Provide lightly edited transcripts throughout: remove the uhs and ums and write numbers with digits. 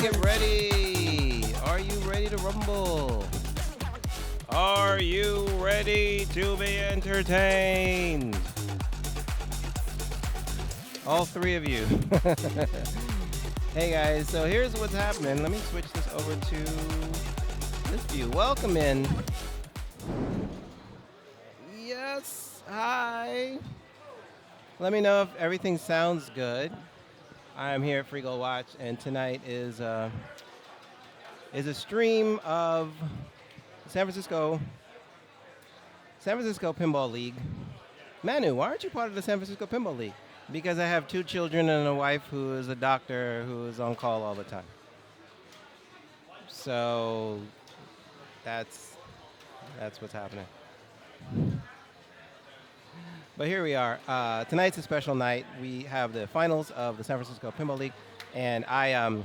get ready. Are you ready to rumble? Are you ready to be entertained? All three of you. Hey guys, so here's what's happening. Let me switch this over to this view. Welcome in. Yes, hi. Let me know if everything sounds good. I'm here at Freego Watch, and tonight is a stream of San Francisco Pinball League. Manu, why aren't you part of the San Francisco Pinball League? Because I have 2 children and a wife who is a doctor who is on call all the time. So that's what's happening. But here we are. Tonight's a special night. We have the finals of the San Francisco Pinball League, and I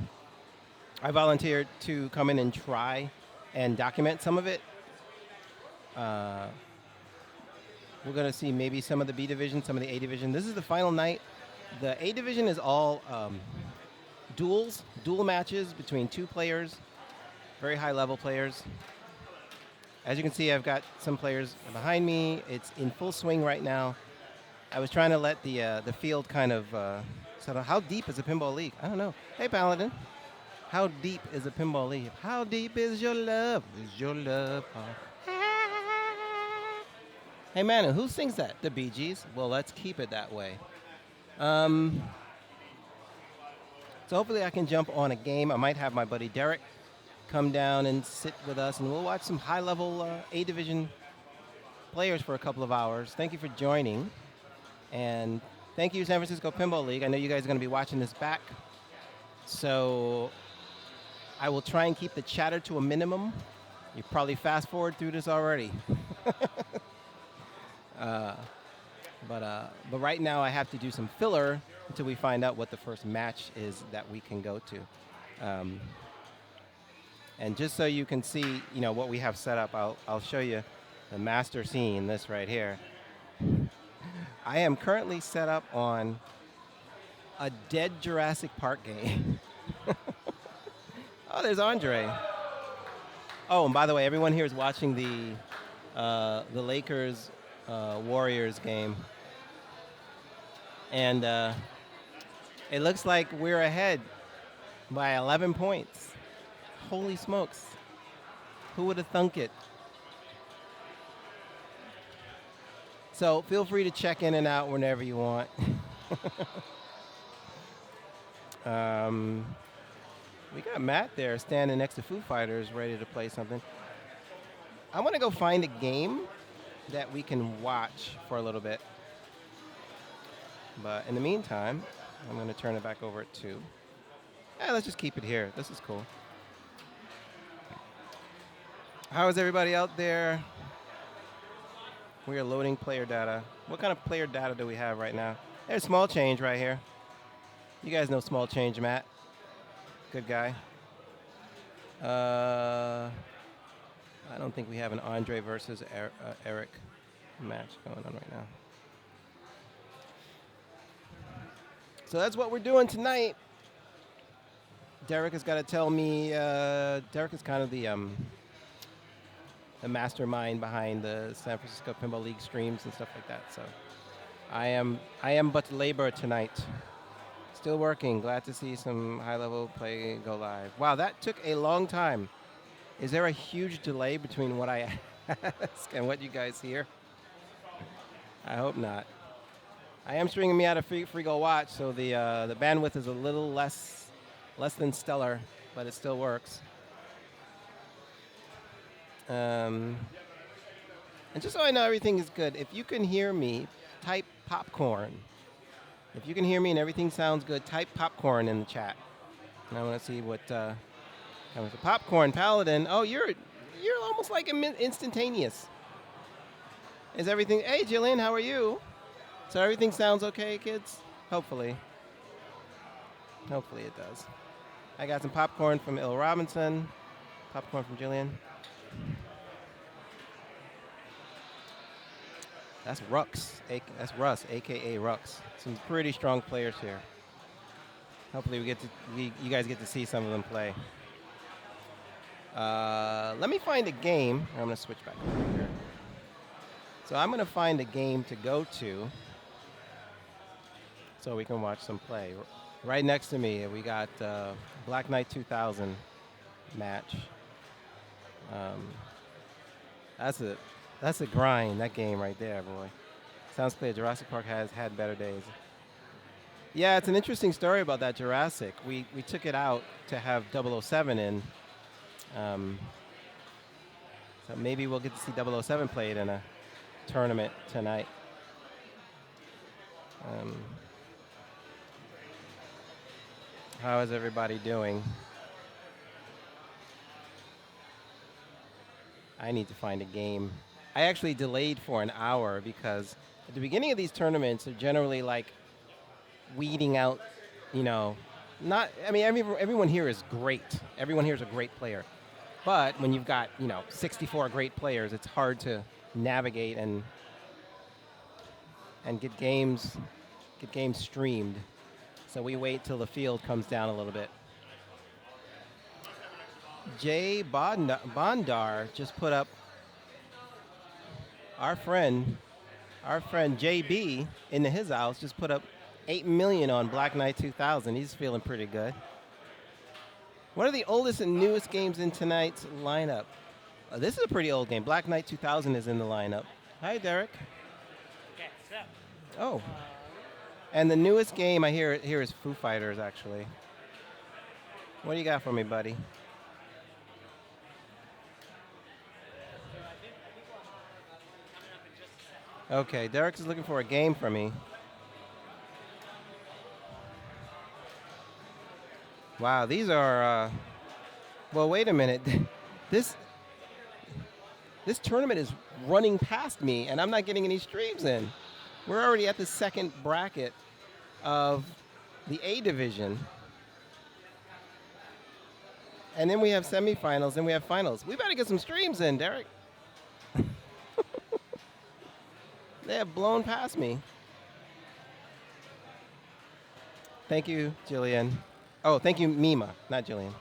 volunteered to come in and try and document some of it. We're going to see maybe some of the B division, some of the A division. This is the final night. The A division is all dual matches between 2 players, very high level players. As you can see, I've got some players behind me. It's in full swing right now. I was trying to let the field kind of settle. How deep is a pinball league? I don't know. Hey, Paladin. How deep is a pinball league? How deep is your love? Is your love? Hey, Manu, who sings that? The Bee Gees? Well, let's keep it that way. So hopefully I can jump on a game. I might have my buddy Derek come down and sit with us, and we'll watch some high-level A Division players for a couple of hours. Thank you for joining. And thank you, San Francisco Pinball League. I know you guys are going to be watching this back. So I will try and keep the chatter to a minimum. You probably fast-forward through this already. But right now I have to do some filler until we find out what the first match is that we can go to. And just so you can see, what we have set up, I'll show you the master scene, this right here. I am currently set up on a dead Jurassic Park game. Oh, there's Andre. Oh, and by the way, everyone here is watching the Lakers Warriors game. And it looks like we're ahead by 11 points. Holy smokes. Who would have thunk it? So feel free to check in and out whenever you want. We got Matt there standing next to Foo Fighters ready to play something. I want to go find a game that we can watch for a little bit. But in the meantime, I'm going to turn it back over to... let's just keep it here. This is cool. How is everybody out there? We are loading player data. What kind of player data do we have right now? There's small change right here. You guys know small change, Matt. Good guy. I don't think we have an Andre versus Eric match going on right now. So that's what we're doing tonight. Derek has got to tell me. Derek is kind of the mastermind behind the San Francisco Pinball League streams and stuff like that. So I am but labor tonight. Still working. Glad to see some high-level play go live. Wow, that took a long time. Is there a huge delay between what I ask and what you guys hear? I hope not. I am streaming me out of Freego Watch, so the bandwidth is a little less than stellar, but it still works. And just so I know everything is good, if you can hear me, type popcorn. If you can hear me and everything sounds good, type popcorn in the chat. And I want to see what comes to popcorn. Paladin, oh, you're almost like instantaneous. Is everything? Hey, Jillian, how are you? So everything sounds okay, kids? Hopefully. Hopefully it does. I got some popcorn from Il Robinson. Popcorn from Jillian. That's Rux. That's Russ, a.k.a. Rux. Some pretty strong players here. Hopefully you guys get to see some of them play. Let me find a game. I'm going to switch back over here. So I'm going to find a game to go to so we can watch some play. Right next to me, we got Black Knight 2000 match. That's a grind, that game right there, boy. Sounds clear. Jurassic Park has had better days. Yeah, it's an interesting story about that Jurassic. We took it out to have 007 in. So maybe we'll get to see 007 played in a tournament tonight. How is everybody doing? I need to find a game. I actually delayed for an hour because at the beginning of these tournaments, they're generally like weeding out, everyone here is great. Everyone here is a great player. But when you've got, 64 great players, it's hard to navigate and get games streamed. So we wait till the field comes down a little bit. Jay Bondar just put up our friend JB into his house just put up 8 million on Black Knight 2000. He's feeling pretty good. What are the oldest and newest games in tonight's lineup? This is a pretty old game. Black Knight 2000 is in the lineup. Hi, Derek. Oh. And the newest game I hear here is Foo Fighters, actually. What do you got for me, buddy? Okay, Derek is looking for a game from me. Wow, these are, well, wait a minute. This tournament is running past me, and I'm not getting any streams in. We're already at the second bracket of the A division. And then we have semifinals, then we have finals. We better get some streams in, Derek. They have blown past me. Thank you, Jillian. Oh, thank you, Mima, not Jillian.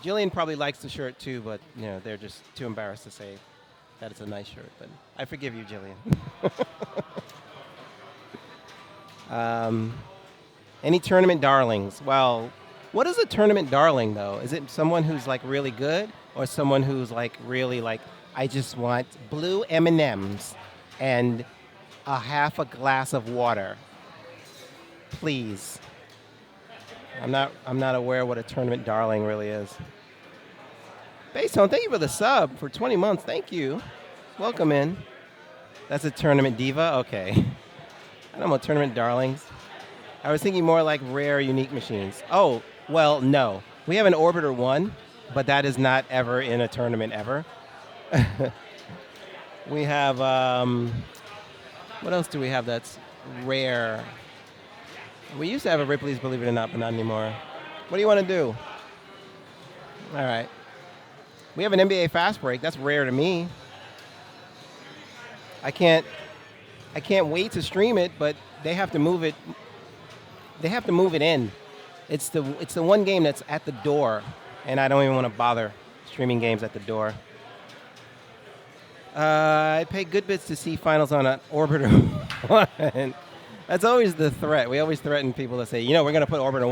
Jillian probably likes the shirt too, but they're just too embarrassed to say that it's a nice shirt. But I forgive you, Jillian. Any tournament darlings? Well, what is a tournament darling though? Is it someone who's like really good, or someone who's like really like I just want blue M&Ms and a half a glass of water, please? I'm not aware what a tournament darling really is. Basetone, thank you for the sub for 20 months. Thank you. Welcome in. That's a tournament diva? Okay. I don't know what tournament darlings. I was thinking more like rare, unique machines. Oh, well, no. We have an Orbiter 1, but that is not ever in a tournament ever. We have, what else do we have that's rare? We used to have a Ripley's, believe it or not, but not anymore. What do you want to do? All right. We have an NBA Fast Break. That's rare to me. I can't wait to stream it, but they have to move it. They have to move it in. It's the one game that's at the door, and I don't even want to bother streaming games at the door. I pay good bits to see finals on an Orbiter 1. That's always the threat. We always threaten people to say, we're going to put Orbiter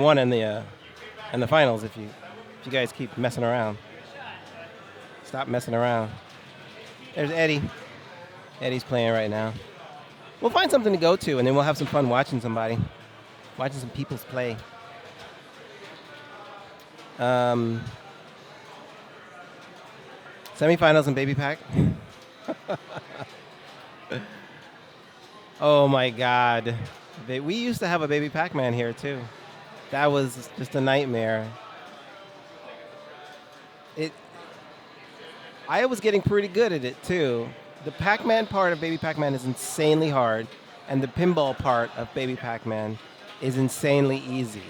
1 in the finals if you guys keep messing around. Stop messing around. There's Eddie. Eddie's playing right now. We'll find something to go to, and then we'll have some fun watching some people's play. Semifinals and baby pack. Oh my God. We used to have a baby Pac-Man here too. That was just a nightmare. I was getting pretty good at it too. The Pac-Man part of baby Pac-Man is insanely hard, and the pinball part of baby Pac-Man is insanely easy.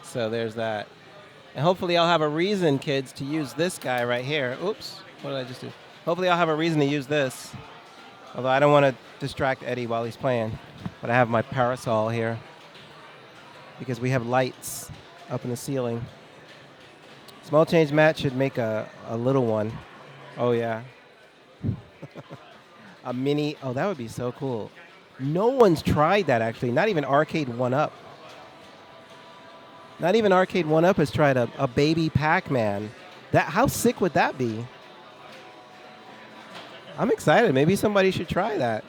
So there's that. And hopefully I'll have a reason, kids, to use this guy right here. Oops, what did I just do? Hopefully I'll have a reason to use this. Although I don't want to distract Eddie while he's playing. but I have my parasol here because we have lights up in the ceiling. Small change match should make a little one. Oh, yeah. A mini. Oh, that would be so cool. No one's tried that, actually. Not even Arcade 1-Up. Not even Arcade 1-Up has tried a baby Pac-Man. How sick would that be? I'm excited. Maybe somebody should try that.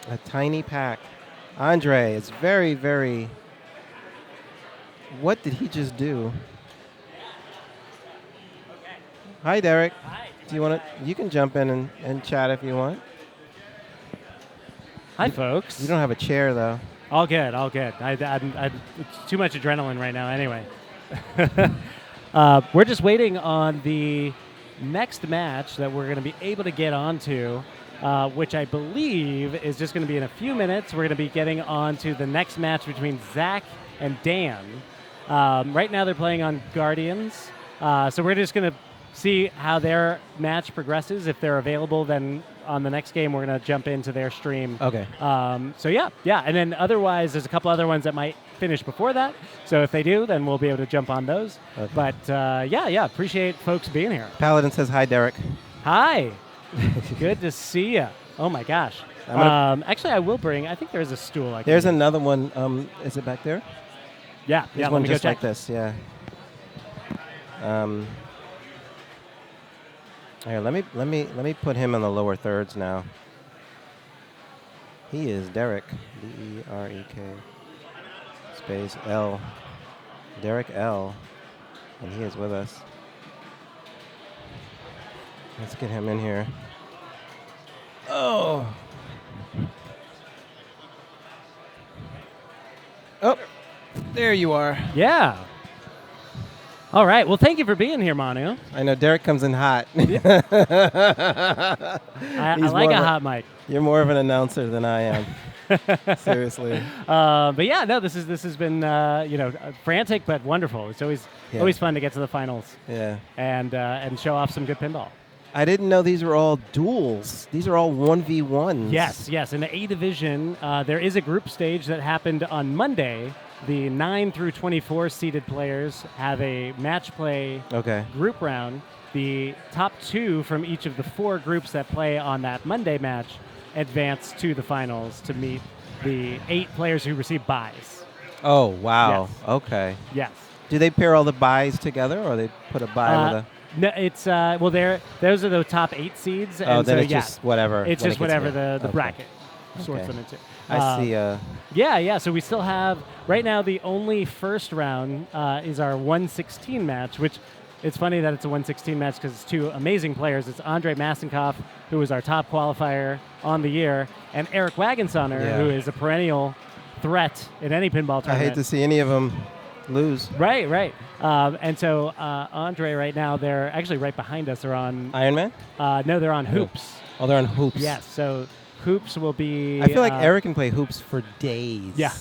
A tiny pack. Andre, it's very, very... What did he just do? Hi, Derek. Hi. Do you want to? You can jump in and chat if you want. Hi, folks. You don't have a chair, though. All good, all good. It's too much adrenaline right now anyway. We're just waiting on the next match that we're going to be able to get onto, which I believe is just going to be in a few minutes. We're going to be getting onto the next match between Zach and Dan. Right now they're playing on Guardians, so we're just going to see how their match progresses. If they're available, then on the next game we're going to jump into their stream. Okay. So yeah, and then otherwise there's a couple other ones that might finish before that. So if they do, then we'll be able to jump on those. Okay. But yeah, appreciate folks being here. Paladin says hi, Derek. Hi. Good to see you. Oh my gosh. Actually, I will bring. I think there's a stool. There's another one. Is it back there? Yeah. There's Let one me go just check. like this. Yeah. Here, let me put him in the lower thirds now. He is Derek, D-E-R-E-K, space L, Derek L, and he is with us. Let's get him in here. Oh. Oh, there you are. Yeah. All right. Well, thank you for being here, Manu. I know Derek comes in hot. I like a hot mic. You're more of an announcer than I am. Seriously. But yeah, no, this has been frantic but wonderful. It's always fun to get to the finals. Yeah. And show off some good pinball. I didn't know these were all duels. These are all 1v1s. Yes. In the A division, there is a group stage that happened on Monday. The 9 through 24 seeded players have a match play group round. The top 2 from each of the 4 groups that play on that Monday match advance to the finals to meet the 8 players who receive buys. Oh, wow. Yes. Okay. Yes. Do they pair all the buys together, or they put a buy with a... No, it's those are the top 8 seeds. Oh, and then so, it's just whatever. It's just whatever the Okay. bracket sorts them into. I see. Yeah. So we still have right now the only first round is our 116 match, which it's funny that it's a 116 match because it's 2 amazing players. It's Andre Massenkoff, who was our top qualifier on the year, and Eric Wagensonner, who is a perennial threat in any pinball tournament. I hate to see any of them lose. Right. And so Andre right now, they're actually right behind us. They're on Iron Man? No, they're on hoops. Oh, they're on hoops. Yes. So hoops will be. I feel like Eric can play hoops for days. Yeah.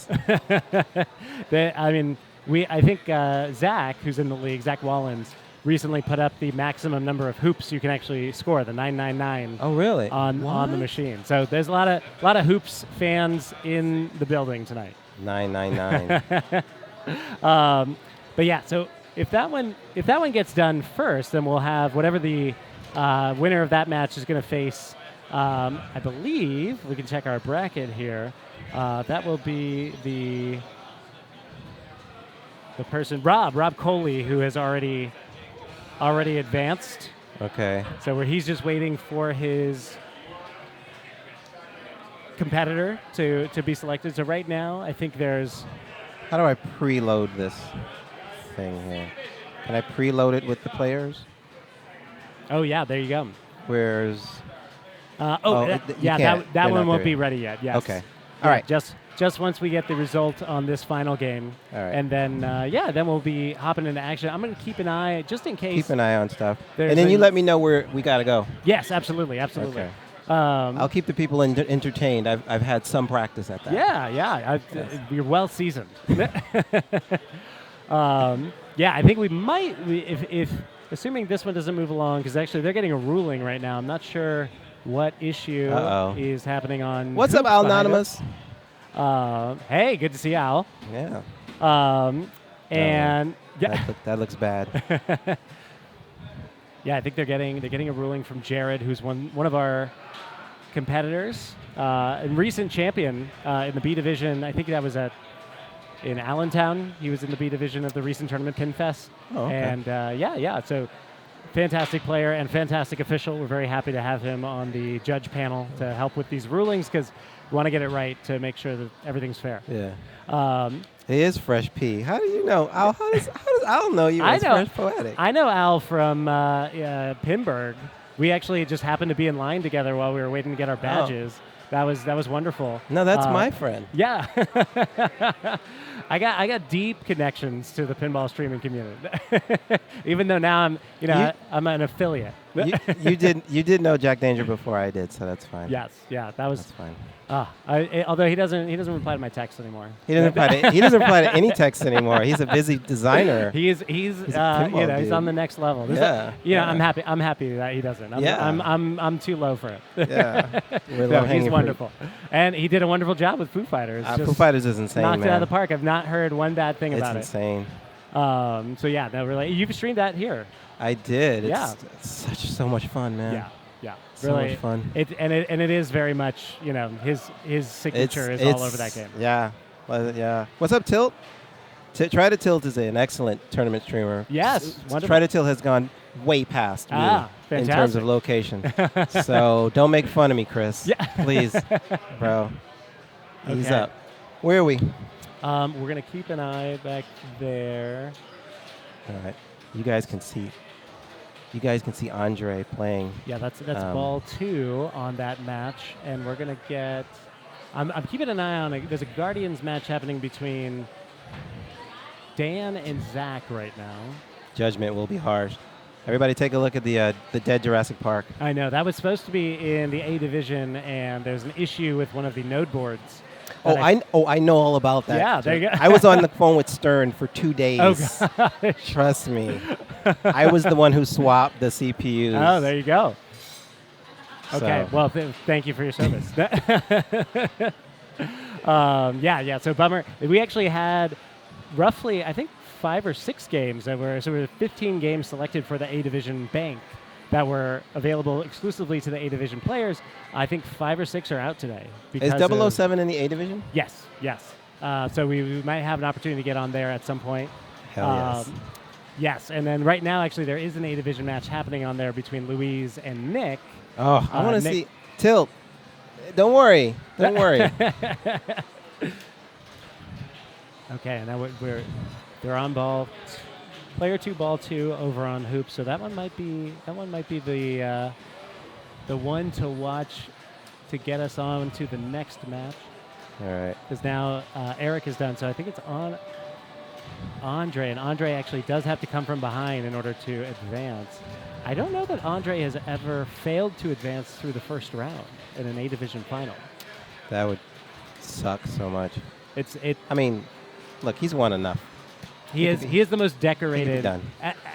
I think Zach, who's in the league, Zach Wallens, recently put up the maximum number of hoops you can actually score, the 999. Oh, really? On the machine. So there's a lot of hoops fans in the building tonight. 999. But yeah, so if that one gets done first, then we'll have whatever the winner of that match is going to face. I believe we can check our bracket here. That will be the person Rob Coley, who has already advanced. Okay. So where he's just waiting for his competitor to be selected. So right now, I think there's. How do I preload this thing here? Can I preload it with the players? Oh yeah, there you go. Where's? That one won't be ready yet. Yes. Okay. All right. Just once we get the result on this final game, all right. And then then we'll be hopping into action. I'm going to keep an eye just in case. Keep an eye on stuff, and then you let me know where we got to go. Yes, absolutely. Okay. I'll keep the people entertained. I've had some practice at that. Yeah. You're well seasoned. I think we might, assuming this one doesn't move along, because actually they're getting a ruling right now. I'm not sure what issue is happening on. What's up, Al Anonymous? Hey, good to see Al. Yeah. And that looks bad. Yeah, I think they're getting a ruling from Jared, who's one of our competitors, and recent champion in the B division. I think that was in Allentown. He was in the B division of the recent tournament PinFest. Oh, okay. And yeah. So fantastic player and fantastic official. We're very happy to have him on the judge panel to help with these rulings, because we want to get it right to make sure that everything's fair. Yeah. He is Fresh P. How do you know, Al? How does Al know you as Fresh Poetic? I know Al from Pinburg. We actually just happened to be in line together while we were waiting to get our badges. Oh. That was wonderful. No, that's my friend. Yeah. I got deep connections to the pinball streaming community. Even though now I'm an affiliate. you did know Jack Danger before I did, so that's fine. Yes, yeah, that's fine. Although he doesn't reply to my texts anymore. He doesn't reply to any texts anymore. He's a busy designer. He's on the next level. I'm happy that he doesn't. I'm too low for it. Yeah. He's wonderful. And he did a wonderful job with Foo Fighters. Foo Fighters is insane, knocked man. it out of the park. I've not heard one bad thing about it. It's insane. Really, you've streamed that here. I did. Yeah. It's so much fun, man. Yeah. So really much fun. It is very much, his signature is all over that game. Yeah. Well, yeah. What's up, Tilt? Try to Tilt is an excellent tournament streamer. Yes. Wonderful. Try to Tilt has gone way past me fantastic. in terms of location. So don't make fun of me, Chris. Yeah. Please, bro. Ease Okay. up. Where are we? We're going to keep an eye back there. All right. You guys can see Andre playing. Yeah, that's ball 2 on that match, and we're gonna get. I'm keeping an eye on. There's a Guardians match happening between Dan and Zach right now. Judgment will be harsh. Everybody, take a look at the dead Jurassic Park. I know that was supposed to be in the A division, and there's an issue with one of the node boards. I know all about that. Yeah, there you go. I was on the phone with Stern for 2 days. Oh, gosh. Trust me. I was the one who swapped the CPUs. Oh, there you go. Okay, So. well, thank you for your service. So bummer. We actually had roughly, I think, 5 or 6 games that were 15 games selected for the A Division bank that were available exclusively to the A Division players. I think 5 or 6 are out today. Is 007 in the A Division? Yes. So we might have an opportunity to get on there at some point. Hell yes. Yes, and then right now, actually, there is an A Division match happening on there between Louise and Nick. Oh, I want to see Tilt. Don't worry. Okay, now they're on ball. Player 2, ball 2 over on hoop. So that one might be the one to watch to get us on to the next match. All right. Because now Eric is done, so I think it's on Andre, and Andre actually does have to come from behind in order to advance. I don't know that Andre has ever failed to advance through the first round in an A Division final. That would suck so much. I mean, look, he's won enough. He is the most decorated. Done.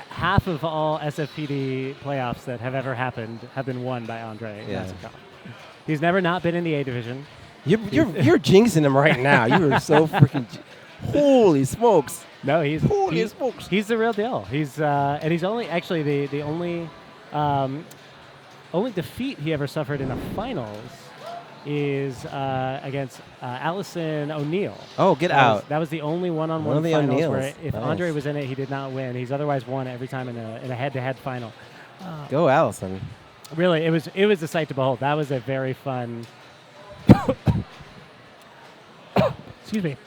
Half of all SFPD playoffs that have ever happened have been won by Andre. Yeah. He's never not been in the A Division. You're jinxing him right now. You are so freaking. Holy smokes! No, he's smokes. He's the real deal. He's and he's only actually the only defeat he ever suffered in a finals is against Allison O'Neill. Oh, get out! That was the only one-on-one of the finals O'Neills. where if Nice. Andre was in it, he did not win. He's otherwise won every time in a head-to-head final. Go, Allison! Really, it was a sight to behold. That was a very fun. Excuse me.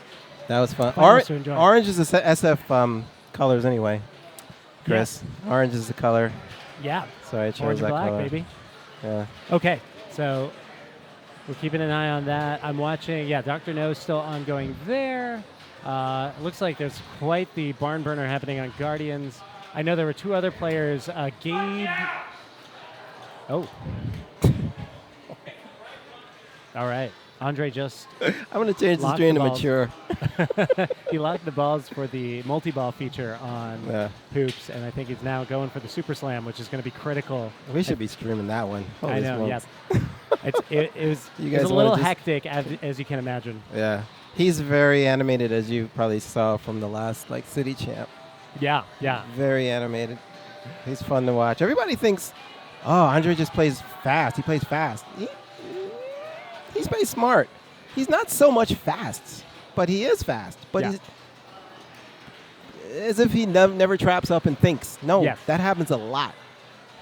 That was fun. Finals to enjoy. Orange is the SF colors anyway. Chris, orange is the color. Yeah. So I chose Orange that and black, color. baby. Yeah. Okay, so we're keeping an eye on that. I'm watching. Yeah, Dr. No's still ongoing there. Looks like there's quite the barn burner happening on Guardians. I know there were 2 other players. Gabe. Oh. All right. Andre just I'm going to change the Lock stream the to balls. mature. he locked the balls for the multi-ball feature on Yeah. hoops, and I think he's now going for the super slam, which is going to be critical. We should be streaming that one. I Holy know. smokes. Yes. It was You it guys was a wanna little just- hectic, as you can imagine. Yeah. He's very animated, as you probably saw from the last city champ. Yeah. Yeah. Very animated. He's fun to watch. Everybody thinks, oh, Andre just plays fast. He plays fast. He's very smart. He's not so much fast, but he is fast. But Yeah. he's as if he never traps up and thinks. No, Yes. that happens a lot.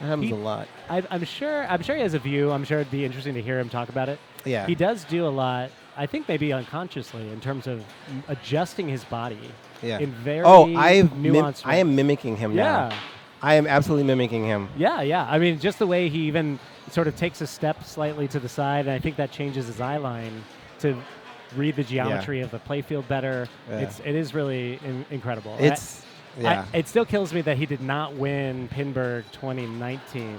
That happens a lot. I'm sure he has a view. I'm sure it'd be interesting to hear him talk about it. Yeah. He does do a lot. I think maybe unconsciously in terms of adjusting his body Yeah. in very I nuanced ways. am mimicking him now. Yeah. I am absolutely mimicking him. Yeah, yeah. I mean, just the way he even sort of takes a step slightly to the side, and I think that changes his eye line to read the geometry of the playfield better. Yeah. It is really incredible. It still kills me that he did not win Pinburg 2019.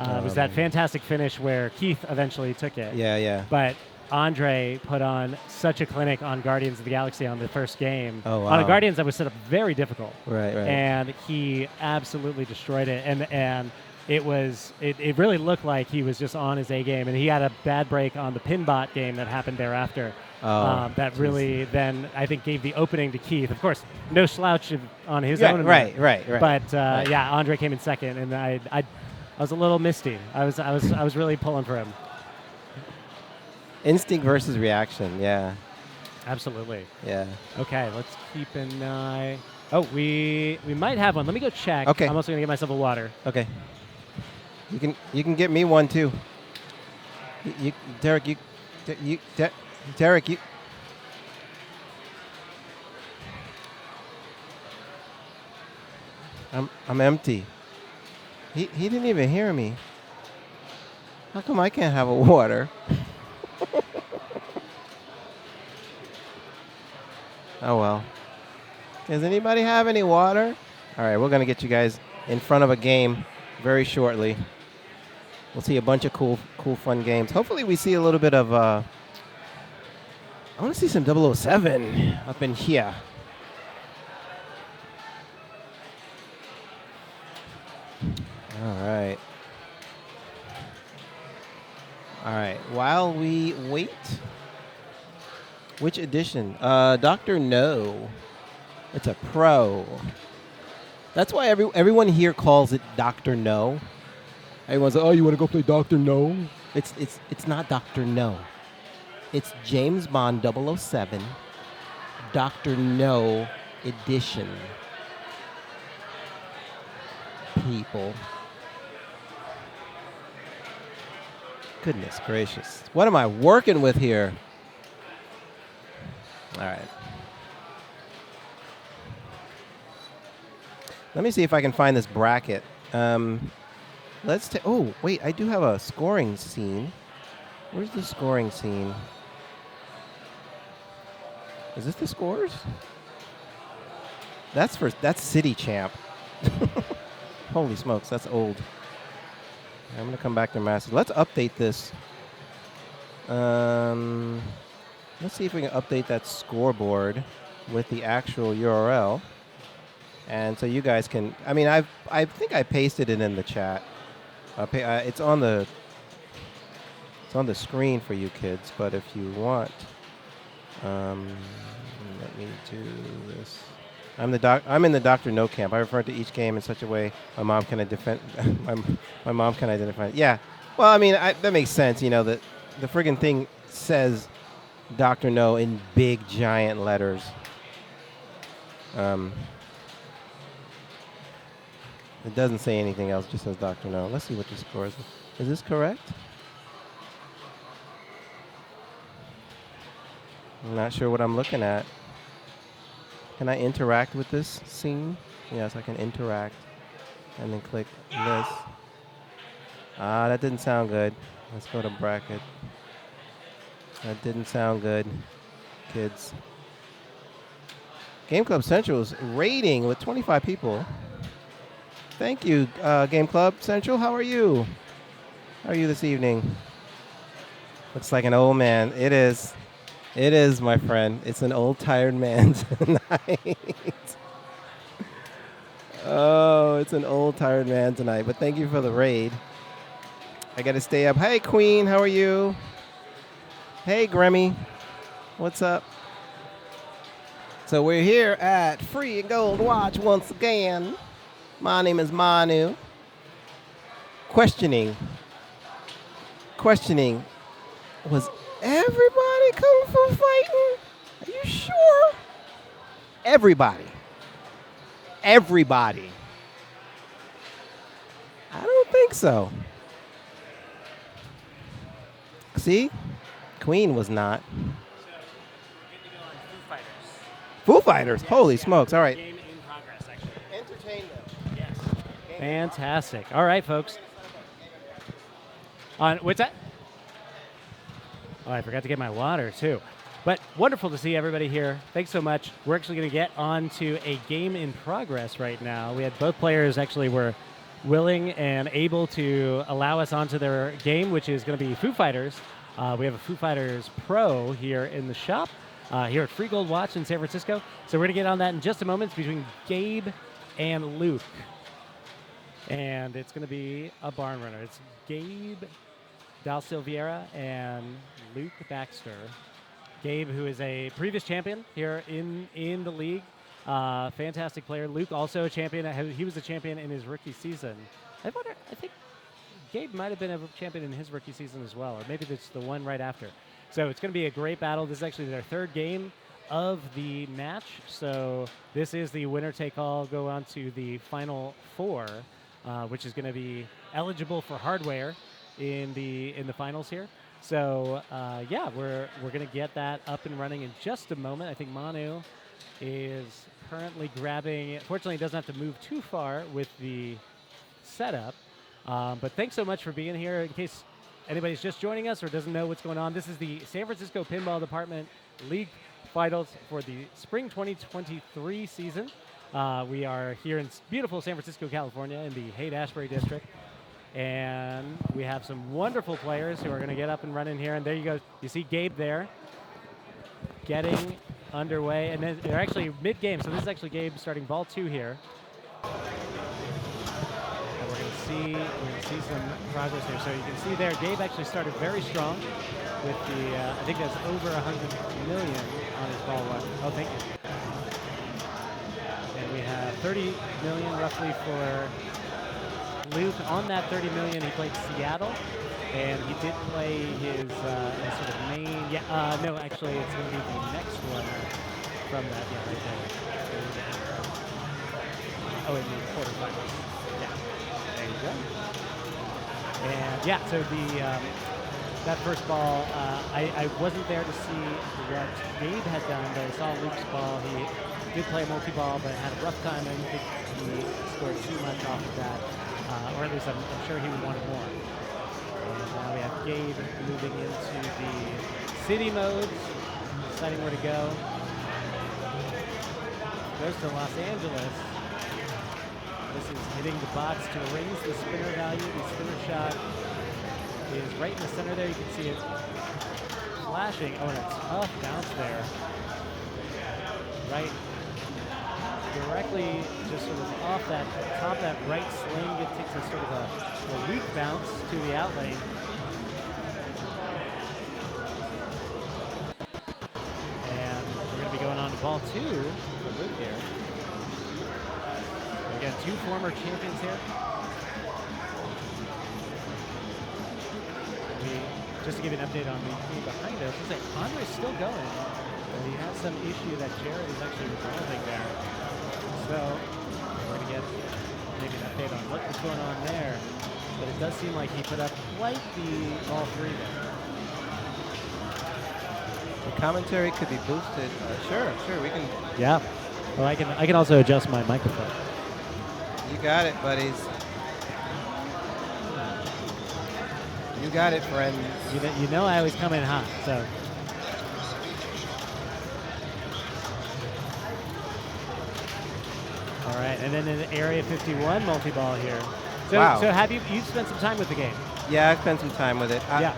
It was that fantastic finish where Keith eventually took it. Yeah. But Andre put on such a clinic on Guardians of the Galaxy on the first game. Oh, wow. On a Guardians that was set up very difficult. Right. And he absolutely destroyed it. And it really looked like he was just on his A game. And he had a bad break on the Pinbot game that happened thereafter. That really then, I think, gave the opening to Keith. Of course, no slouch on his own. Right. But yeah, Andre came in second, and I was a little misty. I was really pulling for him. Instinct versus reaction. Yeah. Absolutely. Yeah. Okay, let's keep an eye. Oh, we might have one. Let me go check. Okay. I'm also gonna get myself a water. Okay. You can get me one too. Derek, I'm empty. He didn't even hear me. How come I can't have a water? Oh well. Does anybody have any water? All right, we're gonna get you guys in front of a game very shortly. We'll see a bunch of cool, fun games. Hopefully, we see a little bit of. I want to see some 007 up in here. All right. While we wait, which edition? Dr. No. It's a Pro. That's why everyone here calls it Dr. No. Everyone's like, oh, you want to go play Dr. No? It's not Dr. No. It's James Bond 007 Dr. No edition. People. Goodness gracious. What am I working with here? All right. Let me see if I can find this bracket. Oh, wait, I do have a scoring scene. Where's the scoring scene? Is this the scores? That's City Champ. Holy smokes, that's old. I'm going to come back to Masters. Let's update this. Let's see if we can update that scoreboard with the actual URL. And so you guys can, I think I pasted it in the chat. It's on the screen for you kids, but if you want, let me do this. I'm in the Dr. No camp. I refer to each game in such a way my mom can my mom can identify it. Yeah. Well, that makes sense. You know, that the friggin' thing says Dr. No in big giant letters. It doesn't say anything else, it just says Dr. No. Let's see what the score is. Is this correct? I'm not sure what I'm looking at. Can I interact with this scene? Yes, I can interact. And then click this. That didn't sound good. Let's go to bracket. That didn't sound good, kids. Game Club Central's rating with 25 people. Thank you, Game Club Central. How are you? How are you this evening? Looks like an old man. It is. It is, my friend. It's an old, tired man tonight. Oh, it's an old, tired man tonight. But thank you for the raid. I got to stay up. Hey, Queen. How are you? Hey, Grammy. What's up? So we're here at Free and Gold Watch once again. My name is Manu. Questioning. Was everybody Kung Fu fighting? Are you sure? Everybody. I don't think so. See? Queen was not. Foo Fighters. Holy smokes. All right. Game in progress, actually. Entertain them. Yes. Fantastic. All right, folks. What's that? Oh, I forgot to get my water, too. But wonderful to see everybody here. Thanks so much. We're actually going to get on to a game in progress right now. We had both players actually were willing and able to allow us onto their game, which is going to be Foo Fighters. We have a Foo Fighters Pro here in the shop. Here at Free Gold Watch in San Francisco. So we're going to get on that in just a moment. It's between Gabe and Luke. And it's going to be a barn runner. It's Gabe Dal Silveira and Luke Baxter. Gabe, who is a previous champion here in the league. Fantastic player. Luke, also a champion. He was a champion in his rookie season. I think Gabe might have been a champion in his rookie season as well, or maybe it's the one right after. So it's going to be a great battle. This is actually their third game of the match. So this is the winner-take-all. Go on to the final four, which is going to be eligible for hardware in the finals here. So yeah, we're going to get that up and running in just a moment. I think Manu is currently grabbing. Fortunately, he doesn't have to move too far with the setup. But thanks so much for being here. In case anybody's just joining us or doesn't know what's going on, this is the San Francisco Pinball Department League Finals for the Spring 2023 season. We are here in beautiful San Francisco, California, in the Haight-Ashbury district. And we have some wonderful players who are going to get up and running here. And there you go. You see Gabe there getting underway. And then they're actually mid-game. So this is actually Gabe starting ball 2 here. We're going to see some progress here. So you can see there, Gabe actually started very strong with the, I think that's over 100 million on his ball one. Oh, thank you. And we have 30 million roughly for Luke. On that 30 million, he played Seattle, and he did play his sort of main, no, actually, it's going to be the next one from that, yeah, right there. Oh, in the quarterfinals. There you go. And yeah, so that first ball, I wasn't there to see what Gabe had done, but I saw Luke's ball. He did play multi-ball, but had a rough time. I didn't think he scored too much off of that, or at least I'm sure he wanted more. And now we have Gabe moving into the city modes, deciding where to go. Goes to Los Angeles. This is hitting the box to raise the spinner value. The spinner shot is right in the center there. You can see it flashing. Oh, and a tough bounce there. Right directly just sort of off that top, that right sling. It takes a sort of a weak bounce to the out lane. And we're going to be going on to ball 2 for Luke here. We got 2 former champions here. Just to give you an update on the team behind us, Andre's still going, but he has some issue that Jared is actually resolving there. So we're going to get maybe an update on what is going on there. But it does seem like he put up quite the ball 3 there. The commentary could be boosted. Sure, we can. Yeah. Well, I can also adjust my microphone. You got it, buddies. You got it, friends. You know I always come in hot, so. All right, and then in Area 51 multi-ball here. So, wow. So have you spent some time with the game? Yeah, I spent some time with it. Yeah.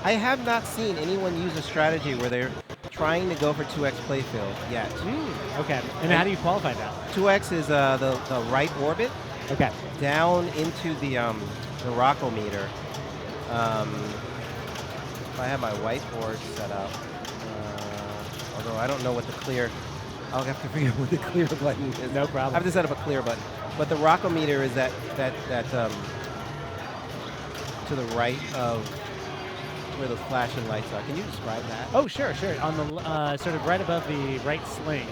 I I have not seen anyone use a strategy where they're trying to go for 2x playfield yet. Okay. And how do you qualify that? 2x is the right orbit Okay. down into the rockometer. If I have my whiteboard set up, although I don't know what the clear, I'll have to figure out what the clear button is. No I problem. have to set up a clear button. But the rockometer is that to the right of where those flashing lights are. Can you describe that? Oh, sure. On the sort of right above the right sling,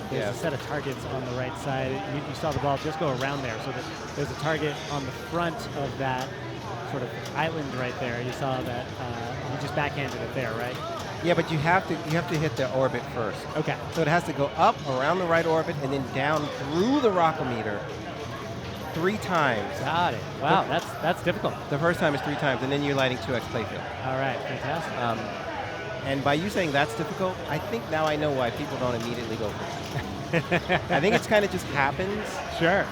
there's Yeah. a set of targets on the right side. You saw the ball just go around there, so that there's a target on the front of that sort of island right there. You saw that you just backhanded it there, right? Yeah, but you have to hit the orbit first. Okay. So it has to go up around the right orbit and then down through the rockometer 3 times. Got it. Wow, that's difficult. The first time is 3 times, and then you're lighting 2x playfield. All right, fantastic. And by you saying that's difficult, I think now I know why people don't immediately go for it. I think it's kind of just happens. Sure.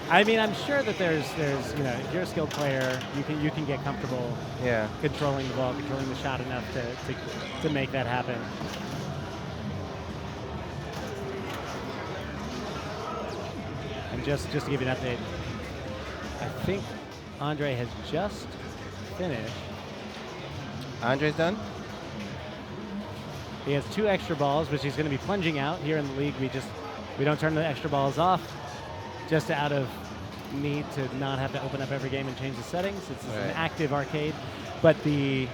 I mean, I'm sure that there's if you're a skilled player, you can get comfortable Yeah. controlling the ball, controlling the shot enough to make that happen. And just to give you an update, I think Andre has just finished. Andre's done? He has 2 extra balls, which he's going to be plunging out. Here in the league, we don't turn the extra balls off, just out of need to not have to open up every game and change the settings. It's an active arcade, but so you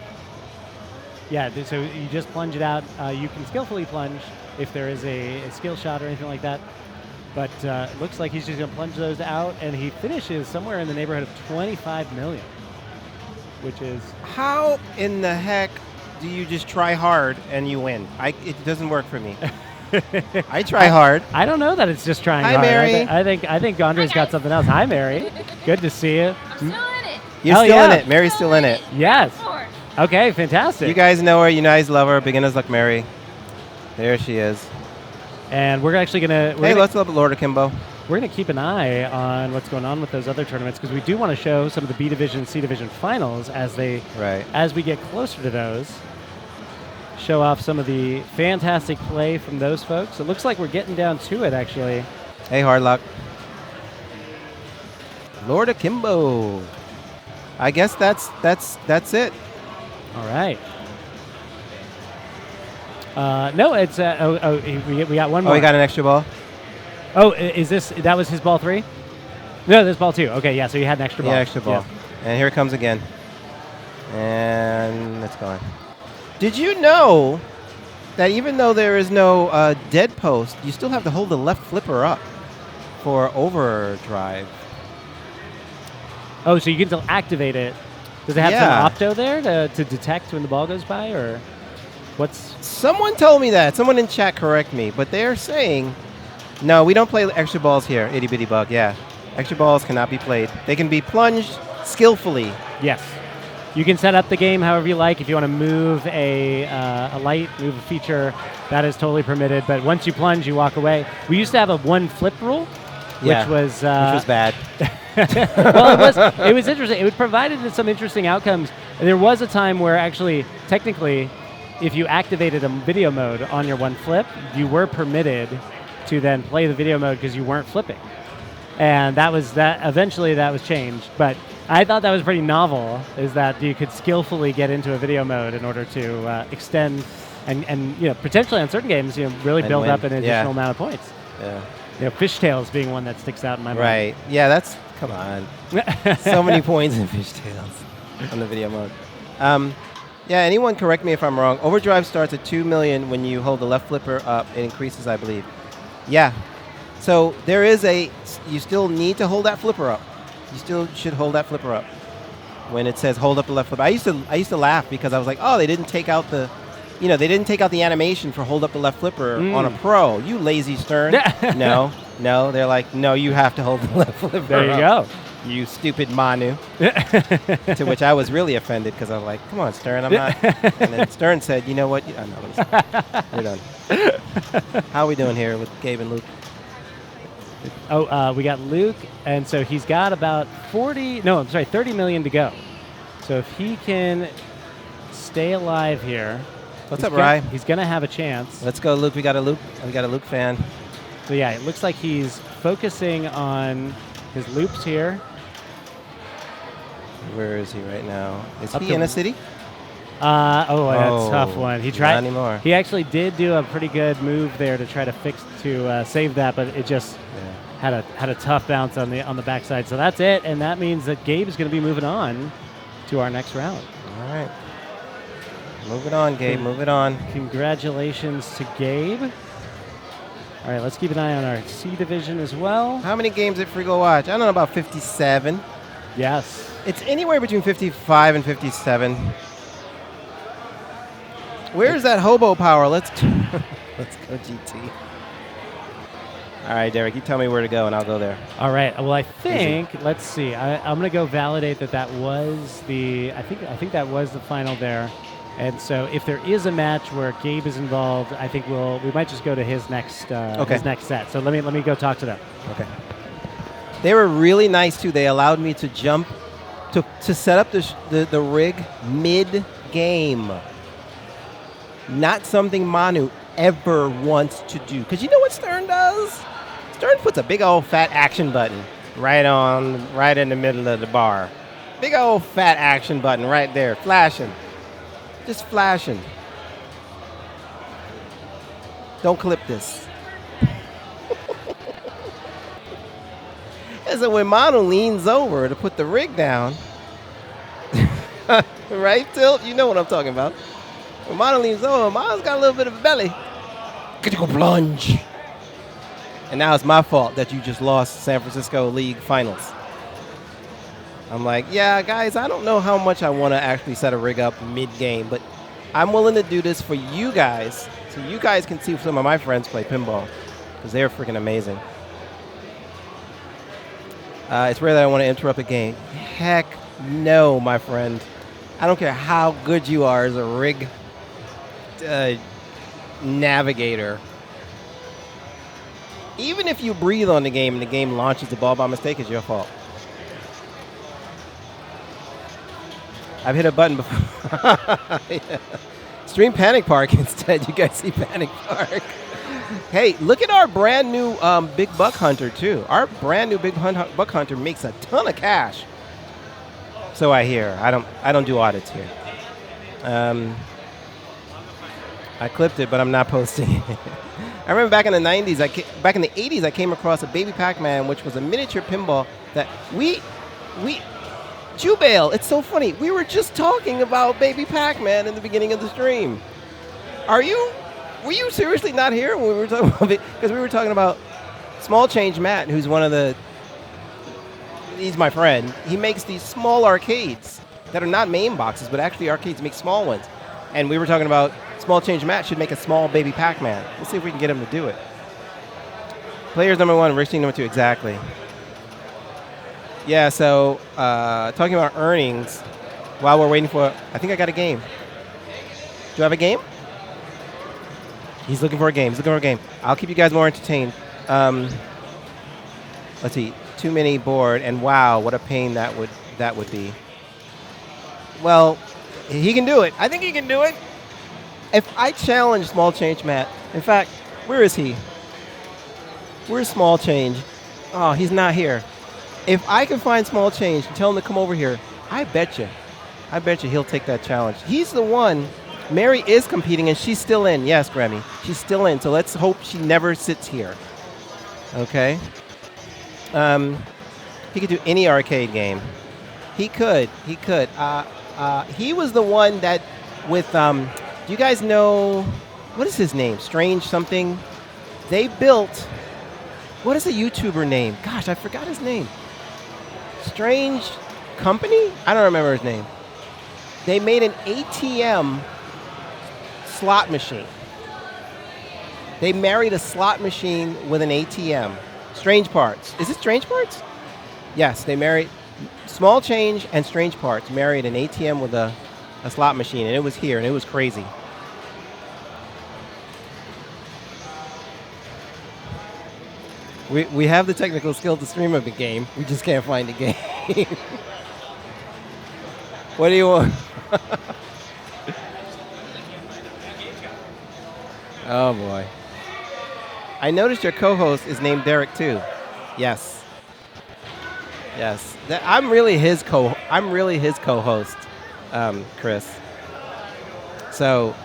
just plunge it out. You can skillfully plunge if there is a skill shot or anything like that. But it looks like he's just going to plunge those out, and he finishes somewhere in the neighborhood of 25 million, which is... How in the heck do you just try hard and you win? It doesn't work for me. I try hard. I don't know that it's just trying Hi, hard. Mary. I think Andre's got something else. Hi, Mary. Good to see you. I'm still in it. You're still in it. Mary's still in it. Yes. Four. Okay, fantastic. You guys know her. You guys love her. Beginners luck, Mary. There she is. And we're actually gonna Let's love Lord Akimbo. we're gonna keep an eye on what's going on with those other tournaments, because we do want to show some of the B Division, C Division finals as we get closer to those. Show off some of the fantastic play from those folks. It looks like we're getting down to it, actually. Hey, hard luck. Lord Akimbo. I guess that's it. All right. No, it's we got one more. Oh, he got an extra ball? Oh, that was his ball 3? No, this ball 2. Okay, yeah, so you had an extra ball. Yeah, extra ball. Yes. And here it comes again. And it's gone. Did you know that even though there is no dead post, you still have to hold the left flipper up for overdrive? Oh, so you can still activate it. Does it have Yeah. some opto there to detect when the ball goes by, or what's... Someone told me that. Someone in chat correct me. But they're saying, no, we don't play extra balls here, itty bitty bug. Yeah. Extra balls cannot be played. They can be plunged skillfully. Yes. You can set up the game however you like. If you want to move a light, move a feature, that is totally permitted. But once you plunge, you walk away. We used to have a 1 flip rule, Yeah, which was bad. well, it was interesting. It provided some interesting outcomes. There was a time where actually, technically, if you activated a video mode on your 1 flip, you were permitted to then play the video mode because you weren't flipping. And that was that. Eventually, that was changed. But I thought that was pretty novel, is that you could skillfully get into a video mode in order to extend and potentially on certain games, really And build win. up an additional Yeah. amount of points. Yeah. Fishtails being one that sticks out in my mind. Right. Yeah, come on. So many points in fishtails on the video mode. Yeah, anyone correct me if I'm wrong. Overdrive starts at 2 million when you hold the left flipper up. It increases, I believe. Yeah. So there is you still need to hold that flipper up. You still should hold that flipper up when it says hold up the left flipper. I used to laugh because I was like, oh, they didn't take out the animation for hold up the left flipper on a pro. You lazy Stern. No, they're like, no, you have to hold the left flipper There you up, go. you stupid Manu. To which I was really offended because I was like, come on, Stern, I'm not. And then Stern said, you know what? We're done. How are we doing here with Gabe and Luke? Oh, we got Luke, and so he's got about 30 million to go. So if he can stay alive here. What's He's up, Rye? He's going to have a chance. Let's go, Luke. We got a Luke fan. So yeah, it looks like he's focusing on his loops here. Where is he right now? Is Up he to- in a city? That's a tough one. He tried. Not anymore. He actually did do a pretty good move there to try to save that, but it just had a tough bounce on the backside. So that's it, and that means that Gabe is going to be moving on to our next round. All right. Move it on, Gabe. Move it on. Congratulations to Gabe. All right, let's keep an eye on our C division as well. How many games did Frigo watch? I don't know, about 57. Yes. It's anywhere between 55 and 57. Where's that hobo power? Let's go GT. All right, Derek, you tell me where to go, and I'll go there. All right. Well, I think let's see. I'm going to go validate that was the. I think that was the final there. And so, if there is a match where Gabe is involved, I think we might just go to his next his next set. So let me go talk to them. Okay. They were really nice too. They allowed me to jump to set up the rig mid game. Not something Manu ever wants to do. Because you know what Stern does? Stern puts a big old fat action button right in the middle of the bar. Big old fat action button right there, flashing. Just flashing. Don't clip this. And so when Manu leans over to put the rig down, right, Tilt? You know what I'm talking about. When Manu leans over, Manu's got a little bit of a belly. Critical plunge. And now it's my fault that you just lost San Francisco League Finals. I'm like, yeah, guys, I don't know how much I want to actually set a rig up mid-game, but I'm willing to do this for you guys so you guys can see some of my friends play pinball because they're freaking amazing. It's rare that I want to interrupt a game. Heck no, my friend. I don't care how good you are as a rig navigator. Even if you breathe on the game and the game launches the ball by mistake, it's your fault. I've hit a button before. Yeah. Stream Panic Park instead. You guys see Panic Park. Hey, look at our brand new Big Buck Hunter too. Our brand new Big Buck Hunter makes a ton of cash. So I hear. I don't do audits here. I clipped it, but I'm not posting it. I remember back in the 90s, back in the 80s, I came across a Baby Pac-Man, which was a miniature pinball that Jubale, it's so funny. We were just talking about Baby Pac-Man in the beginning of the stream. Were you seriously not here when we were talking about it? Because we were talking about Small Change Matt, who's he's my friend. He makes these small arcades that are not main boxes, but actually arcades make small ones. And we were talking about Small Change Matt should make a small Baby Pac-Man. Let's see if we can get him to do it. Players number 1, racing number 2, exactly. Yeah, so talking about earnings, while we're waiting for, I think I got a game. Do I have a game? He's looking for a game. I'll keep you guys more entertained. Let's see, too many board, and wow, what a pain that would be. Well, he can do it. I think he can do it. If I challenge Small Change Matt, in fact, where is he? Where's Small Change? Oh, he's not here. If I can find Small Change and tell him to come over here, I bet you he'll take that challenge. He's the one. Mary is competing, and she's still in. Yes, Grammy, she's still in. So let's hope she never sits here. Okay. He could do any arcade game. He could. He was the one that with. Do you guys know what is his name? Strange something. They built. What is the YouTuber name? Gosh, I forgot his name. Strange Company? I don't remember his name. They made an ATM slot machine. They married a slot machine with an ATM. Strange Parts. Is it Strange Parts? Yes, they married Small Change and Strange Parts married an ATM with a slot machine, and it was here, and it was crazy. We have the technical skill to stream a big game. We just can't find the game. What do you want? Oh boy. I noticed your co-host is named Derek too. Yes. Yes. I'm really his co-host, Chris. So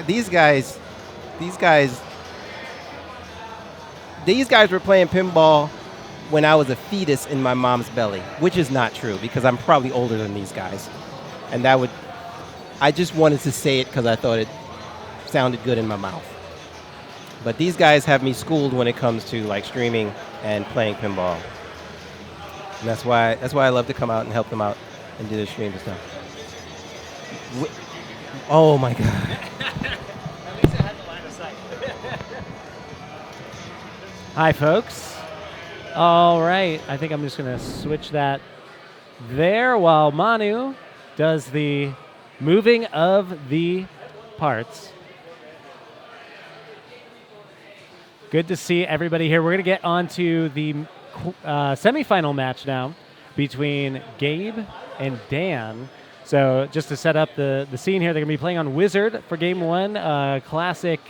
these guys were playing pinball when I was a fetus in my mom's belly, which is not true because I'm probably older than these guys. And I just wanted to say it because I thought it sounded good in my mouth. But these guys have me schooled when it comes to like streaming and playing pinball. And that's why I love to come out and help them out and do their streams and stuff. Oh my God. At least it had the line of sight. Hi, folks. All right. I think I'm just going to switch that there while Manu does the moving of the parts. Good to see everybody here. We're going to get on to the semifinal match now between Gabe and Dan. So just to set up the scene here, they're going to be playing on Wizard for Game 1, classic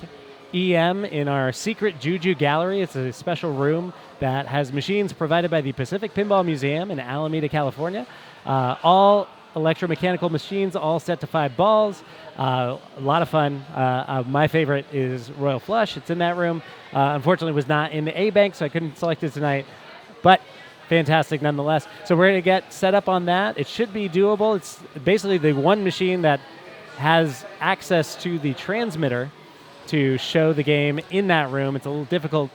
EM in our secret Juju Gallery. It's a special room that has machines provided by the Pacific Pinball Museum in Alameda, California. All electromechanical machines, all set to 5 balls. A lot of fun. My favorite is Royal Flush. It's in that room. Unfortunately, was not in the A bank, so I couldn't select it tonight. But fantastic nonetheless. So we're going to get set up on that. It should be doable. It's basically the one machine that has access to the transmitter to show the game in that room. It's a little difficult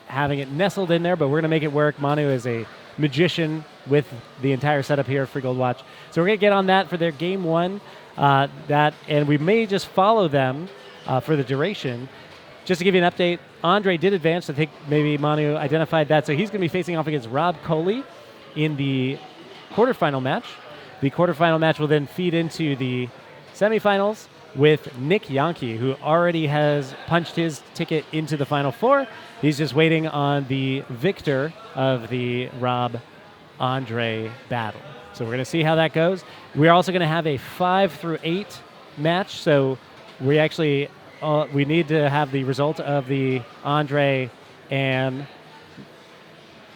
having it nestled in there, but we're going to make it work. Manu is a magician with the entire setup here at Free Gold Watch. So we're going to get on that for their Game 1. And we may just follow them for the duration. Just to give you an update, Andre did advance. I think maybe Manu identified that. So he's going to be facing off against Rob Coley in the quarterfinal match. The quarterfinal match will then feed into the semifinals with Nick Yankee, who already has punched his ticket into the Final Four. He's just waiting on the victor of the Rob-Andre battle. So we're going to see how that goes. We're also going to have a 5 through 8 match. So we actually we need to have the result of the Andre and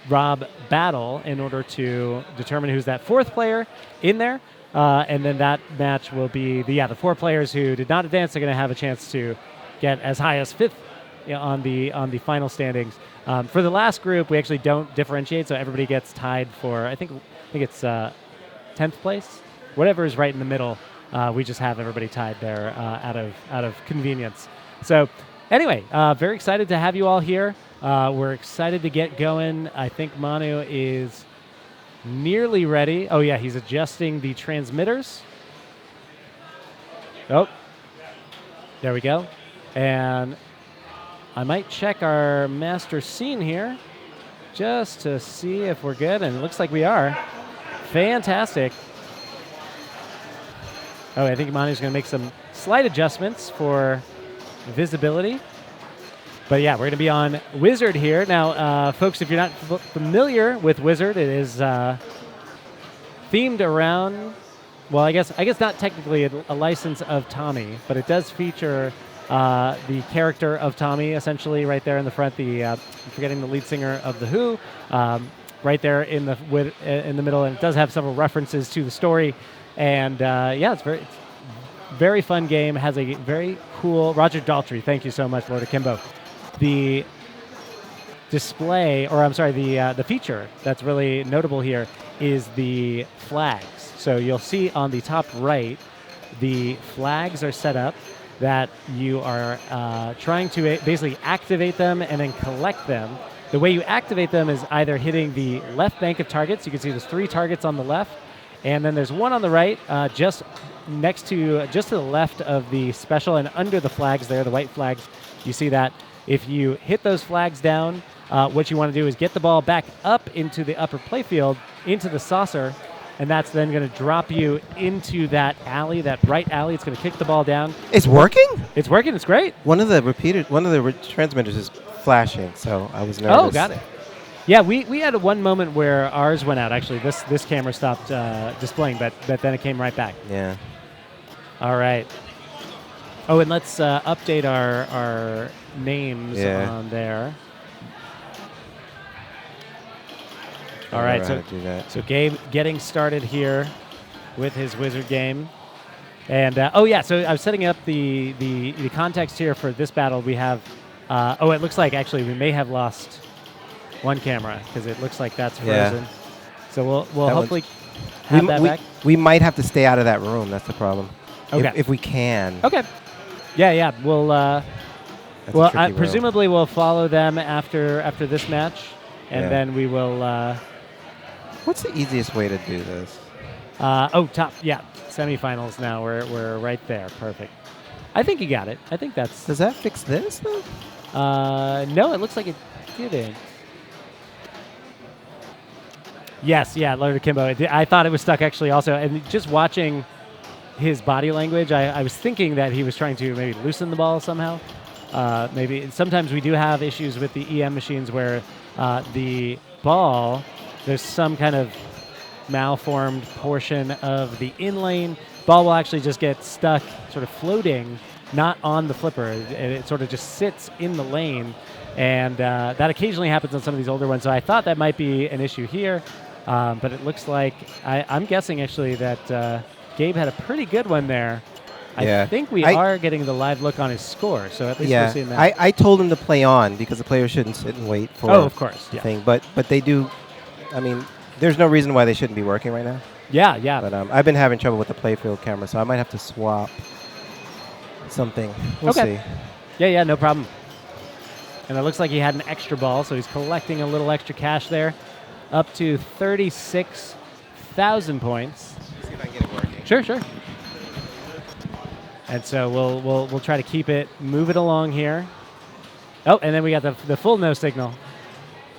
Rob battle in order to determine who's that 4th player in there. And then that match will be the 4 players who did not advance are going to have a chance to get as high as 5th on the final standings. For the last group, we actually don't differentiate, so everybody gets tied for I think it's 10th place, whatever is right in the middle. We just have everybody tied there out of convenience. So anyway, very excited to have you all here. We're excited to get going. I think Manu is nearly ready. Oh yeah, he's adjusting the transmitters. Oh, there we go. And I might check our master scene here just to see if we're good, and it looks like we are. Fantastic. Oh, I think Manu's going to make some slight adjustments for visibility. But yeah, we're going to be on Wizard here. Now, folks, if you're not familiar with Wizard, it is themed around, well, I guess not technically a license of Tommy, but it does feature the character of Tommy, essentially, right there in the front. I'm forgetting the lead singer of The Who, right there in the middle, and it does have several references to the story. And yeah, it's very fun game. Has a very cool Roger Daltrey. Thank you so much, Lord Akimbo. The display, or I'm sorry, the feature that's really notable here is the flags. So you'll see on the top right, the flags are set up that you are trying to basically activate them and then collect them. The way you activate them is either hitting the left bank of targets. You can see there's 3 targets on the left, and then there's one on the right, just to the left of the special and under the flags there, the white flags. You see that. If you hit those flags down, what you want to do is get the ball back up into the upper playfield, into the saucer, and that's then going to drop you into that alley, that right alley. It's going to kick the ball down. It's working? It's working. It's great. One of the transmitters is flashing, so I was nervous. Oh, got it. Yeah, we had one moment where ours went out. Actually, this camera stopped displaying, but then it came right back. Yeah. All right. Oh, and let's update our names on there. All right, so Gabe getting started here with his wizard game. And, so I was setting up the context here for this battle. We have, it looks like actually we may have lost one camera because it looks like that's frozen. So we'll hopefully have that back. We might have to stay out of that room. That's the problem. Okay. If we can. Okay. Yeah. We'll presumably we'll follow them after this match, and then we will. What's the easiest way to do this? Top. Yeah, semifinals now. We're right there. Perfect. I think you got it. I think that's. Does that fix this though? No, it looks like it didn't. Yes, yeah, Lord Akimbo. I thought it was stuck actually also. And just watching his body language, I was thinking that he was trying to maybe loosen the ball somehow. Maybe sometimes we do have issues with the EM machines where the ball, there's some kind of malformed portion of the in lane. Ball will actually just get stuck sort of floating, not on the flipper. It sort of just sits in the lane. And that occasionally happens on some of these older ones. So I thought that might be an issue here. But it looks like, I'm guessing actually that Gabe had a pretty good one there. I think we are getting the live look on his score, so at least we're seeing that. I told him to play on because the players shouldn't sit and wait for of course, the thing. But they do, I mean, there's no reason why they shouldn't be working right now. Yeah. But I've been having trouble with the playfield camera, so I might have to swap something. We'll see. Yeah, no problem. And it looks like he had an extra ball, so he's collecting a little extra cash there. Up to 36,000 points. Let's see if I can get it working. Sure. And so we'll try to keep it, move it along here. Oh, and then we got the full no signal.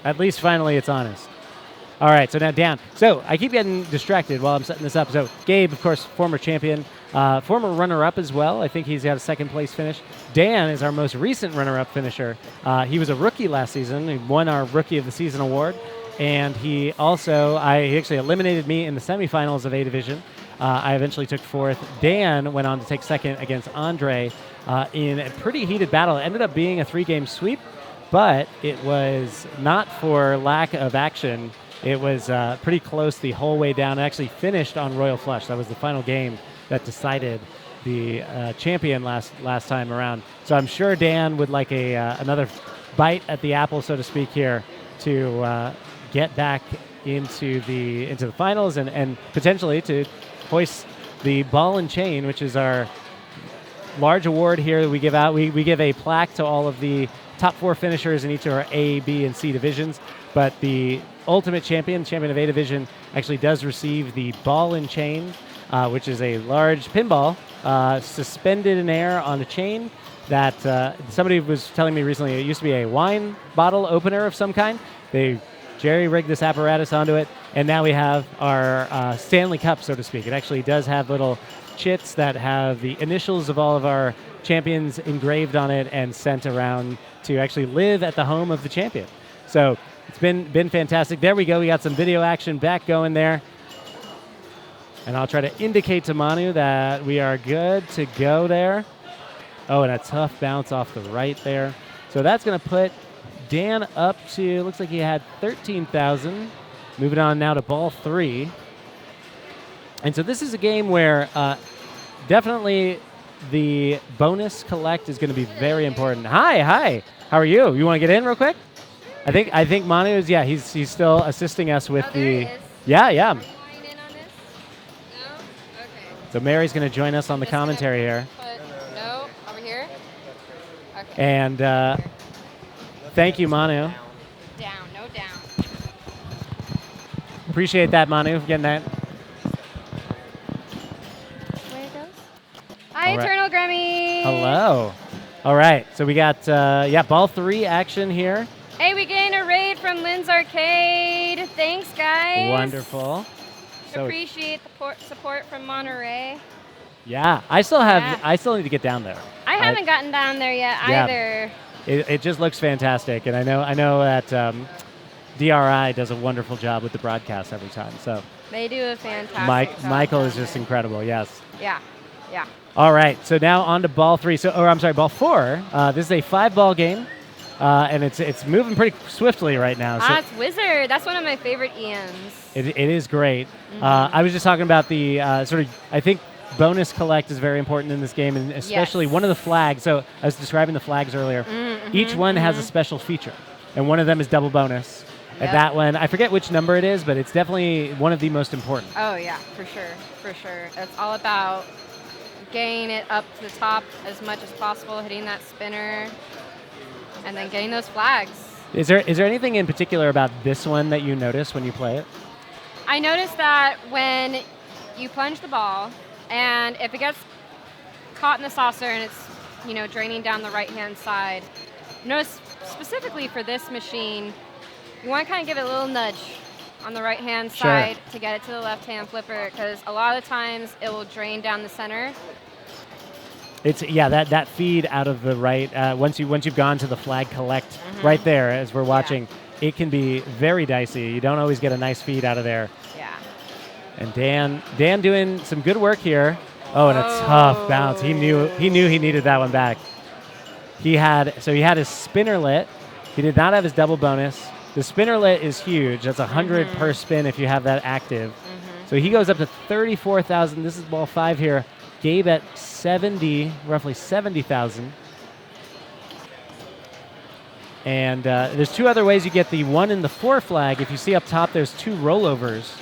At least finally it's honest. All right, so now down. So I keep getting distracted while I'm setting this up. So Gabe, of course, former champion, former runner-up as well. I think he's got a second place finish. Dan is our most recent runner-up finisher. He was a rookie last season. He won our Rookie of the Season award. And he actually eliminated me in the semifinals of A Division. I eventually took fourth. Dan went on to take second against Andre in a pretty heated battle. It ended up being a 3-game sweep, but it was not for lack of action. It was pretty close the whole way down. It actually finished on Royal Flush. That was the final game that decided the champion last time around. So I'm sure Dan would like another bite at the apple, so to speak, here to get back into the finals and potentially to hoist the ball and chain, which is our large award here that we give out. We give a plaque to all of the top 4 finishers in each of our A, B, and C divisions, but the ultimate champion of A division, actually does receive the ball and chain, which is a large pinball suspended in air on a chain that somebody was telling me recently it used to be a wine bottle opener of some kind. They jerry-rigged this apparatus onto it, and now we have our Stanley Cup, so to speak. It actually does have little chits that have the initials of all of our champions engraved on it and sent around to actually live at the home of the champion. So it's been fantastic. There we go. We got some video action back going there. And I'll try to indicate to Manu that we are good to go there. Oh, and a tough bounce off the right there. So that's going to put Dan up to, looks like he had 13,000. Moving on now to ball 3. And so this is a game where definitely the bonus collect is going to be very important. Hi. How are you? You want to get in real quick? I think Manu is, he's still assisting us with the... Yeah. Are you going in on this? No? Okay. So Mary's going to join us on the commentary here. No? Over here? Okay. And thank you, Manu. Down. No down. Appreciate that, Manu, for getting that. Where it goes? Hi, All right. Eternal Grummy. Hello. All right, so we got, ball 3 action here. Hey, we gained a raid from Lynn's Arcade. Thanks, guys. Wonderful. So Appreciate the support from Monterey. yeah, I still need to get down there. I haven't gotten down there yet either. It just looks fantastic, and I know that DRI does a wonderful job with the broadcast every time. So They do a fantastic job. Michael down is just there. incredible. Yes. Yeah. Yeah. All right, so now on to ball 3. Ball 4. This is a 5-ball game, and it's moving pretty swiftly right now. So It's Wizard. That's one of my favorite EMs. it is great. I was just talking about the I think bonus collect is very important in this game, and especially one of the flags. So I was describing the flags earlier. Each one has a special feature, and one of them is double bonus. And that one, I forget which number it is, but it's definitely one of the most important. Oh, yeah, for sure. It's all about getting it up to the top as much as possible, hitting that spinner, and then getting those flags. Is there anything in particular about this one that you notice when you play it? I noticed that when you plunge the ball, and if it gets caught in the saucer and it's, draining down the right-hand side, notice specifically for this machine, you want to kind of give it a little nudge on the right-hand side to get it to the left-hand flipper, because a lot of the times it will drain down the center. It's that feed out of the right. Once you've gone to the flag collect right there, as we're watching, it can be very dicey. You don't always get a nice feed out of there. Yeah. And Dan doing some good work here. Oh, and a tough bounce. He knew he needed that one back. He had his spinner lit. He did not have his double bonus. The spinner lit is huge. That's 100 per spin if you have that active. So he goes up to 34,000. This is ball 5 here. Gabe at 70, roughly 70,000. And there's 2 other ways you get the 1 and the 4 flag. If you see up top, there's 2 rollovers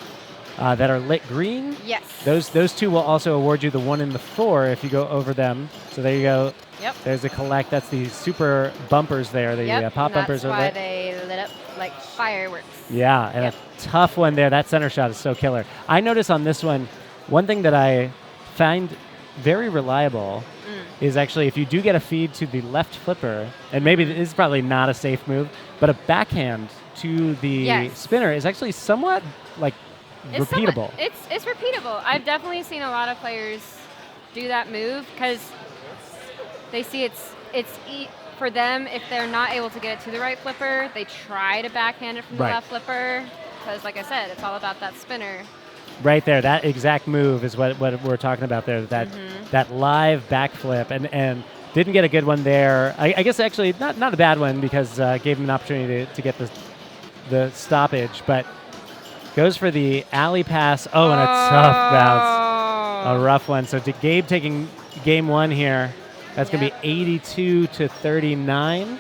that are lit green. Yes. Those 2 will also award you the 1 and the 4 if you go over them. So there you go. Yep. There's the collect. That's the super bumpers there. The pop bumpers are lit. That's why they lit up like fireworks. Yeah, and a tough one there. That center shot is so killer. I notice on this one thing that I find very reliable is actually if you do get a feed to the left flipper, and maybe this is probably not a safe move, but a backhand to the spinner is actually somewhat like repeatable. It's repeatable. I've definitely seen a lot of players do that move because they see for them, if they're not able to get it to the right flipper, they try to backhand it from the left flipper because, like I said, it's all about that spinner. Right there, that exact move is what we're talking about there. That live backflip, and didn't get a good one there. I guess actually not a bad one because gave him an opportunity to get the stoppage, but goes for the alley pass. Oh, and a tough bounce, a rough one. So Gabe taking game 1 here. That's going to be 82 to 39.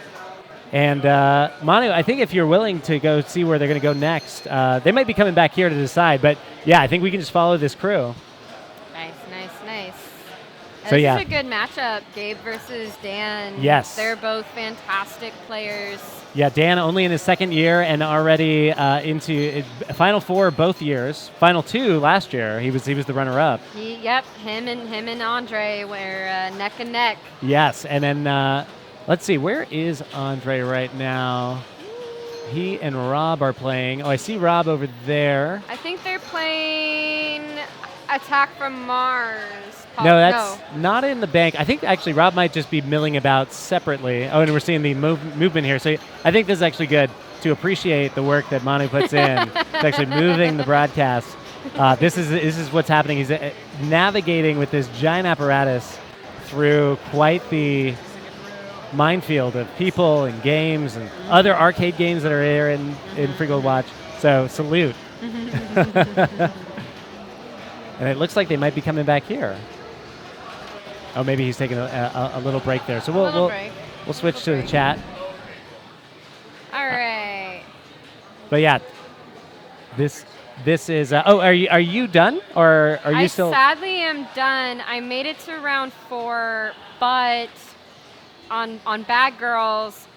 And Manu, I think if you're willing to go see where they're going to go next, they might be coming back here to decide. But yeah, I think we can just follow this crew. Nice. So this is a good matchup, Gabe versus Dan. Yes. They're both fantastic players. Yeah, Dan only in his 2nd year and already into Final 4 both years. Final 2 last year, he was the runner-up. Him and Andre were neck and neck. Yes, and then let's see, where is Andre right now? He and Rob are playing. Oh, I see Rob over there. I think they're playing Attack from Mars. No, that's not in the bank. I think actually Rob might just be milling about separately. Oh, and we're seeing the movement here. So I think this is actually good to appreciate the work that Manu puts in. It's actually moving the broadcast. This is what's happening. He's navigating with this giant apparatus through quite the minefield of people and games and other arcade games that are here in Freegold Watch. So salute. And it looks like they might be coming back here. Oh, maybe he's taking a little break there. So we'll switch to the chat. All right. But yeah, this is. Are you done or are you still? I sadly am done. I made it to round 4, but on Bad Girls,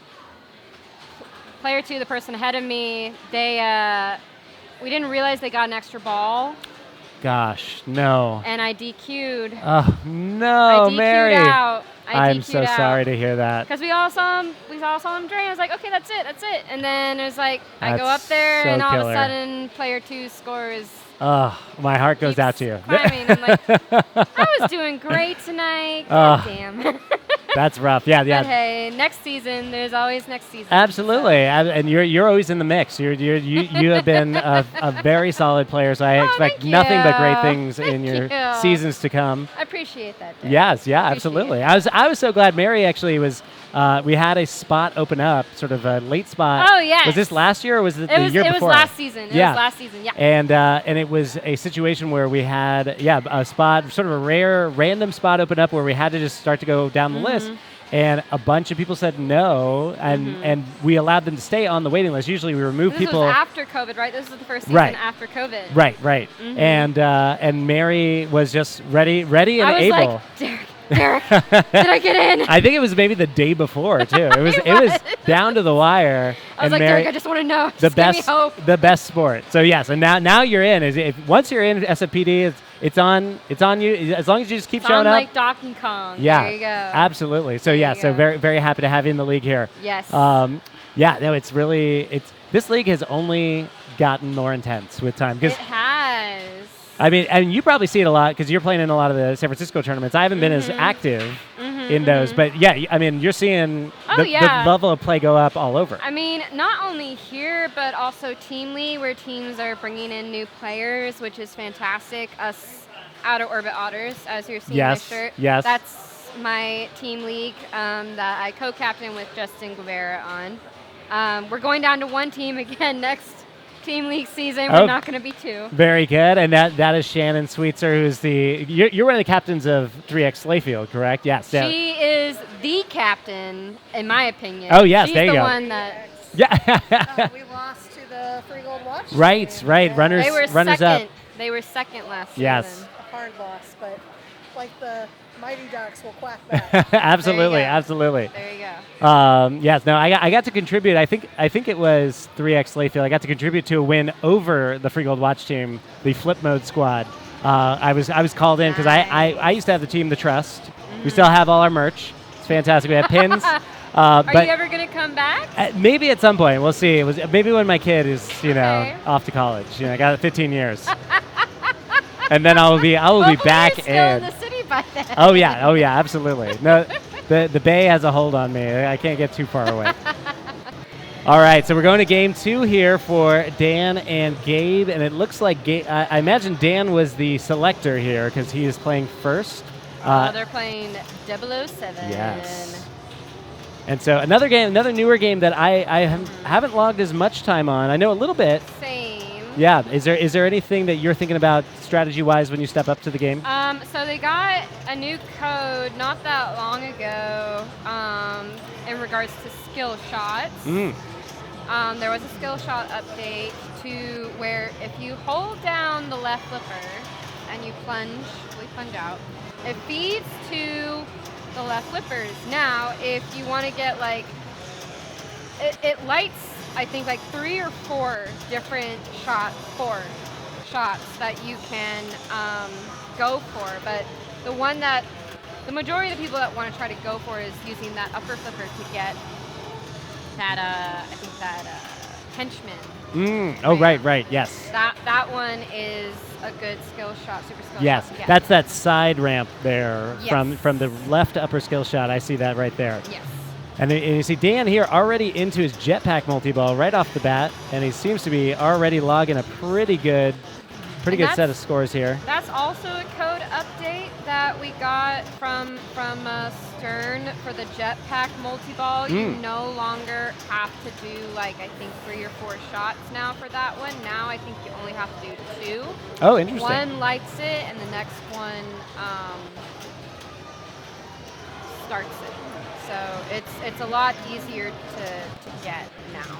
player 2, the person ahead of me, we didn't realize they got an extra ball. Gosh, no. And I DQ'd. Oh no, Mary! I'm so out. Sorry to hear that. Because we all saw him drain. I was like, okay, that's it. And then it was like, I go up there, so and all killer. of a sudden, player 2 scores. Oh, my heart goes out to you. Climbing. I'm like, I was doing great tonight. God damn. That's rough. Yeah, yeah. But hey, next season, there's always next season. Absolutely, and you're always in the mix. You have been a very solid player, so I expect thank nothing but great you. things in Thank your you. seasons to come. I appreciate that. Dave. Yes, yeah, Appreciate absolutely. it. I was so glad Mary actually was. We had a spot open up, sort of a late spot. Oh, yes. Was this last year or was it the year It before? was last season. It Yeah. was last season. Yeah. And it was a situation where we had a spot, sort of a rare random spot open up where we had to just start to go down the list. And a bunch of people said no, and we allowed them to stay on the waiting list. Usually we remove This people. was after COVID, right? This was the first season Right. after COVID. Right. And Mary was just ready and I was able. like, Derek, did I get in? I think it was maybe the day before too. It was down to the wire. I was and like, Mary, Derek, I just want to know. the Just give me best hope. the best sport. So yes, and now you're in. Once you're in SFPD, it's on you as long as you just keep It's showing on up. like Donkey Kong. Yeah, There you go. absolutely. So There yeah, you so go. very very happy to have you in the league here. Yes. Yeah, no, this league has only gotten more intense with time It because has. I mean, and you probably see it a lot because you're playing in a lot of the San Francisco tournaments. I haven't been as active in those, but yeah, I mean, you're seeing Oh, the yeah. level of play go up all over. I mean, not only here, but also Team League, where teams are bringing in new players, which is fantastic. Us Outer Orbit Otters, as you're seeing Yes, my shirt. yes. That's my Team League that I co-captain with Justin Guevara on. We're going down to one team again next Team League season. We're not going to be two. Very good, and that is Shannon Sweetser, who's you're one of the captains of 3X Slayfield, correct? Yes. Yeah. She is the captain, in my opinion. Oh, yes, She's there you the go. one that Yeah. We lost to the Free Gold Watch. Right. Runners they were runners second. up. They were second last Yes. season. A hard loss, but like the Mighty Ducks will quack back. Absolutely, go. absolutely. There you go. Yes, no, I got to contribute. I think it was 3X Slayfield. I got to contribute to a win over the Free Gold Watch team, the Flip Mode squad. I was called in because I used to have the team The Trust. We still have all our merch. It's fantastic. We have pins. Are but you ever going to come back? maybe at some point we'll see. It was maybe when my kid is Okay. off to college. I got 15 years, and then I will be Hopefully back you're still in in. the city by then. Oh yeah, absolutely. No, the Bay has a hold on me. I can't get too far away. All right, so we're going to game 2 here for Dan and Gabe, and it looks like I imagine Dan was the selector here because he is playing first. They're playing 007. Yes. And so another newer game that I haven't logged as much time on. I know a little bit. Same. Yeah. Is there anything that you're thinking about strategy-wise when you step up to the game? So they got a new code not that long ago in regards to skill shots. There was a skill shot update to where if you hold down the left flipper and you plunge out, it feeds to the left flippers. Now, if you want to get it lights, I think 3 or 4 different shots that you can go for. But the one that the majority of the people that want to try to go for is using that upper flipper to get that henchman. Oh, right, yes. That one is a good skill shot, super skill Yes, shot. Yeah. that's that side ramp there Yes. from the left upper skill shot. I see that right there. Yes. And you see Dan here already into his jetpack multi-ball right off the bat, and he seems to be already logging a pretty good set of scores here. That's also a code update that we got from Stern for the jetpack multi-ball. You no longer have to do I think 3 or 4 shots now for that one. Now I think you only have to do 2. Oh, interesting. One lights it, and the next one starts it. So it's a lot easier to get now.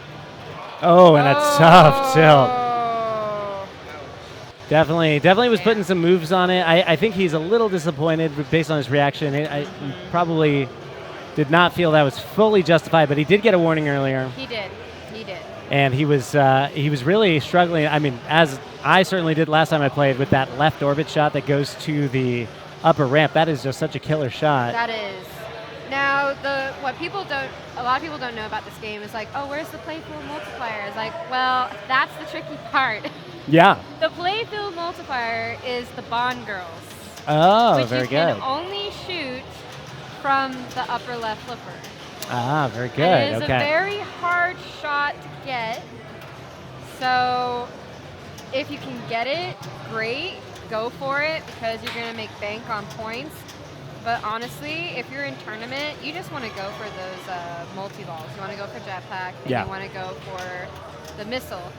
Oh, and a tough tilt. Oh. Definitely was putting some moves on it. I think he's a little disappointed based on his reaction. I probably did not feel that was fully justified, but he did get a warning earlier. He did. And he was really struggling. I mean, as I certainly did last time I played with that left orbit shot that goes to the upper ramp. That is just such a killer shot. That is. Now, a lot of people don't know about this game is oh, where's the playfield multiplier? It's well, that's the tricky part. Yeah. The playfield multiplier is the Bond girls. Oh, which very you can good. only shoot from the upper left flipper. Ah, very good. And it is Okay. a very hard shot to get. So if you can get it, great, go for it because you're going to make bank on points. But honestly, if you're in tournament, you just want to go for those multi-balls. You want to go for jetpack, and Yeah. you want to go for the missile.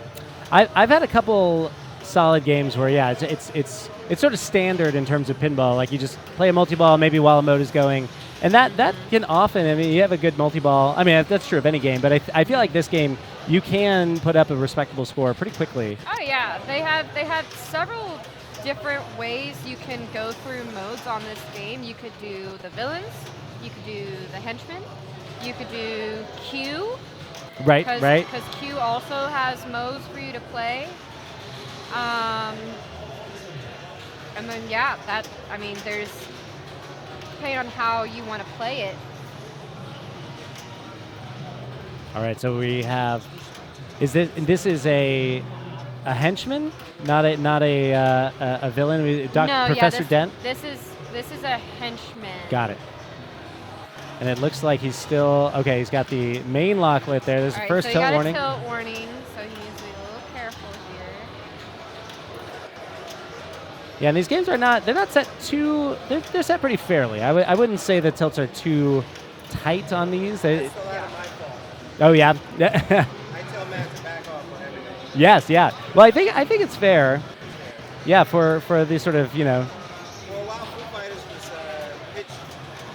I've had a couple solid games where it's sort of standard in terms of pinball. Like you just play a multi-ball maybe while a mode is going, and that can often. I mean, you have a good multi-ball. I mean, that's true of any game, but I feel like this game you can put up a respectable score pretty quickly. Oh yeah, they have several different ways you can go through modes on this game. You could do the villains, you could do the henchmen, you could do Q. Right. Because Q also has modes for you to play. And then there's depending on how you want to play it. All right. So we have. This is a henchman, not a villain. Professor Dent. This is a henchman. Got it. And it looks like he's still okay. He's got the main lock lit there. There's the first tilt warning. Got a tilt warning, so he needs to be a little careful here. Yeah, and these games they're not set too. They're set pretty fairly. I wouldn't say the tilts are too tight on these. That's a lot of my fault. Oh yeah. I tell Matt to back off on everything. Yes, yeah. Well, I think it's fair. Yeah, for the sort of Well, while Foo Fighters was pitched.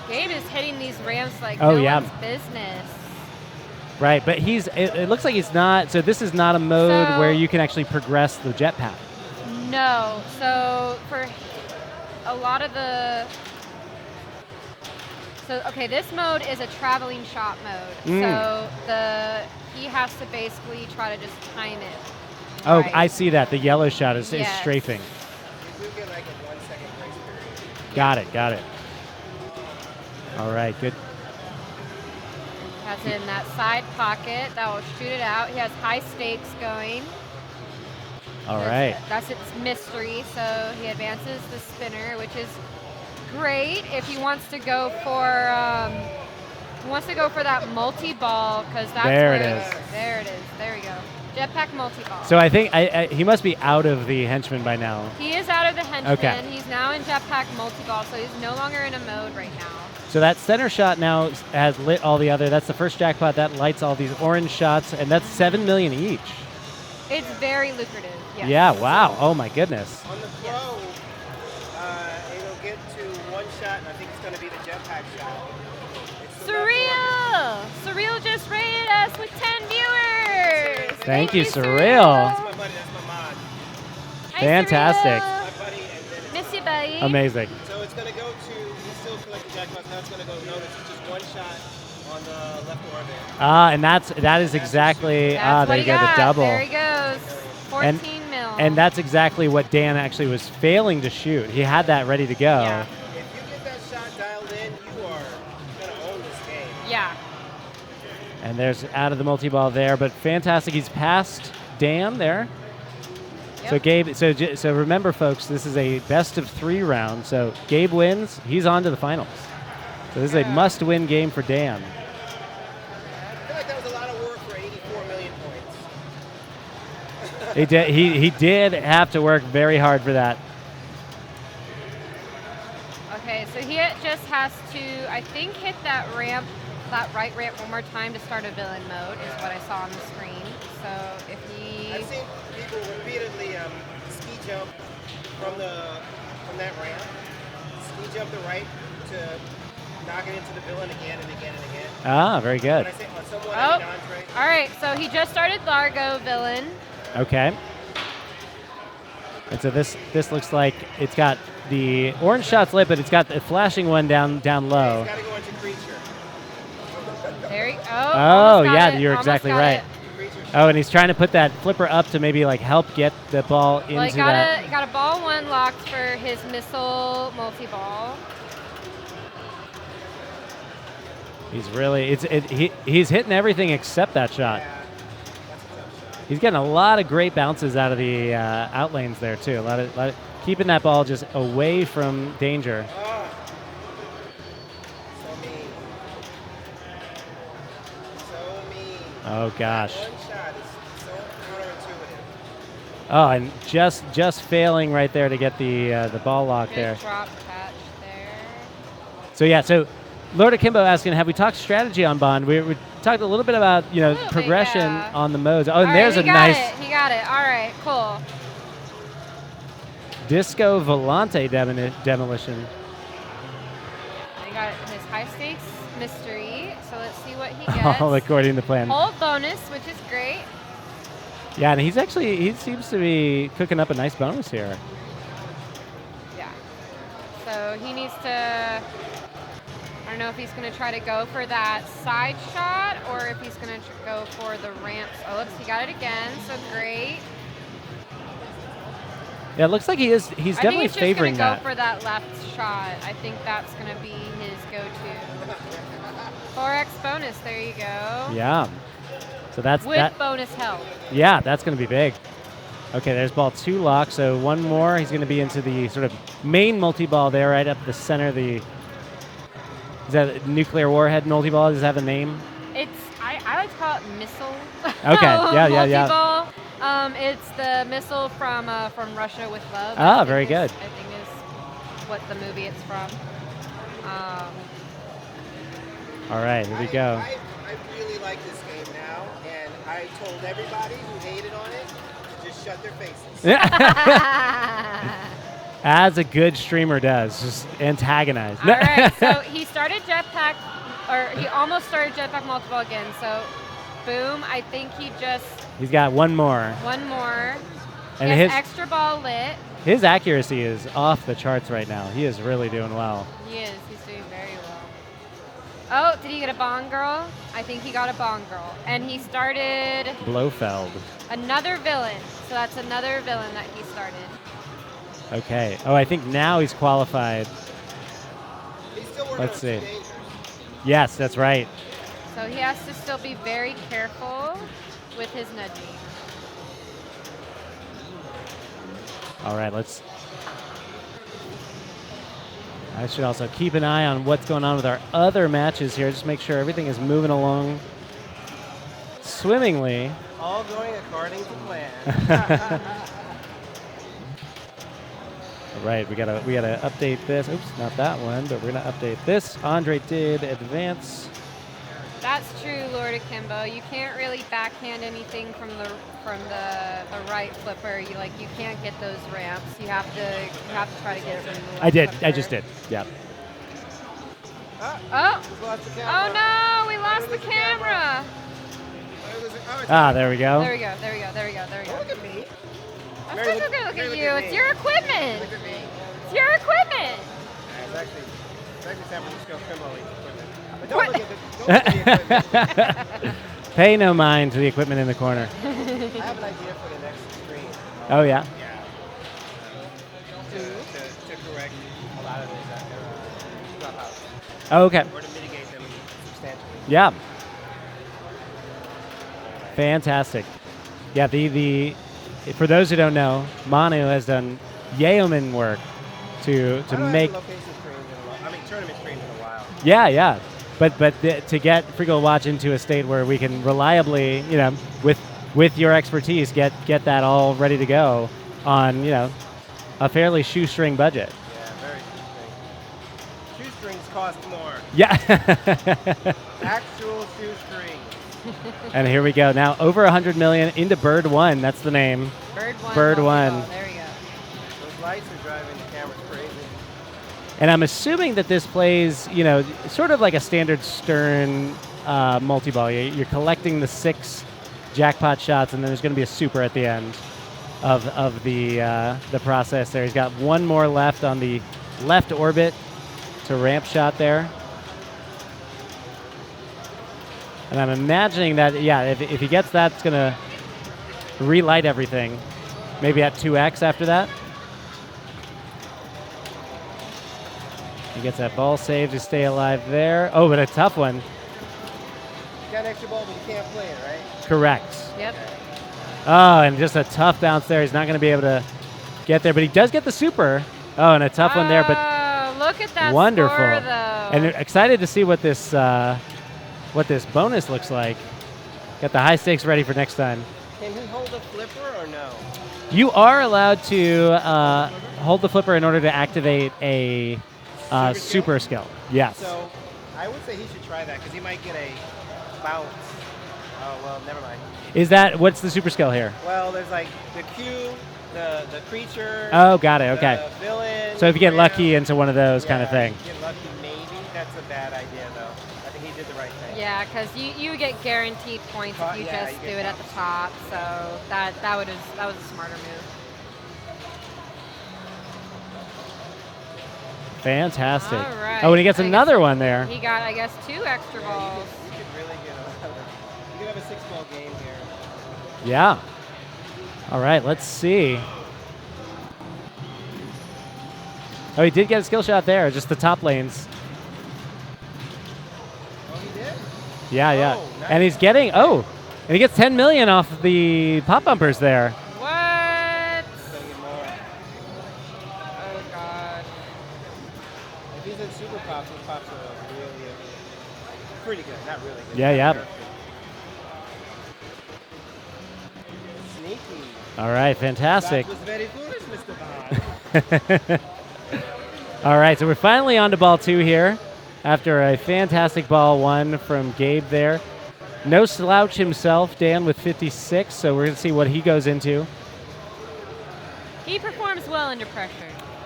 Gabe is hitting these ramps like Oh, no yeah. one's business. right, but it looks like he's not. So this is not a mode So- where you can actually progress the jetpack. No, so for a lot of this mode is a traveling shot mode. So he has to basically try to just time it. Oh, right. I see that. The yellow shot is Yes. strafing. You do get like a 1 second grace period. Got it. All right, good. Has it in that side pocket that will shoot it out. He has high stakes going. All right. That's its mystery. So he advances the spinner, which is great if he wants to go for that multi-ball because that's There it where is. There it is. There we go. Jetpack multi-ball. So I think he must be out of the henchman by now. He is out of the henchman. Okay. He's now in jetpack multi-ball, so he's no longer in a mode right now. So that center shot now has lit all the other. That's the first jackpot that lights all these orange shots, and that's 7 million each. It's very lucrative. Yes. Yeah. Wow. Oh my goodness. On the pro, it'll get to one shot, and I think it's going to be the jetpack shot. It's the left one. Surreal just rated us with 10 viewers. Thank you, That's Surreal. my buddy. That's my mod. Hi, Fantastic. Surreal. My buddy, and then it's Miss you, buddy. Amazing. so it's going to go to. He's still collecting jackpots. Now it's going to go. Notice it's just one shot on the left orbit. And that is exactly That's there what you he go, the got. double. There he goes. 14 mil. And that's exactly what Dan actually was failing to shoot. He had that ready to go. Yeah. If you get that shot dialed in, you are going to own this game. Yeah. And there's out of the multi-ball there, but fantastic. He's past Dan there. So Yep. Gabe, so remember, folks, this is a best of 3 round. So Gabe wins, he's on to the finals. So this is a must-win game for Dan. I feel like that was a lot of work for 84 million points. He did have to work very hard for that. Okay, so he just has to, I think, hit that ramp, that right ramp one more time to start a villain mode is what I saw on the screen. So if he... I've seen people repeatedly ski jump from that ramp, ski jump the right to knock it into the villain again and again and again. Ah, very good. When I say someone, I mean Andre. All right, so he just started Largo villain. Okay. And so this looks like it's got the orange shots lit, but it's got the flashing one down low. He's got to go into creature. There he, Oh, almost got yeah, it, you're almost exactly got right. it. Creature. Oh, and he's trying to put that flipper up to maybe like help get the ball into Well, he that. got a ball one locked for his missile multi-ball. He's really he's hitting everything except that shot. Yeah, that's a tough shot. He's getting a lot of great bounces out of the out lanes there too. A lot of keeping that ball just away from danger. So Oh gosh. One shot is so counterintuitive. Oh, and just failing right there to get the ball lock Good there. drop catch there. So yeah, so Lord Akimbo asking, have we talked strategy on Bond? We talked a little bit about little bit, progression yeah. on the modes. Oh, and All right, there's he a got nice it. He got it. All right, cool. Disco Volante demolition. He got his high stakes mystery. So let's see what he gets. All according to plan. Hold bonus, which is great. Yeah, and he seems to be cooking up a nice bonus here. Yeah. So he needs to. I don't know if he's going to try to go for that side shot or if he's going to go for the ramps. Oh, looks, he got it again. So great. Yeah, it looks like he's I think definitely he's just favoring gonna that. go for that left shot. I think that's going to be his go-to. 4x bonus. There you go. Yeah. So that's With that. bonus help. Yeah, that's going to be big. Okay, there's ball 2 locked. So one more. He's going to be into the sort of main multi-ball there, right up the center of the. Is that a nuclear warhead multi-ball? Does it have a name? It's I like to call it missile. Okay, yeah. Multi-ball. It's the missile from Russia with Love. Ah, I think very is- good. I think is what the movie it's from. All right, here we go. I really like this game now, and I told everybody who hated on it to just shut their faces. As a good streamer does, just antagonize. All right, so he started jetpack, or he almost started jetpack multiple again. So, boom! I think he just He's got one more. one more. And He has his extra ball lit. his accuracy is off the charts right now. He is really doing well. He is. He's doing very well. Oh, did he get a Bond girl? I think he got a Bond girl. And he started Blofeld. another villain. So that's another villain that he started. Okay. Oh, I think now he's qualified. He's still working Let's on see. Two Dangers. Yes, that's right. So he has to still be very careful with his nudging. All right, I should also keep an eye on what's going on with our other matches here. Just make sure everything is moving along swimmingly. All going according to plan. All right, we gotta update this. Oops, not that one, but we're gonna update this. Andre did advance. That's true, Lord Akimbo. You can't really backhand anything from the right flipper. You can't get those ramps. You have to try to get it from the left I did. flipper. I just did. Yeah. Oh! Just lost the Oh camera. no! We lost the Where was the camera? camera. Ah, there we go. There we go. There we go. There we go. There we Don't go. look at me. I'm Mary, still look- gonna look Mary, at look you. at It's me. your equipment. Look at me. It's your equipment. It's actually San Francisco Pinball League equipment. But don't look at the equipment. Pay no mind to the equipment in the corner. I have an idea for the next stream. Oh yeah. Yeah. To correct a lot of those dropouts. Oh, okay. Or to mitigate them substantially. Yeah. Fantastic. Yeah. The for those who don't know, Manu has done yeoman work to I don't make. have location streams in a while. I mean, tournament streams in a while. Yeah. But to get Freakle Watch into a state where we can reliably, with your expertise, get that all ready to go on, a fairly shoestring budget. Yeah, very shoestrings. Shoestrings cost more. Yeah. Actual shoestrings. And here we go. Now over 100 million into Bird 1. That's the name. Bird one. Bird multi-ball. one. There we go. Those lights are driving the cameras crazy. And I'm assuming that this plays, sort of like a standard Stern multi-ball. You're collecting the 6 jackpot shots, and then there's going to be a super at the end of the process there. He's got one more left on the left orbit to ramp shot there. And I'm imagining that, if he gets that, it's going to relight everything. Maybe at 2x after that. He gets that ball save to stay alive there. Oh, but a tough one. You got an extra ball, but you can't play it, right? Correct. Yep. Oh, and just a tough bounce there. He's not going to be able to get there, but he does get the super. Oh, and a tough one there, but Oh, look at that wonderful. score, though. And excited to see what this bonus looks like. Got the high stakes ready for next time. Can he hold a flipper or no? You are allowed to hold the flipper in order to activate a super skill. Yes. So I would say he should try that because he might get a bounce. Oh, well, never mind. What's the super skill here? Well, there's like the Q, the creature. Oh, got it. Okay. The villain. So if you get lucky into one of those kind of thing. Get lucky, maybe. That's a bad idea, though. I think he did the right thing. Yeah, because you get guaranteed points if you Yeah, just you do get it at the top. So that was a smarter move. Fantastic. All right. Oh, and he gets I guess another one there. He got, I guess, 2 extra balls. You could really get you could have a 6-ball game here. Yeah. All right, let's see. Oh, he did get a skill shot there, just the top lanes. Oh, he did? Yeah, yeah. Oh, nice. And he's getting, and he gets 10 million off the pop bumpers there. What? He's gonna get more. Oh, God. If he's in super pops, his pops are really pretty good. Not really good. Yeah, yeah. Perfect. Sneaky. All right, fantastic. That was very foolish, Mr. Bond. All right, so we're finally on to ball 2 here after a fantastic ball 1 from Gabe there. No slouch himself, Dan with 56, so we're going to see what he goes into. He performs well under pressure.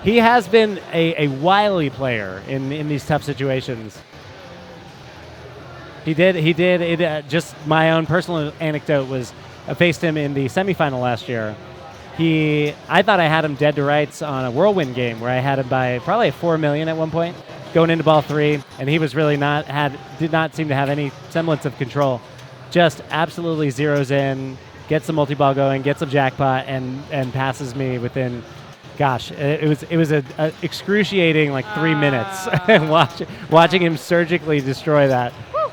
He has been a wily player in these tough situations. He did. It, just my own personal anecdote was I faced him in the semifinal last year. I thought I had him dead to rights on a whirlwind game where I had him by probably 4 million at one point going into ball 3, and he was really did not seem to have any semblance of control. Just absolutely zeroes in, gets the multi-ball going, gets a jackpot, and passes me within, gosh, it was a excruciating like 3 minutes watching him surgically destroy that. Woo.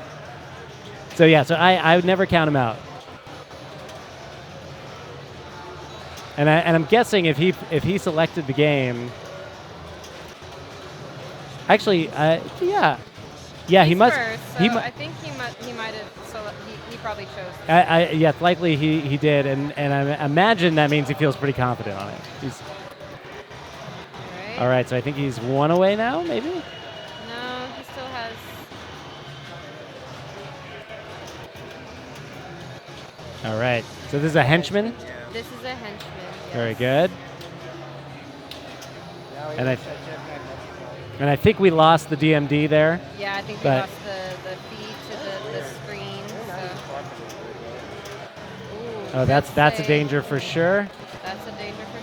So yeah, so I would never count him out. And I'm guessing if he selected the game, actually, yeah, he He's must. First, so I think he might have. So he probably chose. Yeah, likely he did, and I imagine that means he feels pretty confident on it. All right, so I think he's 1 away now, maybe. No, he still has. All right, so this is a henchman. This is a henchman. Yes. Very good. Now he And gets that jetpack multi-ball. And I think we lost the DMD there. Yeah, I think we But- lost the feed to the screen. So. Ooh, Oh, that's a save. danger for sure. That's a danger for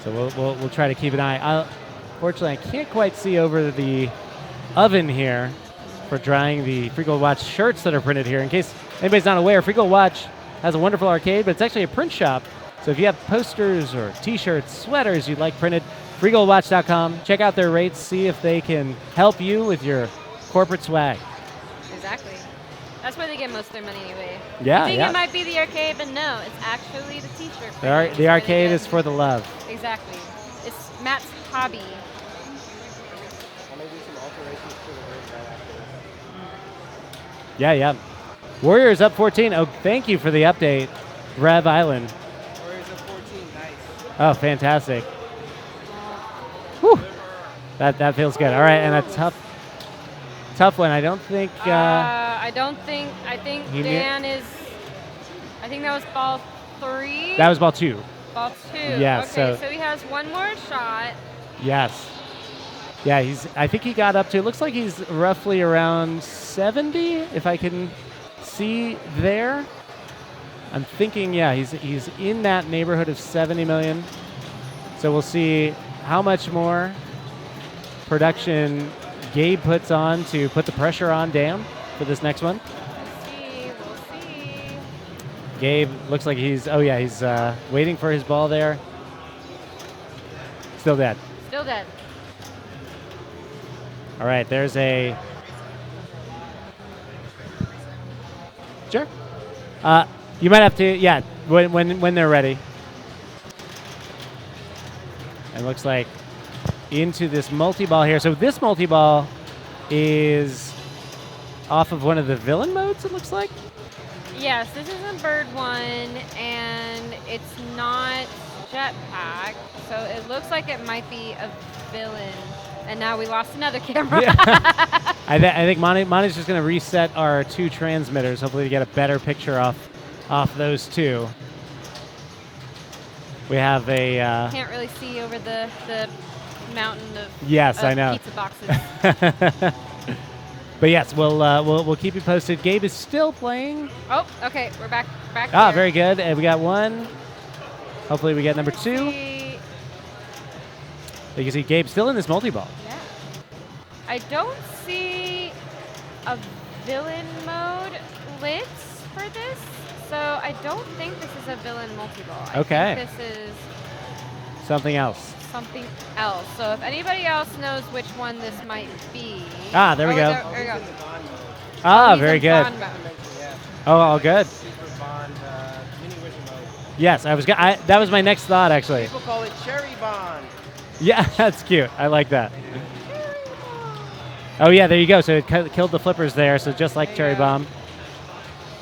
sure. So we'll try to keep an eye. Fortunately, I can't quite see over the oven here for drying the Free Gold Watch shirts that are printed here. In case anybody's not aware, Free Gold Watch has a wonderful arcade, but it's actually a print shop. So if you have posters or T-shirts, sweaters you'd like printed, freegoldwatch.com. Check out their rates, see if they can help you with your corporate swag. Exactly. That's where they get most of their money anyway. Yeah, You think yeah. it might be the arcade, but no, it's actually the T-shirt. The printing. arcade That's where they is get- for the love. Exactly. It's Matt's hobby. I'm gonna do some alterations to the rig right after this. Yeah, yeah. Warriors up 14. Oh, thank you for the update, Rev Island. Warriors of 14, nice. Oh, fantastic. Whew. That feels good. All right, and a tough one. I don't think. I don't think. I think He Dan is. I think that was ball 3. That was ball 2. Ball 2. Yeah, Okay, so- so he has one more shot. Yes. Yeah, I think he got up to. It looks like he's roughly around 70, if I can see there. I'm thinking, yeah, he's in that neighborhood of 70 million. So we'll see how much more production Gabe puts on to put the pressure on Dan for this next one. We'll see. Gabe looks like he's waiting for his ball there. Still dead. Still dead. All right, there's a. Sure. You might have to, yeah, when they're ready. It looks like into this multi-ball here. So this multi-ball is off of one of the villain modes, it looks like. Yes, this isn't Bird 1, and it's not Jetpack, so it looks like it might be a villain. And now we lost another camera. Yeah. I think Monty's just going to reset our 2 transmitters, hopefully to get a better picture off those 2. We have a... Can't really see over the mountain of, yes, of I know. pizza boxes. But yes, we'll keep you posted. Gabe is still playing. Oh, okay, we're back Ah, here. very good. And we got 1. Hopefully we get number 2. See. You can see Gabe still in this multi-ball. Yeah. I don't see a villain mode lit for this, so I don't think this is a villain multi-ball. Okay. I think this is Something else. something else. So if anybody else knows which one this might be. Ah, there we go. There we go. In the Bond mode. Ah, He's very in good. Bond mode. Yeah. Oh, all good. Super Bond mini wizard mode. Yes, that was my next thought, actually. People call it Cherry Bond. Yeah, that's cute. I like that. Oh, yeah, there you go. So it killed the flippers there, so just like Cherry Bomb.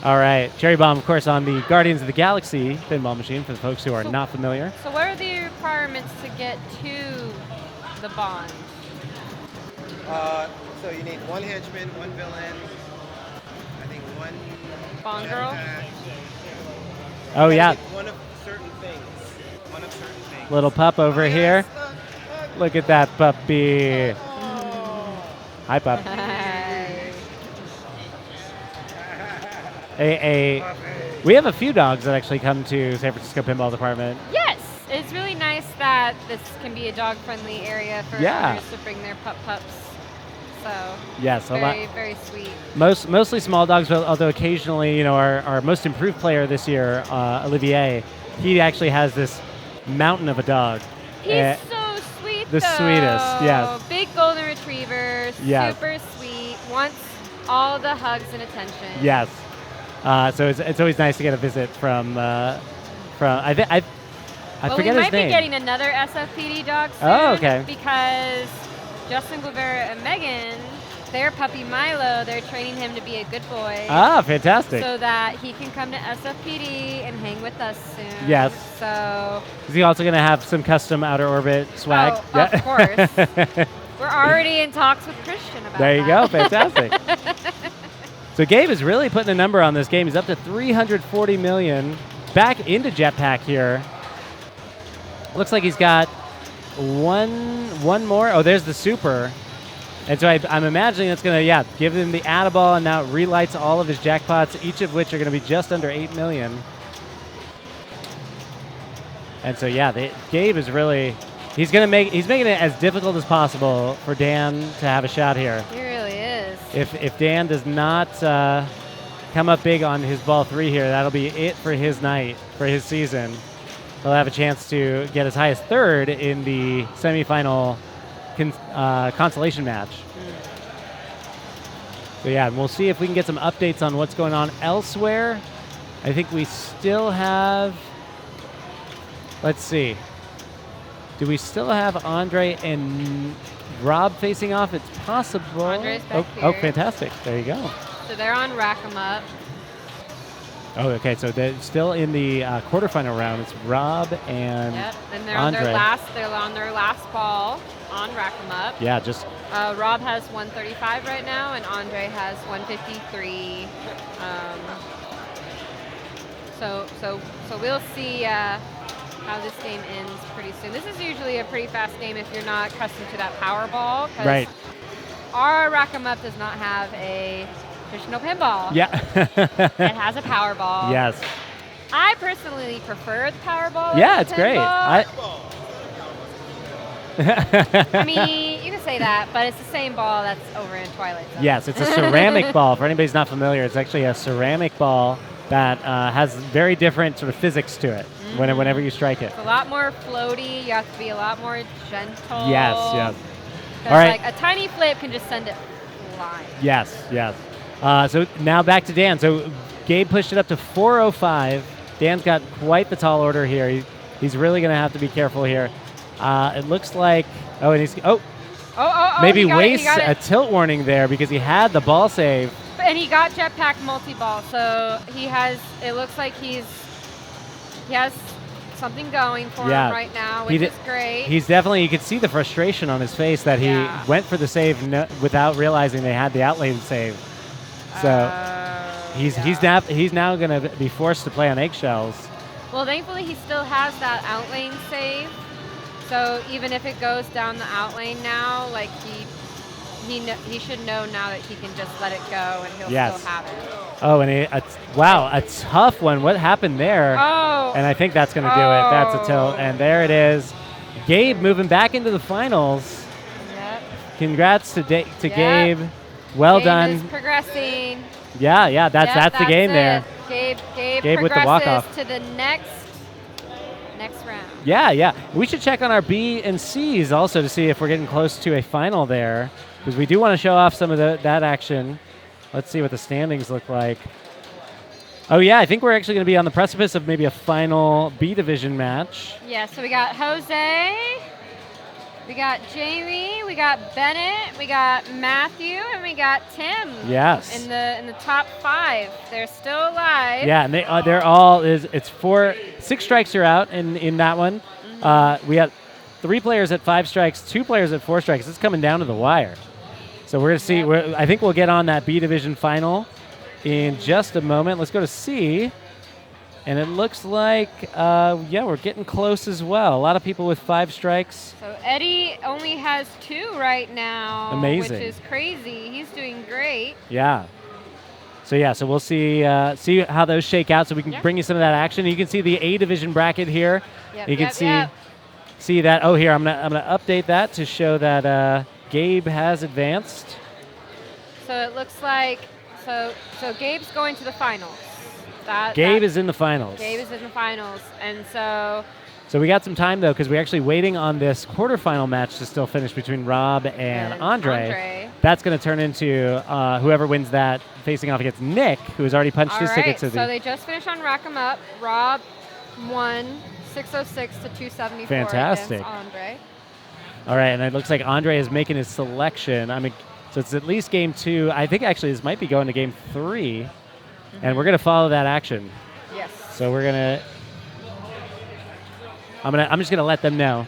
All right. Cherry Bomb, of course, on the Guardians of the Galaxy pinball machine for the folks who are not familiar. So what are the requirements to get to the Bond? So you need 1 henchman, 1 villain, I think 1 Bond girl? jetpack. Oh, You yeah. gotta get 1 of certain things. 1 of certain things. Little pup over here. Look at that puppy. Hi, pup. We have a few dogs that actually come to San Francisco Pinball Department. Yes, it's really nice that this can be a dog-friendly area for owners to bring their pups. So Yes, very, very sweet. mostly small dogs, but although occasionally, our most improved player this year, Olivier, he actually has this mountain of a dog. He's so sweet, the though. sweetest, yes. Big golden retriever, Yes. super sweet, wants all the hugs and attention. Yes. So it's always nice to get a visit from I forget Well, we his might name. be getting another SFPD dog soon. Oh, okay. Because Justin Guevara and Megan, their puppy Milo, they're training him to be a good boy. Ah, fantastic. So that he can come to SFPD and hang with us soon. Yes. So. Is he also going to have some custom outer orbit swag? Oh, of course. We're already in talks with Christian about There you go. that. Fantastic. So Gabe is really putting a number on this game. He's up to 340 million. Back into Jetpack here. Looks like he's got one more. Oh, there's the super. And so I'm imagining it's going to, give him the add-a-ball, and now it relights all of his jackpots, each of which are going to be just under 8 million. And so, Gabe is really, he's making it as difficult as possible for Dan to have a shot here. He really is. If Dan does not come up big on his ball 3 here, that'll be it for his night, for his season. He'll have a chance to get as high as 3rd in the semifinal consolation match. So and we'll see if we can get some updates on what's going on elsewhere. I think we still have, let's see. Do we still have Andre and Rob facing off? It's possible. Andre's back Oh, here. fantastic. There you go. So they're on Rack 'em Up. Oh, okay. So they're still in the quarterfinal round. It's Rob and Yep, and they're Andre. they're on their last ball on Rack 'em Up. Yeah, just Rob has 135 right now, and Andre has 153. So we'll see how this game ends pretty soon. This is usually a pretty fast game if you're not accustomed to that Powerball. right. Our Rack 'em Up does not have a traditional pinball. Yeah. It has a Powerball. Yes. I personally prefer the Powerball. Yeah, over it's the great. pinball. I mean, you can say that, but it's the same ball that's over in Twilight Zone. Yes, it's a ceramic ball. For anybody who's not familiar, it's actually a ceramic ball that has very different sort of physics to it whenever you strike it. It's a lot more floaty. You have to be a lot more gentle. Yes, yes. 'Cause, All right. like, a tiny flip can just send it flying. Yes, yes. So now back to Dan. So Gabe pushed it up to 405. Dan's got quite the tall order here. He's really going to have to be careful here. It looks like, Oh, maybe he got it, he wastes got a it. tilt warning there because he had the ball save. But and he got jetpack multi-ball, so he has. It looks like he has something going for Yeah. him right now, He which did- is great. He's definitely, you could see the frustration on his face that he Yeah. went for the save without realizing they had the outlane save. So he's now going to be forced to play on eggshells. Well, thankfully he still has that outlane save, so even if it goes down the outlane now, like he should know now that he can just let it go and he'll Yes. still have it. Oh, and wow, a tough one. What happened there? Oh. And I think that's going to do it. That's a tilt. And there it is. Gabe moving back into the finals. Yep. Congrats to Yep. Gabe. Well Gabe done. is progressing. Yeah, that's the game it. there. Gabe Gabe with the progresses walk-off. to the next round. Yeah. We should check on our B and C's also to see if we're getting close to a final there, because we do want to show off some of that action. Let's see what the standings look like. Oh yeah, I think we're actually going to be on the precipice of maybe a final B division match. Yeah, so we got Jose, we got Jamie, we got Bennett, we got Matthew, and we got Tim. Yes. In the top 5. They're still alive. Yeah, and they're all it's 6 strikes are out in that one. We got 3 players at 5 strikes, 2 players at 4 strikes. It's coming down to the wire. So we're gonna see. Yep. I think we'll get on that B division final in just a moment. Let's go to C, and it looks like we're getting close as well. A lot of people with 5 strikes. So Eddie only has 2 right now. Amazing. Which is crazy. He's doing great. Yeah. So we'll see how those shake out. So we can bring you some of that action. You can see the A division bracket here. Yep, You can yep. see that. Oh, here I'm gonna update that to show that Gabe has advanced. So it looks like so Gabe's going to the finals. Gabe is in the finals. Gabe is in the finals, and so So we got some time though, because we're actually waiting on this quarterfinal match to still finish between Rob and Andre. That's going to turn into whoever wins that facing off against Nick, who has already punched his ticket to the. So they just finished on Rack 'em Up. Rob won 606 to 274 Fantastic. against Andre. All right, and it looks like Andre is making his selection. So it's at least game 2. I think actually this might be going to game 3, and we're going to follow that action. Yes. So we're gonna. I'm just gonna let them know.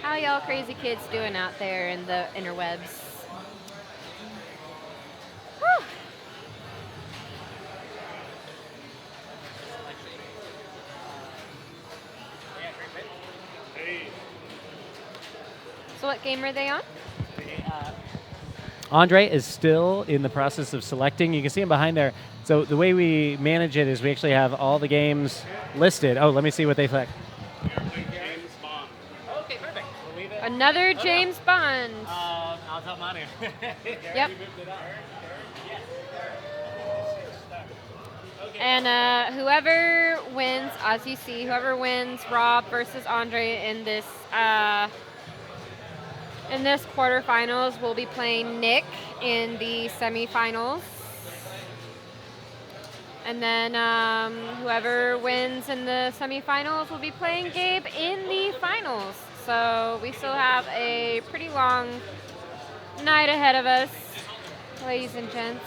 How y'all crazy kids doing out there in the interwebs? Whew. So what game are they on? Andre is still in the process of selecting. You can see him behind there. So the way we manage it is we actually have all the games listed. Oh, let me see what they select. James Bond. Okay, perfect. We'll leave it. Another James Bond. I'll tell Manu. Yep. And whoever wins, as you see, whoever wins Rob versus Andre in this quarterfinals will be playing Nick in the semifinals. And then whoever wins in the semifinals will be playing Gabe in the finals. So we still have a pretty long night ahead of us, ladies and gents.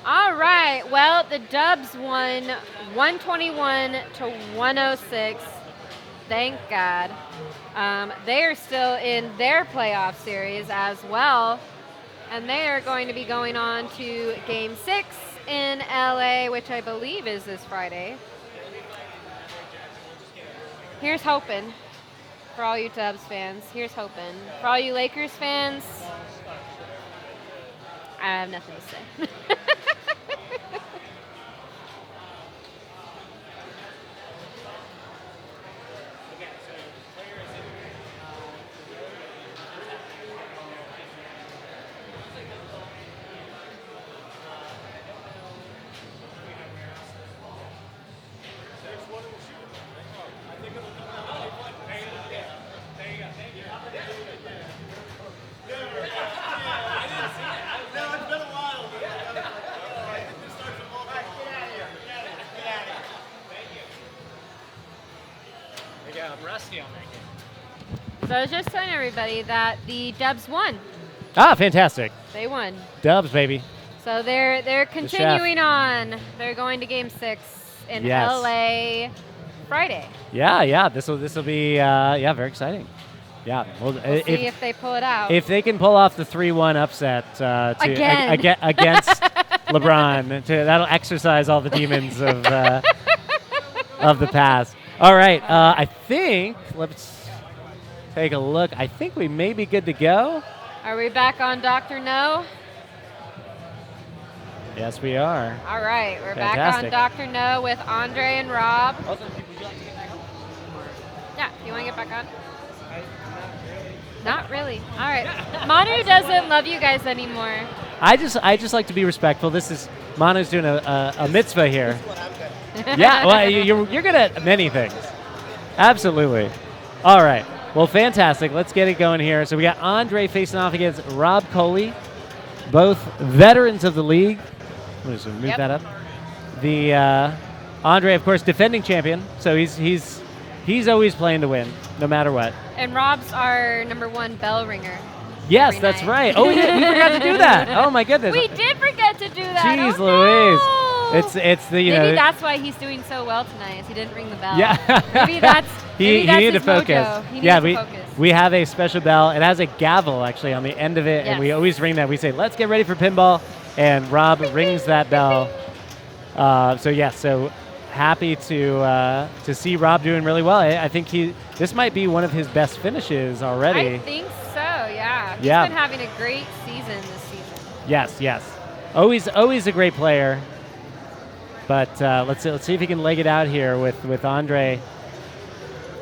All right, well, the Dubs won 121 to 106. Thank God. They are still in their playoff series as well, and they are going to be going on to Game 6 in LA, which I believe is this Friday. Here's hoping for all you Dubs fans. Here's hoping. For all you Lakers fans, I have nothing to say. go. I'm rusty on that game. So I was just telling everybody that the Dubs won. Ah, fantastic. They won. Dubs, baby. So they're continuing on. They're going to Game 6 in Yes. LA Friday. Yeah. This will be very exciting. Yeah. Well, We'll see if they pull it out. if they can pull off the 3-1 upset Again. against LeBron, that'll exercise all the demons of the past. All right. I think let's take a look. I think we may be good to go. Are we back on Dr. No? Yes, we are. All right, we're Fantastic. back on Dr. No with Andre and Rob. Yeah, you want to get back on? Not really. All right. Manu doesn't love you guys anymore. I just like to be respectful. This is Manu's doing a mitzvah here. That's what I'm good. Yeah, well, you're good at many things. Absolutely. All right. Well, fantastic. Let's get it going here. So we got Andre facing off against Rob Coley, both veterans of the league. I'm going to move Yep. that up. The Andre, of course, defending champion. So he's always playing to win, no matter what. And Rob's our #1 bell ringer. Yes, every that's night. right. Oh, yeah, we forgot to do that. Oh my goodness. We did forget to do that. Jeez, Oh, Louise. no. It's the Maybe that's why he's doing so well tonight. Is he didn't ring the bell. Yeah. Maybe that's he that's needed to his focus. mojo. He Yeah, needs to focus. we have a special bell. It has a gavel actually on the end of it, and we Yes. always ring that. We say, "Let's get ready for pinball," and Rob rings that bell. So happy to see Rob doing really well. I think this might be one of his best finishes already. I think so. Yeah. He's Yeah. been having a great season this season. Yes. Always a great player. But let's see if he can leg it out here with Andre.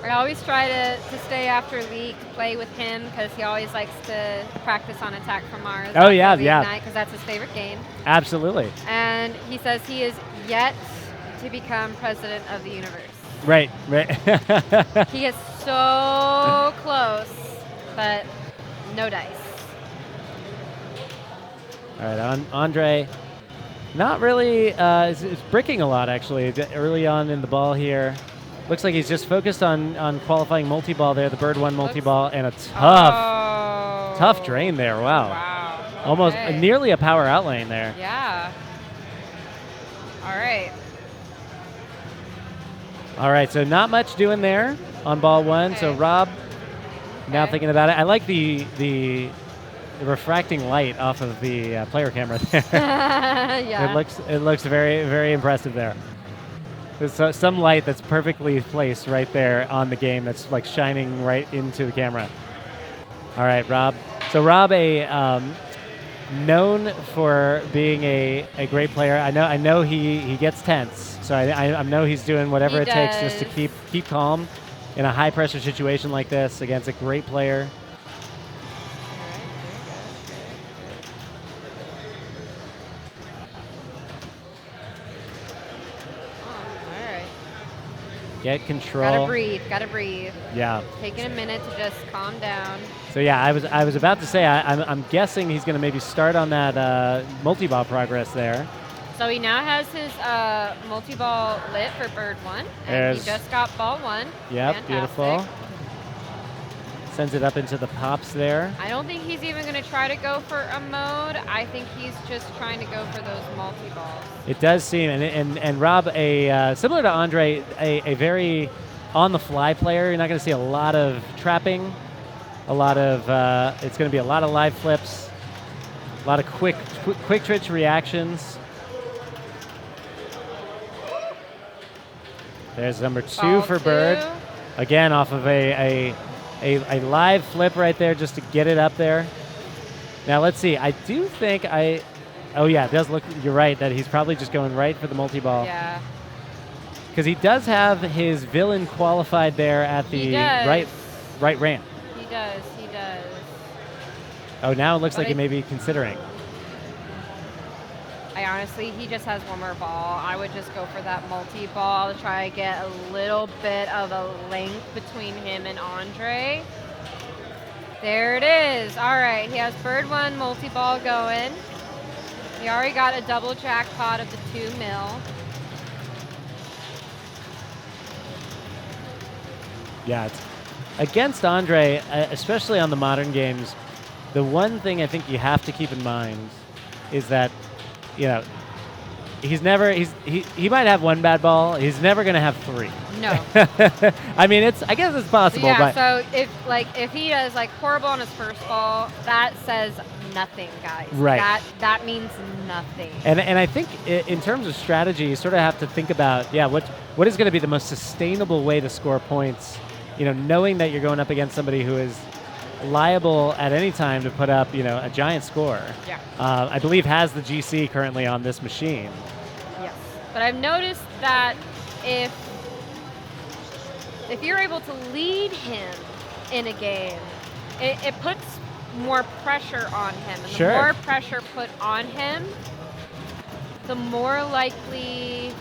I always try to stay after Leak, play with him because he always likes to practice on Attack from Mars. Oh, yeah. Because that's his favorite game. Absolutely. And he says he is yet to become president of the universe. Right. He is so close, but no dice. All right, Andre, not really, is bricking a lot actually early on in the ball here. Looks like he's just focused on qualifying multi-ball there, the Bird 1 multi-ball, and a tough drain there. Wow. Wow. Almost Okay. nearly a power out lane there. Yeah. All right. All right, so not much doing there on ball 1. So Okay. Rob, now Okay. thinking about it, I like the refracting light off of the player camera there. Yeah. It looks very, very impressive there. There's some light that's perfectly placed right there on the game that's like shining right into the camera. All right, Rob. So Rob, known for being a great player. I know he gets tense. So I know he's doing whatever He it takes just to does. keep calm in a high pressure situation like this against a great player. All right. Get control. Gotta breathe. Yeah. Taking a minute to just calm down. So yeah, I was about to say I'm guessing he's going to maybe start on that multi-ball progress there. So he now has his multi-ball lit for Bird 1, and There's- he just got ball 1. Yep, Fantastic. beautiful. Sends it up into the pops there. I don't think he's even going to try to go for a mode. I think he's just trying to go for those multi-balls. It does seem, and Rob, similar to Andre, a very on-the-fly player. You're not going to see a lot of trapping, a lot of. It's going to be a lot of live flips, a lot of quick twitch reactions. There's number 2 Ball for 2. Bird. Again, off of a live flip right there just to get it up there. Now let's see. I do think oh yeah, it does look. You're right that he's probably just going right for the multi-ball. Yeah. Because he does have his villain qualified there at the He does. right ramp. He does. Oh, now it looks But like he I- may be considering. I honestly, he just has one more ball. I would just go for that multi-ball to try to get a little bit of a length between him and Andre. There it is. All right, he has Bird 1 multi-ball going. He already got a double jackpot of the 2 mil. Yeah, it's against Andre, especially on the modern games. The one thing I think you have to keep in mind is that, you know, he might have one bad ball. He's never going to have 3. No. I mean, I guess it's possible, Yeah, but so if he does like horrible on his first ball, that says nothing, guys. Right. That means nothing. and I think in terms of strategy, you sort of have to think about what is going to be the most sustainable way to score points. You know, knowing that you're going up against somebody who is liable at any time to put up, you know, a giant score. Yeah. I believe has the GC currently on this machine. Yes. But I've noticed that if you're able to lead him in a game, it puts more pressure on him. And Sure. the more pressure put on him, the more likely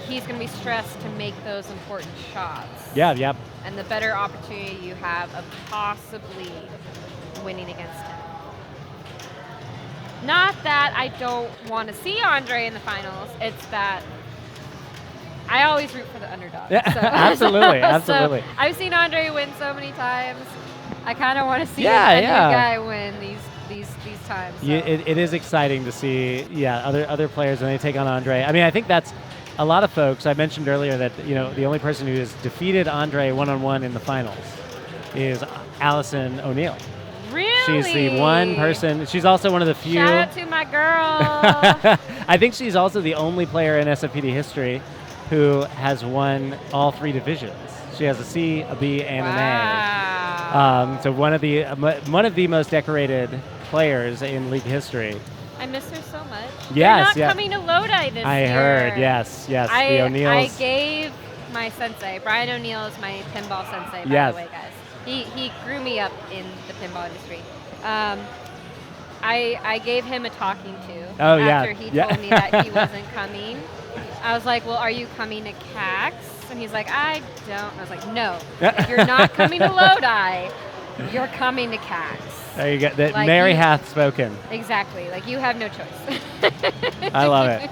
he's going to be stressed to make those important shots. Yeah, yep. And the better opportunity you have of possibly winning against him. Not that I don't want to see Andre in the finals, it's that I always root for the underdog. Yeah, So- absolutely, absolutely. So I've seen Andre win so many times. I kind of want to see Yeah, a new yeah. guy win these times. So. Yeah, it is exciting to see, other players when they take on Andre. I mean, I think that's a lot of folks. I mentioned earlier that, you know, the only person who has defeated Andre one-on-one in the finals is Allison O'Neill. Really? She's the one person. She's also one of the few. Shout out to my girl. I think she's also the only player in SFPD history who has won all 3 divisions. She has a C, a B, and an A. Wow. So one of the most decorated players in league history. I miss her so much. Yes, They're yeah. not coming to Lodi this I year. heard, yes. The O'Neills. I gave my sensei, Brian O'Neill is my pinball sensei, by Yes. the way, guys. He grew me up in the pinball industry. I gave him a talking to after he told me that he wasn't coming. I was like, well, are you coming to CAX? And he's like, I don't. I was like, no. If you're not coming to Lodi, you're coming to CAX. There you go. That Like Mary you- hath spoken. Exactly. Like, you have no choice. I love it.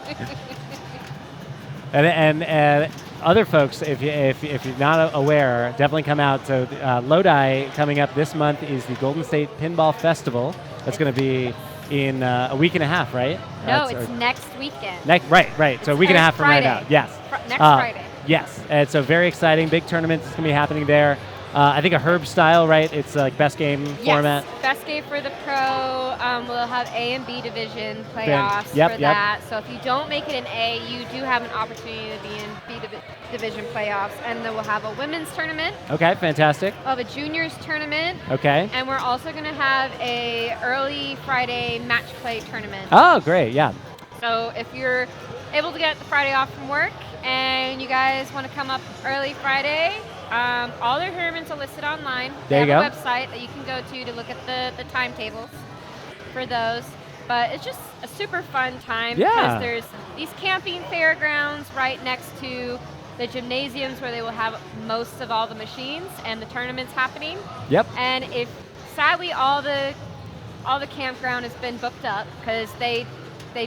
And other folks, if you're not aware, definitely come out. So Lodi coming up this month is the Golden State Pinball Festival. That's going to be in a week and a half, right? No, it's next weekend. Right. So a week and a half from right now. Friday. Yes. Next Friday. Yes. And so very exciting, big tournament is going to be happening there. I think a Herb style, right? It's like best game format. Yes, best game for the pro. We'll have A and B division playoffs Yep, for yep. that. So if you don't make it in A, you do have an opportunity to be in B division playoffs. And then we'll have a women's tournament. Okay, fantastic. We'll have a juniors tournament. Okay. And we're also going to have a early Friday match play tournament. Oh, great. Yeah. So if you're able to get the Friday off from work and you guys want to come up early Friday, all their tournaments are listed online. There you they have go. a website that you can go to look at the timetables for those. But it's just a super fun time Yeah. because there's these camping fairgrounds right next to the gymnasiums where they will have most of all the machines and the tournaments happening. Yep. And if sadly all the campground has been booked up because they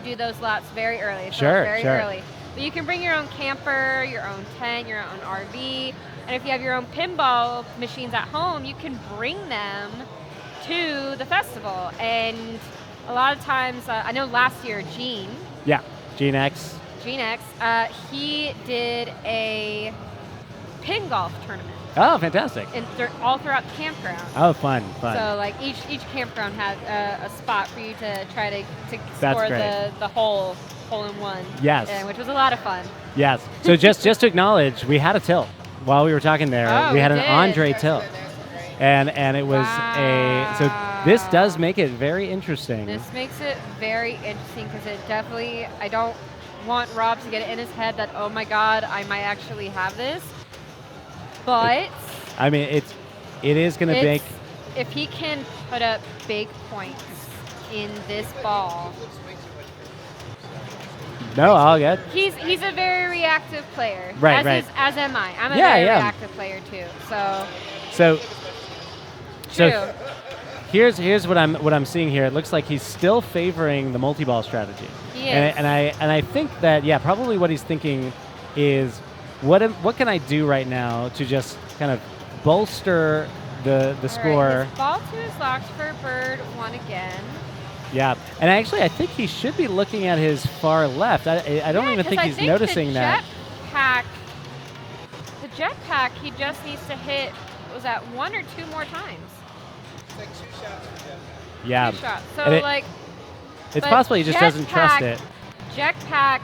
do those lots very early. So Sure, very sure. early. But you can bring your own camper, your own tent, your own RV, and if you have your own pinball machines at home, you can bring them to the festival. And a lot of times, I know last year Gene Yeah. Gene X. he did a pin golf tournament Oh, fantastic. all throughout the campground. Oh, fun. So like each campground had a spot for you to try to That's score great. the hole in one. Yes. Which was a lot of fun. Yes. So just to acknowledge, we had a tilt while we were talking there. Oh, we had we an did. Andre tilt, and it was so this does make it very interesting. This makes it very interesting because it definitely, I don't want Rob to get it in his head that, oh my God, I might actually have this. But I mean, it is going to make. if he can put up big points in this ball. No, all good. He's a very reactive player. Right, right. As am I. I'm a Yeah, very yeah. reactive player too. So So true. here's what I'm seeing here. It looks like he's still favoring the multi-ball strategy. He And, is. and I think that probably what he's thinking is what can I do right now to just kind of bolster the All right, score? his ball 2 is locked for bird 1 again. Yeah, and actually, I think he should be looking at his far left. I don't Yeah, even 'cause think I he's think noticing that. The jetpack, he just needs to hit, was that 1 or 2 more times? It's like 2 shots for Jeff. Yeah, 2 shots. So, And like, it's but possible he just doesn't trust jetpack- it. jetpack,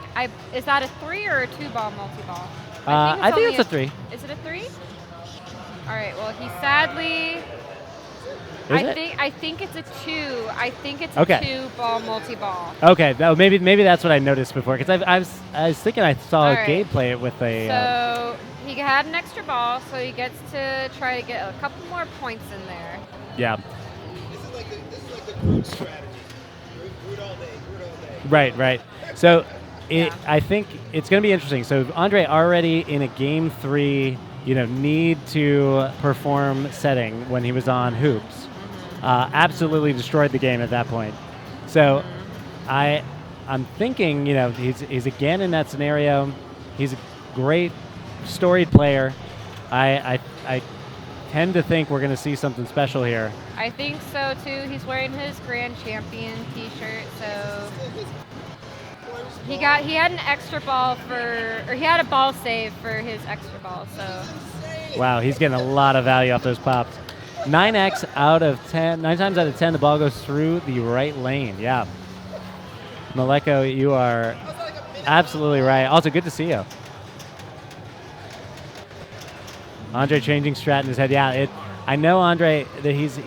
is that a 3 or a 2-ball multi-ball? I think only it's a 3. Is it a 3? All right, well, he sadly... Is it? I think it's a 2. I think it's a Okay. 2-ball multi-ball. Okay, maybe that's what I noticed before because I was thinking I saw All right. Gabe play it with a. So he had an extra ball, so he gets to try to get a couple more points in there. Yeah, This is like the Groot strategy. Groot all day, Groot all day. right. So Yeah. I think it's going to be interesting. So Andre already in a game 3, need to perform setting when he was on hoops. Absolutely destroyed the game at that point. So I'm thinking, he's again in that scenario. He's a great storied player. I tend to think we're going to see something special here. I think so too. He's wearing his grand champion T-shirt, so he had an extra ball he had a ball save for his extra ball. So Wow, he's getting a lot of value off those pops. 9x out of 10, 9 times out of 10, the ball goes through the right lane. Yeah. Maleko, you are absolutely right. Also, good to see you. Andre changing strat in his head. Yeah, I know Andre that he's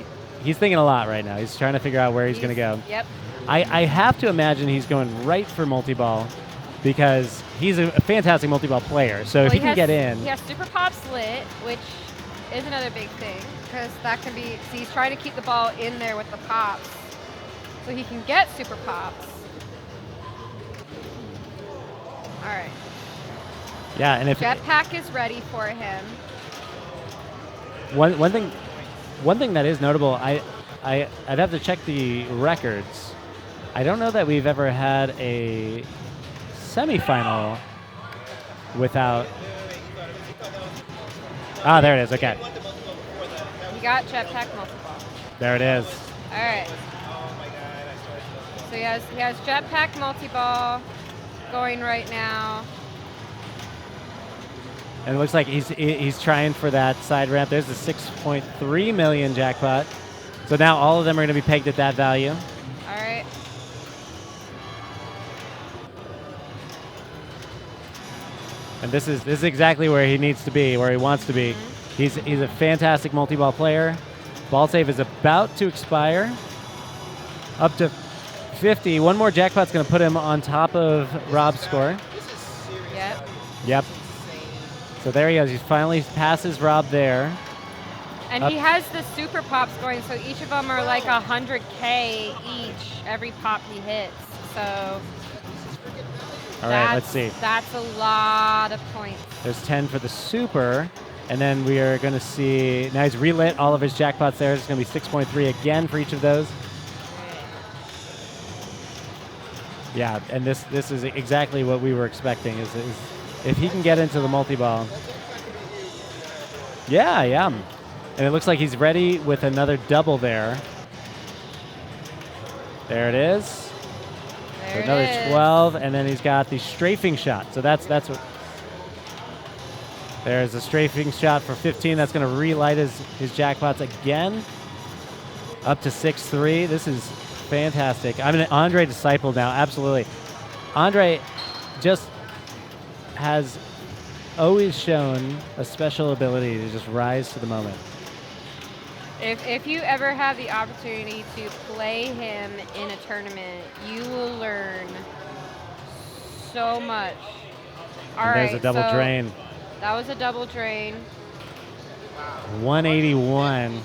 thinking a lot right now. He's trying to figure out where he's going to go. Yep. I have to imagine he's going right for multi-ball because he's a fantastic multi-ball player. So if he can get in. He has super pops lit, which is another big thing because that can be. So he's trying to keep the ball in there with the pops, so he can get super pops. All right. Yeah, and if Jetpack is ready for him. one thing that is notable, I'd have to check the records. I don't know that we've ever had a semifinal without. Ah, there it is. Okay, He got jetpack multi-ball. there it is. All right. So he has jetpack multi-ball going right now. And it looks like he's trying for that side ramp. There's the 6.3 million jackpot. So now all of them are going to be pegged at that value. All right. And this is exactly where he needs to be, where he wants to be. He's a fantastic multi-ball player. Ball save is about to expire. Up to 50. One more jackpot's going to put him on top of Rob's score. This is serious. Yep. Yep. So there he goes. He finally passes Rob there. And Up. he has the super pops going, so each of them are like 100K each, every pop he hits. So All right, let's see. That's a lot of points. There's 10 for the super. And then we are going to see, now he's relit all of his jackpots there. It's going to be 6.3 again for each of those. Yeah, and this is exactly what we were expecting, is if he can get into the multi-ball. Yeah. And it looks like he's ready with another double there. There it is. There Another it is. 12, and then he's got the strafing shot. So that's what. There's a strafing shot for 15. That's going to relight his jackpots again. Up to 6-3. This is fantastic. I'm an Andre disciple now. Absolutely. Andre just has always shown a special ability to just rise to the moment. If you ever have the opportunity to play him in a tournament, you will learn so much. All And right, there's a double so drain. That was a double drain. 181.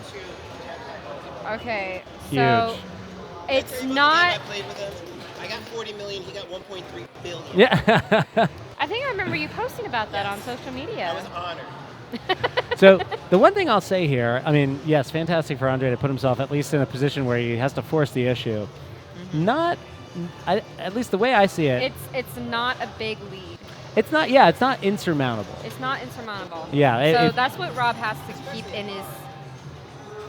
Okay, Huge. so it's Every not. game I played with him, I got 40 million. He got 1.3 billion. Yeah. I think I remember you posting about that on social media. I was honored. So the one thing I'll say here, I mean, yes, fantastic for Andre to put himself at least in a position where he has to force the issue. Not, at least the way I see it. It's not a big lead. It's not. Yeah, it's not insurmountable. It's not insurmountable. Yeah. So that's what Rob has to keep in his.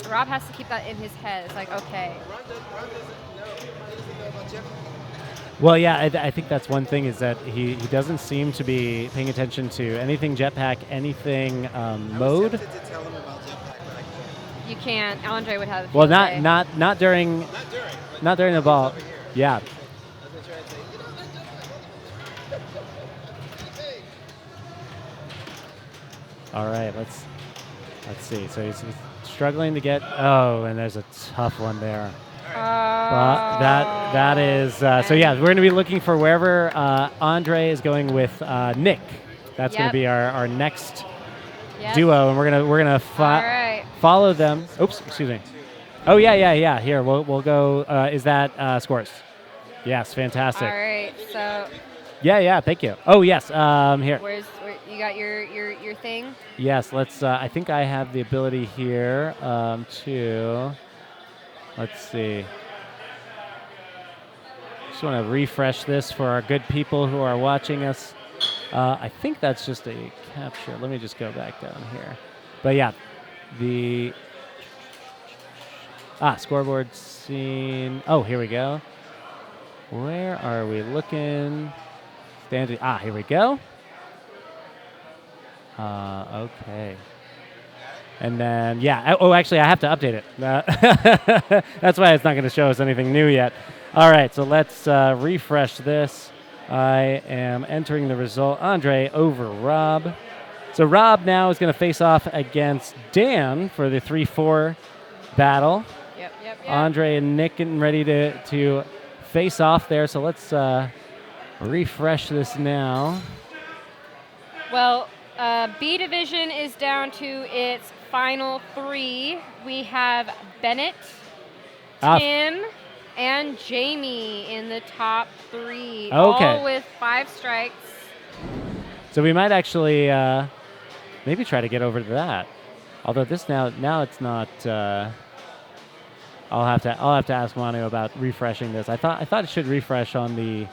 Rob has to keep that in his head. It's like, okay, Ron doesn't know. He doesn't know about jetpack. Well, yeah, I think that's one thing is that he doesn't seem to be paying attention to anything jetpack, anything I was mode. tempted to tell him about jetpack, but I can't. you can't. Andre would have. A Well, field day. not during Not during. the ball. Over here. Yeah. I was gonna try and say, you know, that jetpack. Hey. All right, let's see. So he's struggling to get. Oh, and there's a tough one there. Well, that is so. Yeah, we're going to be looking for wherever Andre is going with Nick. That's going to Yep. be our next Yes. duo, and we're gonna All right. follow them. Oops, excuse me. Oh yeah. Here we'll go. Is that scores? Yes, fantastic. All right. So Yeah. Thank you. Oh yes. Here. where you got your thing? Yes. Let's. I think I have the ability here to. Let's see. Just want to refresh this for our good people who are watching us. I think that's just a capture. Let me just go back down here. But yeah, the scoreboard scene. Oh, here we go. Where are we looking? Standing. Here we go. Okay. And then, yeah. Oh, actually, I have to update it. That's why it's not going to show us anything new yet. All right, so let's refresh this. I am entering the result. Andre over Rob. So Rob now is going to face off against Dan for the 3-4 battle. Yep. Andre and Nick getting ready to face off there. So let's refresh this now. Well, B division is down to its final 3. We have Bennett, Ah. Tim, and Jamie in the top 3. Okay. All with 5 strikes. So we might actually maybe try to get over to that. Although this now it's not. I'll have to ask Manu about refreshing this. I thought it should refresh on the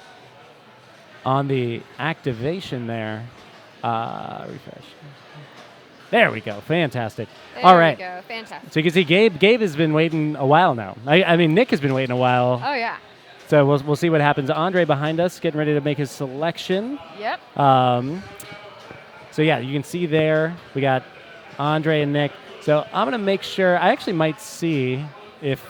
activation there. Refresh. There we go. Fantastic. All right. There we go. Fantastic. So you can see Gabe has been waiting a while now. I mean Nick has been waiting a while. Oh, yeah. So we'll see what happens. Andre behind us getting ready to make his selection. Yep. So yeah, you can see there we got Andre and Nick. So I'm gonna make sure. I actually might see if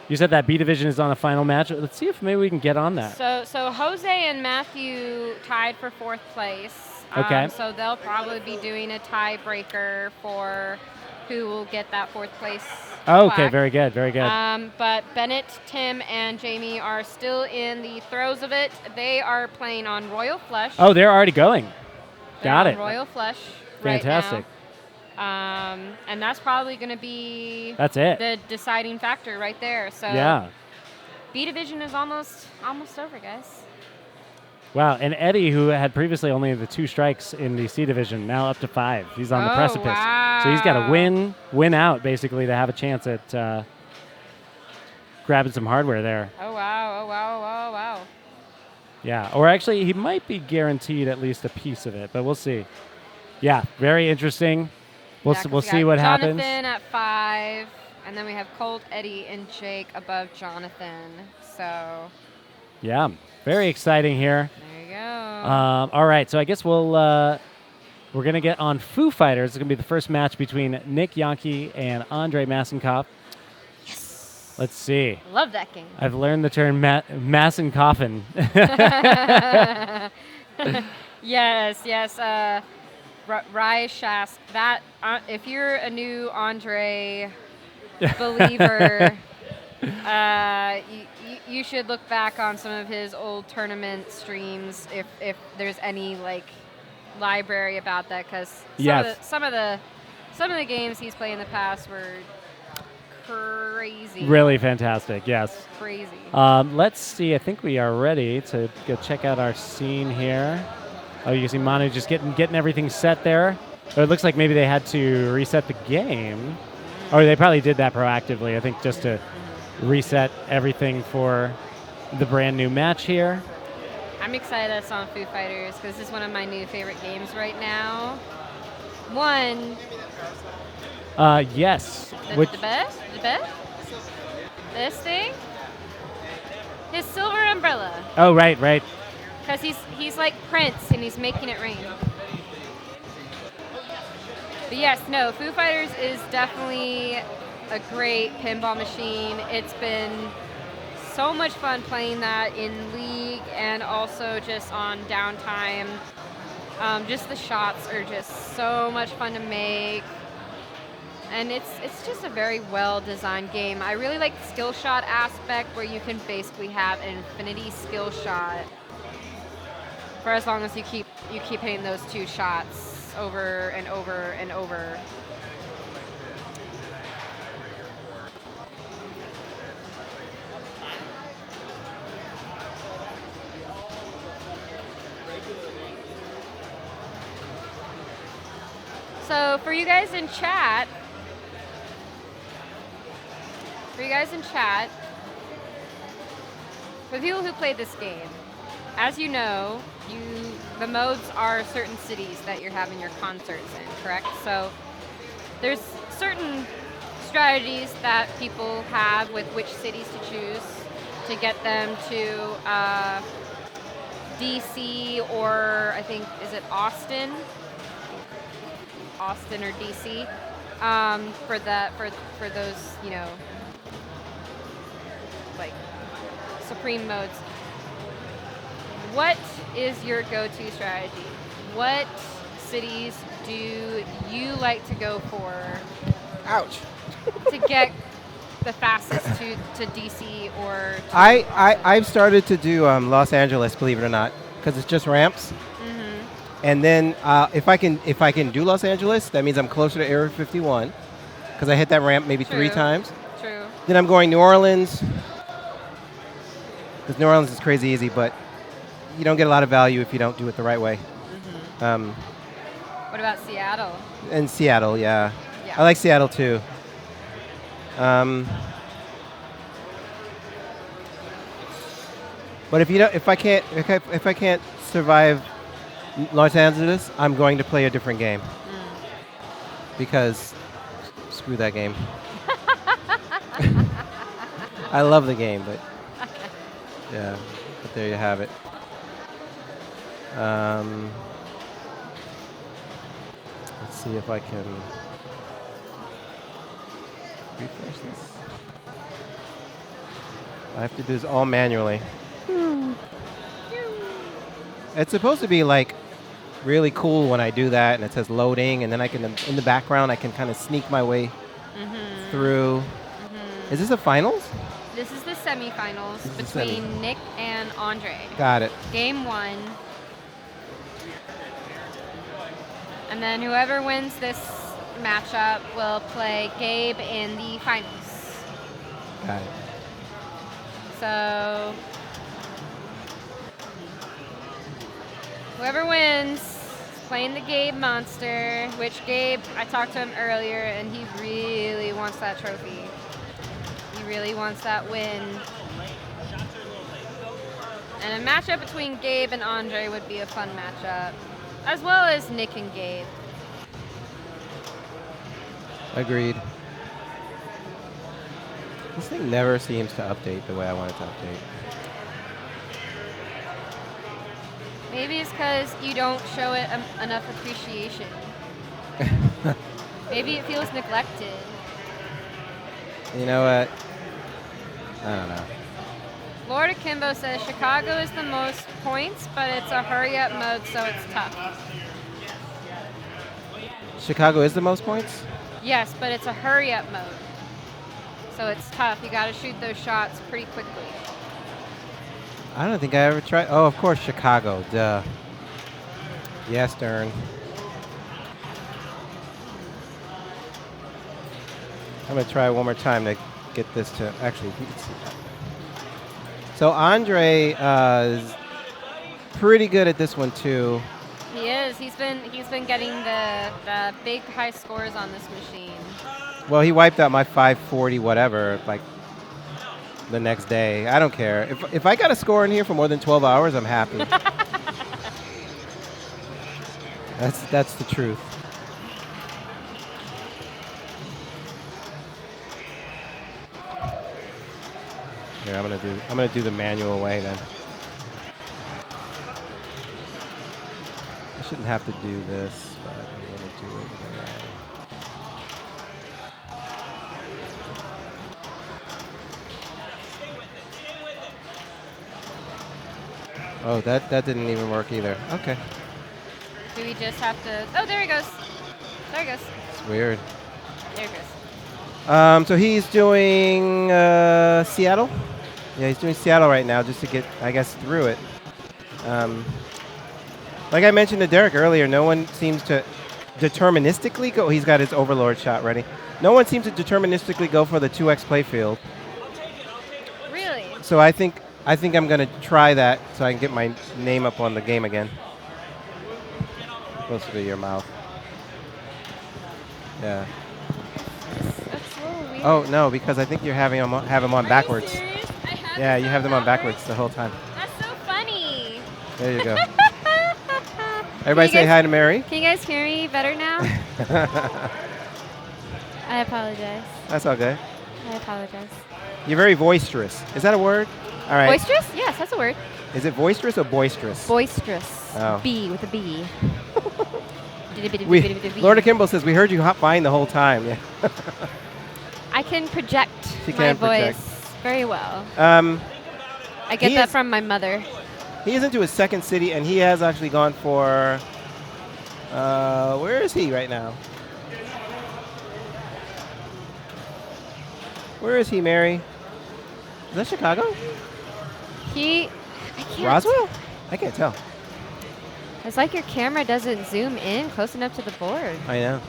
you said that B division is on a final match. Let's see if maybe we can get on that. So Jose and Matthew tied for 4th place. Okay. So they'll probably be doing a tiebreaker for who will get that 4th place. Oh, okay, plaque. very good, very good. But Bennett, Tim, and Jamie are still in the throes of it. They are playing on Royal Flush. Oh, they're already going. They're Got on it. Royal Flush. Fantastic. Right now. And that's probably going to be That's it. the deciding factor right there. So Yeah. B division is almost over, guys. Wow. And Eddie, who had previously only the 2 strikes in the C division, now up to 5. He's on the Oh, precipice. So he's got to wow. win out basically to have a chance at grabbing some hardware there. Oh wow. Yeah, or actually, he might be guaranteed at least a piece of it, but we'll see. Yeah, very interesting. We'll Yeah, 'cause we'll we see got what Jonathan happens. at 5, and then we have Colt, Eddie, and Jake above Jonathan. So Yeah, very exciting here. there you go. All right, so I guess we're gonna get on Foo Fighters. It's gonna be the first match between Nick Yankee and Andre Massenkoff. Yes. Let's see. Love that game. I've learned the term Massenkoffen. Yes. Rye Shask. That if you're a new Andre believer, you should look back on some of his old tournament streams if there's any like library about that, because some of the games he's played in the past were crazy. Really fantastic. Yes. Crazy. Let's see. I think we are ready to go check out our scene here. Oh, you can see Manu just getting everything set there. Or it looks like maybe they had to reset the game. Or they probably did that proactively, I think, just to reset everything for the brand new match here. I'm excited that it's on Foo Fighters because this is one of my new favorite games right now. One, Yes. the, Which the best, this thing, his silver umbrella, Oh, right. because he's like Prince and he's making it rain. But yes, no, Foo Fighters is definitely a great pinball machine. It's been so much fun playing that in League and also just on downtime. Just the shots are just so much fun to make. And it's just a very well-designed game. I really like the skill shot aspect where you can basically have an infinity skill shot for as long as you keep hitting those 2 shots over and over and over. So for you guys in chat, for the people who played this game, as you know, the modes are certain cities that you're having your concerts in, correct? So there's certain strategies that people have with which cities to choose to get them to DC or I think, is it Austin or DC, for those, like supreme modes. What is your go-to strategy? What cities do you like to go for Ouch. to get the fastest to DC or to I've started to do Los Angeles, believe it or not, because it's just ramps. And then if I can do Los Angeles, that means I'm closer to Area 51 because I hit that ramp maybe 3 True. times. True. Then I'm going New Orleans because New Orleans is crazy easy, but you don't get a lot of value if you don't do it the right way. What about Seattle? And Seattle, yeah. Yeah. I like Seattle too. But if I can't survive Los Angeles, I'm going to play a different game because screw that game. I love the game, but yeah, but there you have it. Let's see if I can refresh this. I have to do this all manually. It's supposed to be like really cool when I do that, and it says loading, and then I can, in the background, I can kind of sneak my way through. Is this the finals? This is the semifinals This is the between Nick and Andre. Got it. Game 1. And then whoever wins this matchup will play Gabe in the finals. Got it. So whoever wins is playing the Gabe monster, which Gabe, I talked to him earlier, and he really wants that trophy. He really wants that win. And a matchup between Gabe and Andre would be a fun matchup, as well as Nick and Gabe. Agreed. This thing never seems to update the way I want it to update. Maybe it's because you don't show it enough appreciation. Maybe it feels neglected. You know what? I don't know. Lord Akimbo says Chicago is the most points, but it's a hurry-up mode, so it's tough. Chicago is the most points? Yes, but it's a hurry-up mode, so it's tough. You got to shoot those shots pretty quickly. I don't think I ever tried. Oh, of course, Chicago. Duh. Yes, Dern. I'm going to try one more time to get this to... Actually, you can see that. So Andre is pretty good at this one, too. He is. He's been getting the big high scores on this machine. Well, he wiped out my 540 whatever, like the next day. I don't care. If I got a score in here for more than 12 hours, I'm happy. That's the truth. Here, I'm gonna do the manual way then. I shouldn't have to do this, but I'm gonna do it anyway. Oh, that didn't even work either. Okay. Do we just have to? Oh, there he goes. There he goes. It's weird. There he goes. So he's doing Seattle. Yeah, he's doing Seattle right now just to get, I guess, through it. Like I mentioned to Derek earlier, no one seems to deterministically go. He's got his Overlord shot ready. No one seems to deterministically go for the 2x playfield. Really? So I think I'm gonna try that so I can get my name up on the game again. Closer to your mouth. Yeah. That's a little weird. Oh no, because I think you're have them on backwards. Are you serious? I have Yeah, this you have them on backwards the whole time. That's so funny. There you go. Everybody say guys- hi to Mary. Can you guys hear me better now? I apologize. That's all good. I apologize. You're very boisterous. Is that a word? All right. Boisterous? Yes, that's a word. Is it boisterous or boisterous? Boisterous. Oh. B with a B. Lord of Kimball says we heard you hot fine the whole time. Yeah. I can project She my can voice project. very well. Um, I get he that is- from my mother. he is into his second city, and he has actually gone for. Where is he right now? Where is he, Mary? Is that Chicago? I can't. Roswell? I can't tell. It's like your camera doesn't zoom in close enough to the board. I know.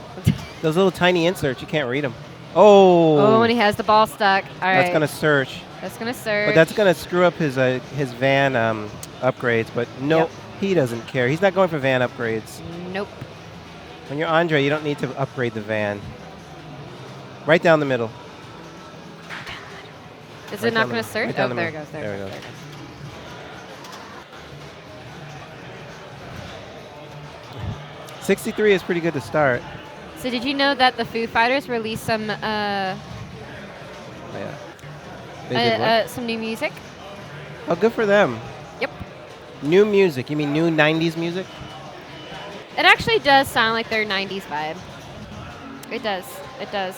Those little tiny inserts, you can't read them. Oh. Oh, and he has the ball stuck. All right. That's gonna search. That's gonna search. But that's gonna screw up his van upgrades. But no, Yep. he doesn't care. He's not going for van upgrades. Nope. When you're Andre, you don't need to upgrade the van. Right down the middle. Is Right it not down the- going to search? right down Oh, the there it middle. goes. There There it we goes. go. There it goes. 63 is pretty good to start. So did you know that the Foo Fighters released some Yeah. They did what? some new music? Oh, good for them. Yep. New music. You mean new 90s music? It actually does sound like their 90s vibe. It does. It does.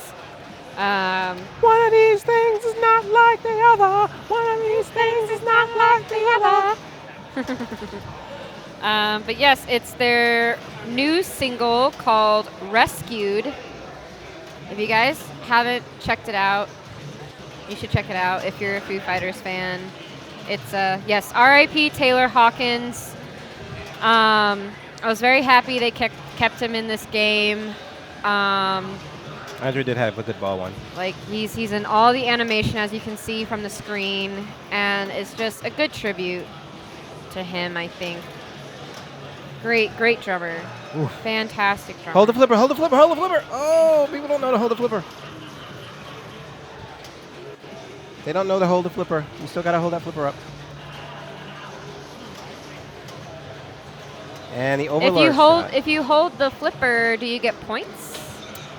One of these things is not like the other. One of these things is not like the other. But yes, it's their new single called Rescued. If you guys haven't checked it out, you should check it out if you're a Foo Fighters fan. It's, yes, R.I.P. Taylor Hawkins. I was very happy they kept him in this game. Andrew did have a good ball one. Like he's in all the animation, as you can see from the screen, and it's just a good tribute to him, I think. Great drummer. Oof. Fantastic drummer. Hold the flipper, hold the flipper, hold the flipper. Oh, people don't know to hold the flipper. They don't know to hold the flipper. You still got to hold that flipper up. And the overlord shot. If you hold the flipper, do you get points?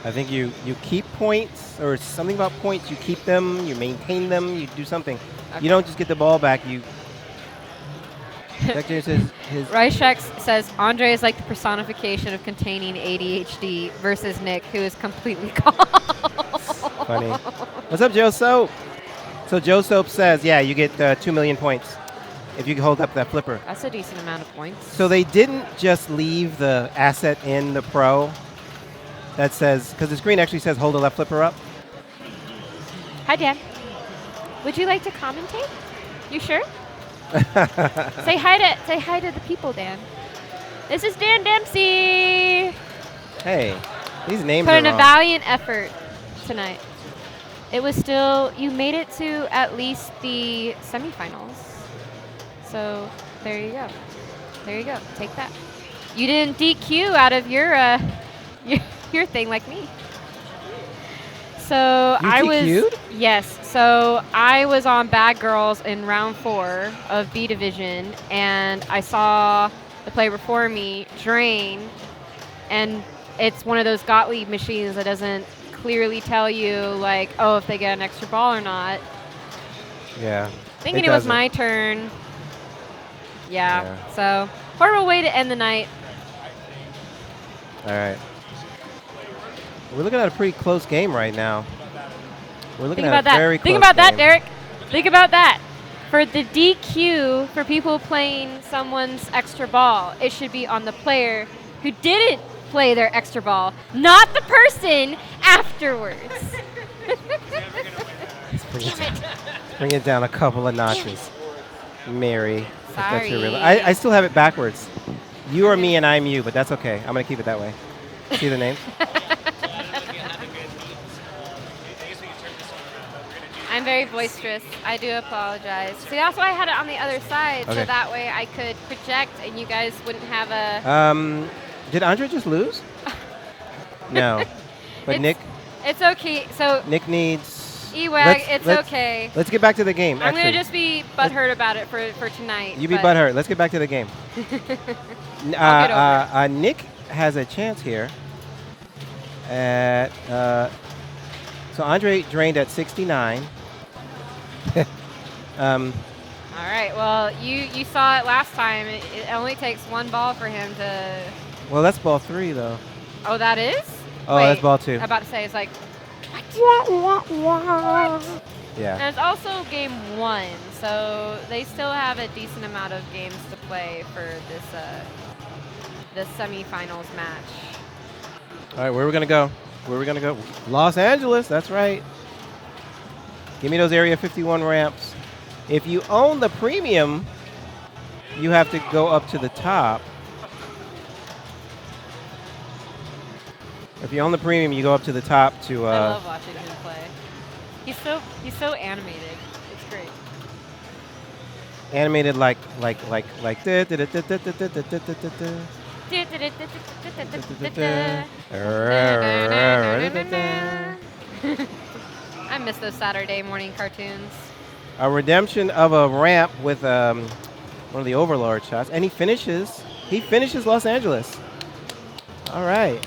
I think you keep points, or something about points. You keep them, you maintain them, you do something. Okay. You don't just get the ball back. You. Jack James says his. Ryshax says Andre is like the personification of containing ADHD versus Nick, who is completely calm. Funny. What's up, Joe Soap? So Joe Soap says, yeah, you get 2 million points if you can hold up that flipper. That's a decent amount of points. So they didn't just leave the asset in the Pro that says, because the screen actually says hold the left flipper up. Hi, Dan. Would you like to commentate? You sure? Say hi to the people, Dan. This is Dan Dempsey. Hey, these names Put are in a wrong. valiant effort tonight. It was still, you made it to at least the semifinals. So there you go. There you go. Take that. You didn't DQ out of your your thing like me. So You I was DQ'd? yes. So I was on Bad Girls in round 4 of B division, and I saw the player before me drain, and it's one of those Gottlieb machines that doesn't clearly tell you like, oh, if they get an extra ball or not. Yeah. Thinking it was doesn't. my turn. Yeah. Yeah. So horrible way to end the night. All right. We're looking at a pretty close game right now. We're looking Think at about a very that. close Think about that, game. Derek. Think about that. For the DQ, for people playing someone's extra ball, it should be on the player who didn't play their extra ball, not the person afterwards. Bring it down a couple of notches. Mary. if that's your real- Sorry. I still have it backwards. You are me and I'm you, but that's okay. I'm going to keep it that way. See the name? I'm very boisterous. I do apologize. See, that's why I had it on the other side, Okay. so that way I could project and you guys wouldn't have a... Did Andre just lose? No. But It's- Nick It's okay. So, needs... E-Wag, it's okay. Let's get back to the game, I'm going actually. to just be butthurt about it for tonight. You be but- butthurt. Let's get back to the game. I'll get over Nick has a chance here. So Andre drained at 69. All right. Well, you saw it last time. It only takes one ball for him to... Well, that's ball 3, though. Oh, that is? Oh, Wait, that's ball 2. I'm about to say, it's like... Yeah. And it's also game 1, so they still have a decent amount of games to play for this semifinals match. All right, where are we going to go? Where are we going to go? Los Angeles, that's right. Give me those Area 51 ramps. If you own the premium, you have to go up to the top. If you own the premium, you go up to the top to... I love watching him play. He's so animated. It's great. animated like da, da, da, da, da, da, da, da, da, da, da. I miss those Saturday morning cartoons. A redemption of a ramp with one of the Overlord shots, and he finishes Los Angeles. All right.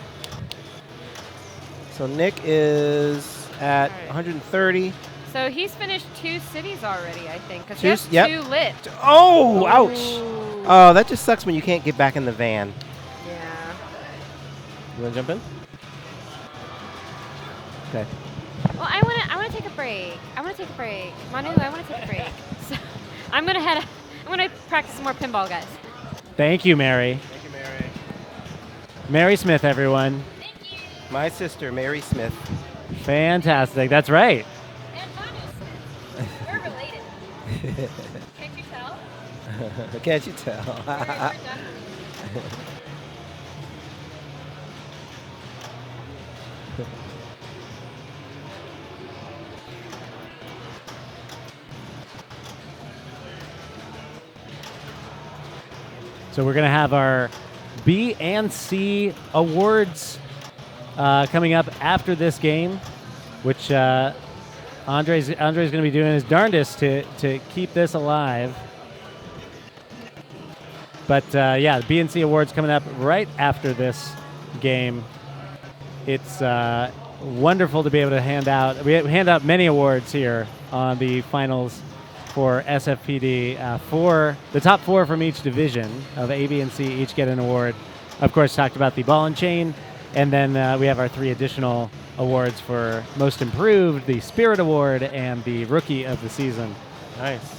So Nick is at 130. So he's finished 2 cities already, I think, because Two he s- has yep. 2 lit. Oh, ouch. Ooh. Oh, that just sucks when you can't get back in the van. Yeah. You want to jump in? Okay. Well, I wanna take a break. Manu, I wanna take a break. So I'm gonna practice some more pinball, guys. Thank you, Mary. Thank you, Mary. Mary Smith, everyone. Thank you. My sister, Mary Smith. Fantastic. That's right. And Manu Smith. We're related. Can't you tell? Can't you tell? We're definitely. So we're going to have our B and C awards coming up after this game, which Andre's going to be doing his darndest to keep this alive. But yeah, the B and C awards coming up right after this game. It's wonderful to be able to hand out. We hand out many awards here on the finals for SFPD. For the top 4 from each division of A, B, and C each get an award. Of course, talked about the ball and chain, and then we have our 3 additional awards for most improved, the Spirit Award, and the Rookie of the Season. Nice.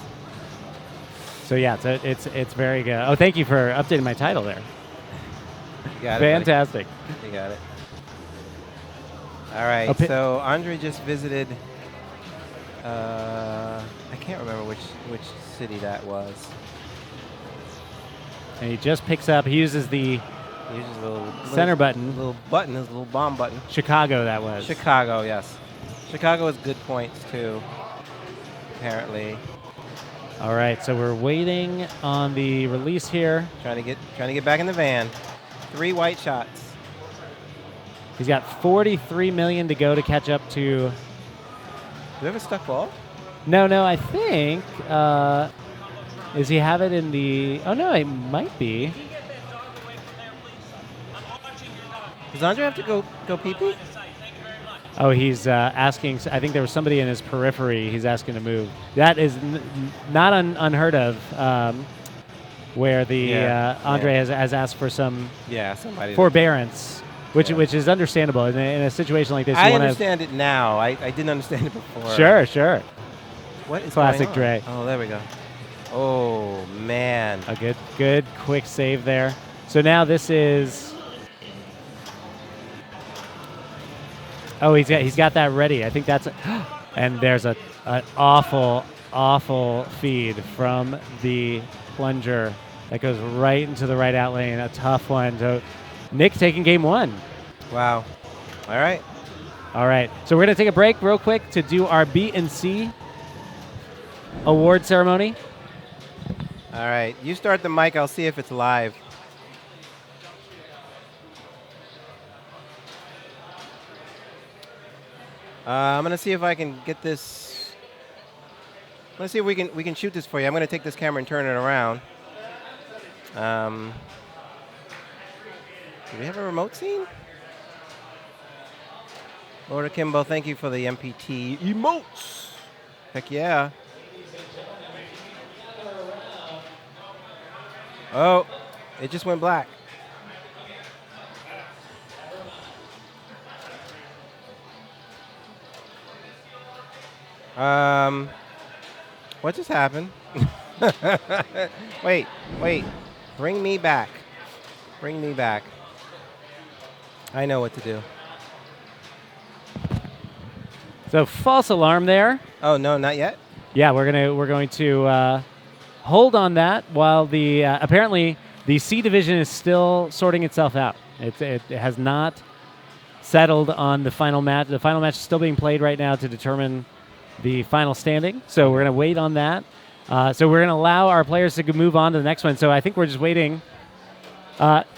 So yeah, it's very good. Oh, thank you for updating my title there. You got it, buddy. Fantastic. You got it. All right. Oh, So Andre just visited. I can't remember which city that was. And he just picks up. He uses the He uses a little center button. his little bomb button. Chicago, that was. Chicago, yes. Chicago has good points too. Apparently, All right, so we're waiting on the release here. trying to get back in the van. 3 white shots. He's got 43 million to go to catch up to. Do we have a stuck ball? No, I think. Does he have it in the? Oh no, it might be. Does Andre have to go pee pee? Oh, he's asking. I think there was somebody in his periphery. He's asking to move. That is not unheard of. Where the Andre has asked for some Somebody. forbearance, which is understandable in a situation like this. I you wanna understand it now. I didn't understand it before. Sure. What is Classic going on? Dre. Oh, there we go. Oh man. A good quick save there. So now this is. Oh, he's got that ready. I think that's. And there's an awful feed from the plunger that goes right into the right out lane. A tough one. So Nick taking game 1. Wow. All right. So we're gonna take a break real quick to do our B and C award ceremony. All right. You start the mic. I'll see if it's live. I'm gonna see if I can get this. Let's see if we can shoot this for you. I'm gonna take this camera and turn it around. Do we have a remote scene? Lord Akimbo, thank you for the MPT emotes. Heck yeah. Oh, it just went black. What just happened? Wait. Bring me back. I know what to do. So false alarm there. Oh no, not yet. Yeah, we're going to hold on that while the apparently the C division is still sorting itself out. It has not settled on the final match. The final match is still being played right now to determine the final standing. So we're going to wait on that. So we're going to allow our players to move on to the next one. So I think we're just waiting.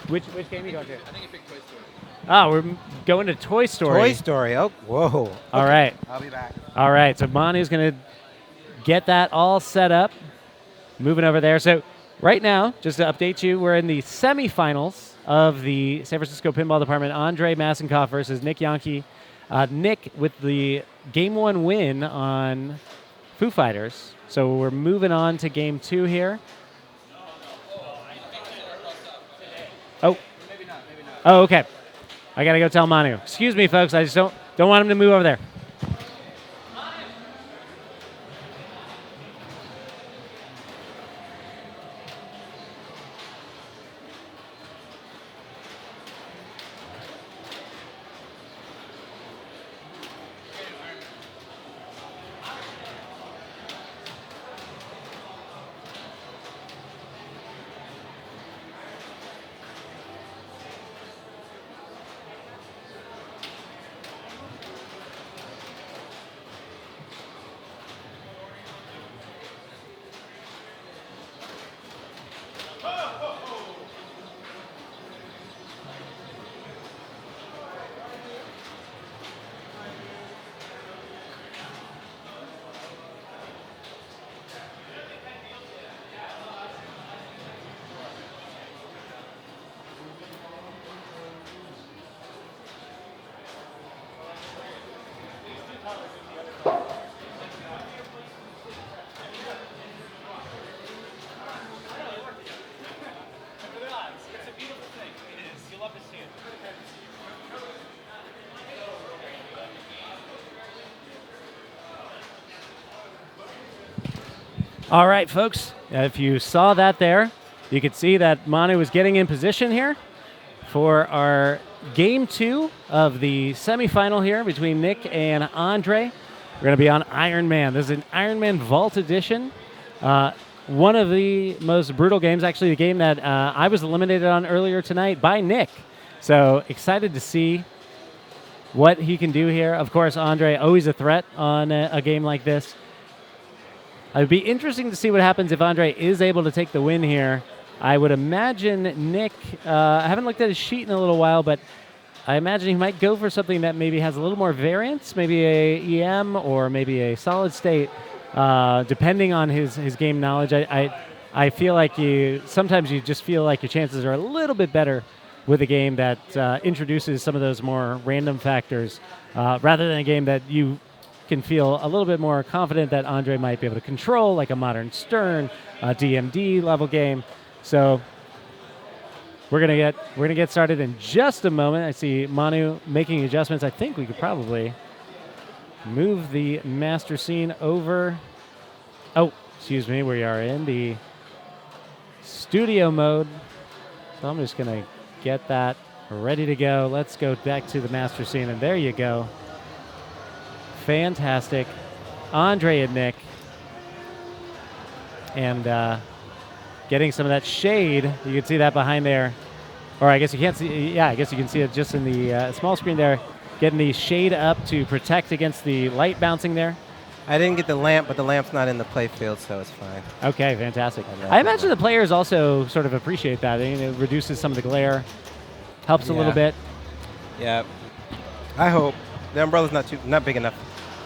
Which game are you going to? I think you picked Toy Story. Oh, we're going to Toy Story. Toy Story. Oh, whoa. All right. I'll be back. All right. So Manu's going to get that all set up. Moving over there. So right now, just to update you, we're in the semifinals of the San Francisco Pinball Department. Andre Massenkoff versus Nick Yankee. Nick with the Game 1 win on Foo Fighters. So we're moving on to Game 2 here. Oh. Oh, okay. I got to go tell Manu. Excuse me, folks. I just don't want him to move over there. All right, folks. If you saw that there, you could see that Manu was getting in position here for our Game 2 of the semifinal here between Nick and Andre. We're going to be on Iron Man. This is an Iron Man Vault Edition. One of the most brutal games, actually the game that I was eliminated on earlier tonight by Nick. So excited to see what he can do here. Of course, Andre, always a threat on a game like this. It would be interesting to see what happens if Andre is able to take the win here. I would imagine Nick, I haven't looked at his sheet in a little while, but I imagine he might go for something that maybe has a little more variance, maybe a EM or maybe a solid state, depending on his game knowledge. I feel like sometimes you just feel like your chances are a little bit better with a game that introduces some of those more random factors, rather than a game that you can feel a little bit more confident that Andre might be able to control, like a Modern Stern, DMD level game. So we're gonna get started in just a moment. I see Manu making adjustments. I think we could probably move the master scene over. Oh, excuse me. We are in the studio mode, so I'm just gonna get that ready to go. Let's go back to the master scene, and there you go. Fantastic. Andre and Nick. And getting some of that shade. You can see that behind there. Or I guess you can't see. Yeah, I guess you can see it just in the small screen there. Getting the shade up to protect against the light bouncing there. I didn't get the lamp, but the lamp's not in the play field, so it's fine. Okay, fantastic. I imagine the players also sort of appreciate that. It reduces some of the glare. Helps a little bit. Yeah. I hope. The umbrella's not big enough.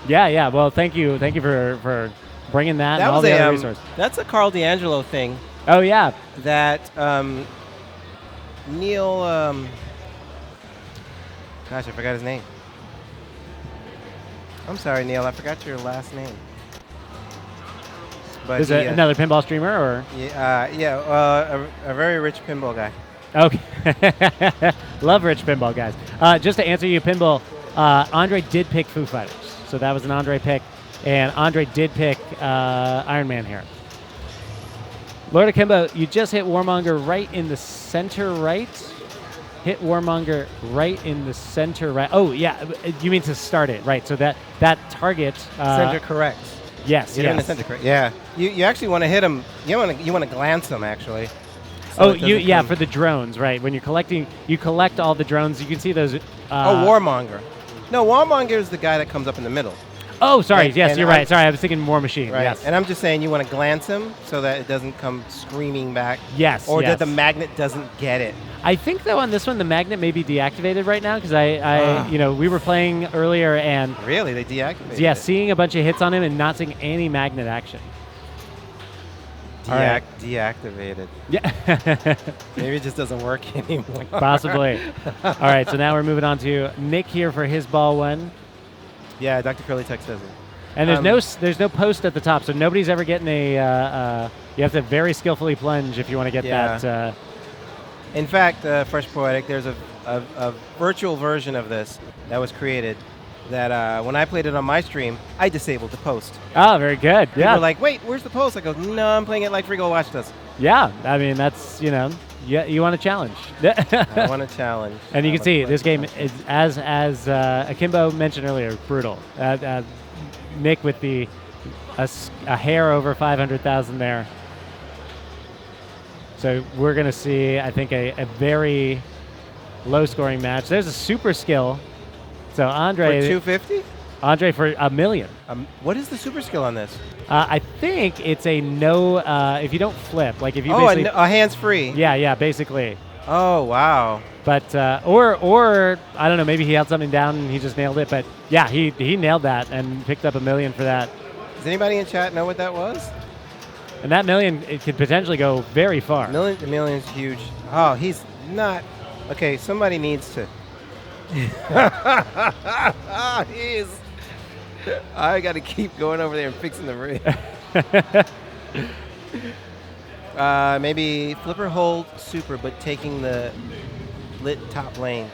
Yeah. Well, thank you for bringing that and all was the other resources. That's a Carl D'Angelo thing. Oh yeah. That Neil. Gosh, I forgot his name. I'm sorry, Neil. I forgot your last name. But Is it another pinball streamer or? A very rich pinball guy. Okay. Love rich pinball guys. Just to answer you, Pinball, Andre did pick Foo Fighters. So that was an Andre pick. And Andre did pick Iron Man here. Lord Akimbo, you just hit Warmonger right in the center right. Hit Warmonger right in the center right. Oh, yeah. You mean to start it. Right. So that target. Center correct. Yes. You're in the center correct. Yeah. You actually want to hit him. You want to glance him, actually. So for the drones, right? When you're collecting, you collect all the drones. You can see those. Warmonger. No, Warmonger is the guy that comes up in the middle. Oh, sorry. And- Yes, and you're right. Sorry, I was thinking War Machine. Right. Yes. And I'm just saying you want to glance him so that it doesn't come screaming back. Yes. Or yes. that the magnet doesn't get it. I think though on this one the magnet may be deactivated right now because we were playing earlier and Really? They deactivated it? seeing a bunch of hits on him and not seeing any magnet action. Deactivated. Yeah. Maybe it just doesn't work anymore. Possibly. All right, so now we're moving on to Nick here for his ball one. Yeah, Dr. Curly Tech says it. And there's no post at the top, so nobody's ever getting you have to very skillfully plunge if you want to get that. In fact, Fresh Poetic, there's a virtual version of this that was created that when I played it on my stream, I disabled the post. Oh, very good. People were like, wait, where's the post? I go, no, I'm playing it like Frigo watched us. Yeah, I mean, that's, you want a challenge. I want a challenge. And you can see this game is, as Akimbo mentioned earlier, brutal. Nick with a hair over 500,000 there. So we're going to see, I think, a very low-scoring match. There's a super skill. So Andre... For 250? Andre for $1 million. What is the super skill on this? I think it's a no... if you don't flip, like if you a hands-free. Yeah, basically. Oh, wow. But, or I don't know, maybe he held something down and he just nailed it. But, yeah, he nailed that and picked up $1 million for that. Does anybody in chat know what that was? And that $1 million, it could potentially go very far. The million's huge. Oh, he's not. Okay, somebody needs to. I got to keep going over there and fixing the rig. Maybe flipper hold super, but taking the lit top lane.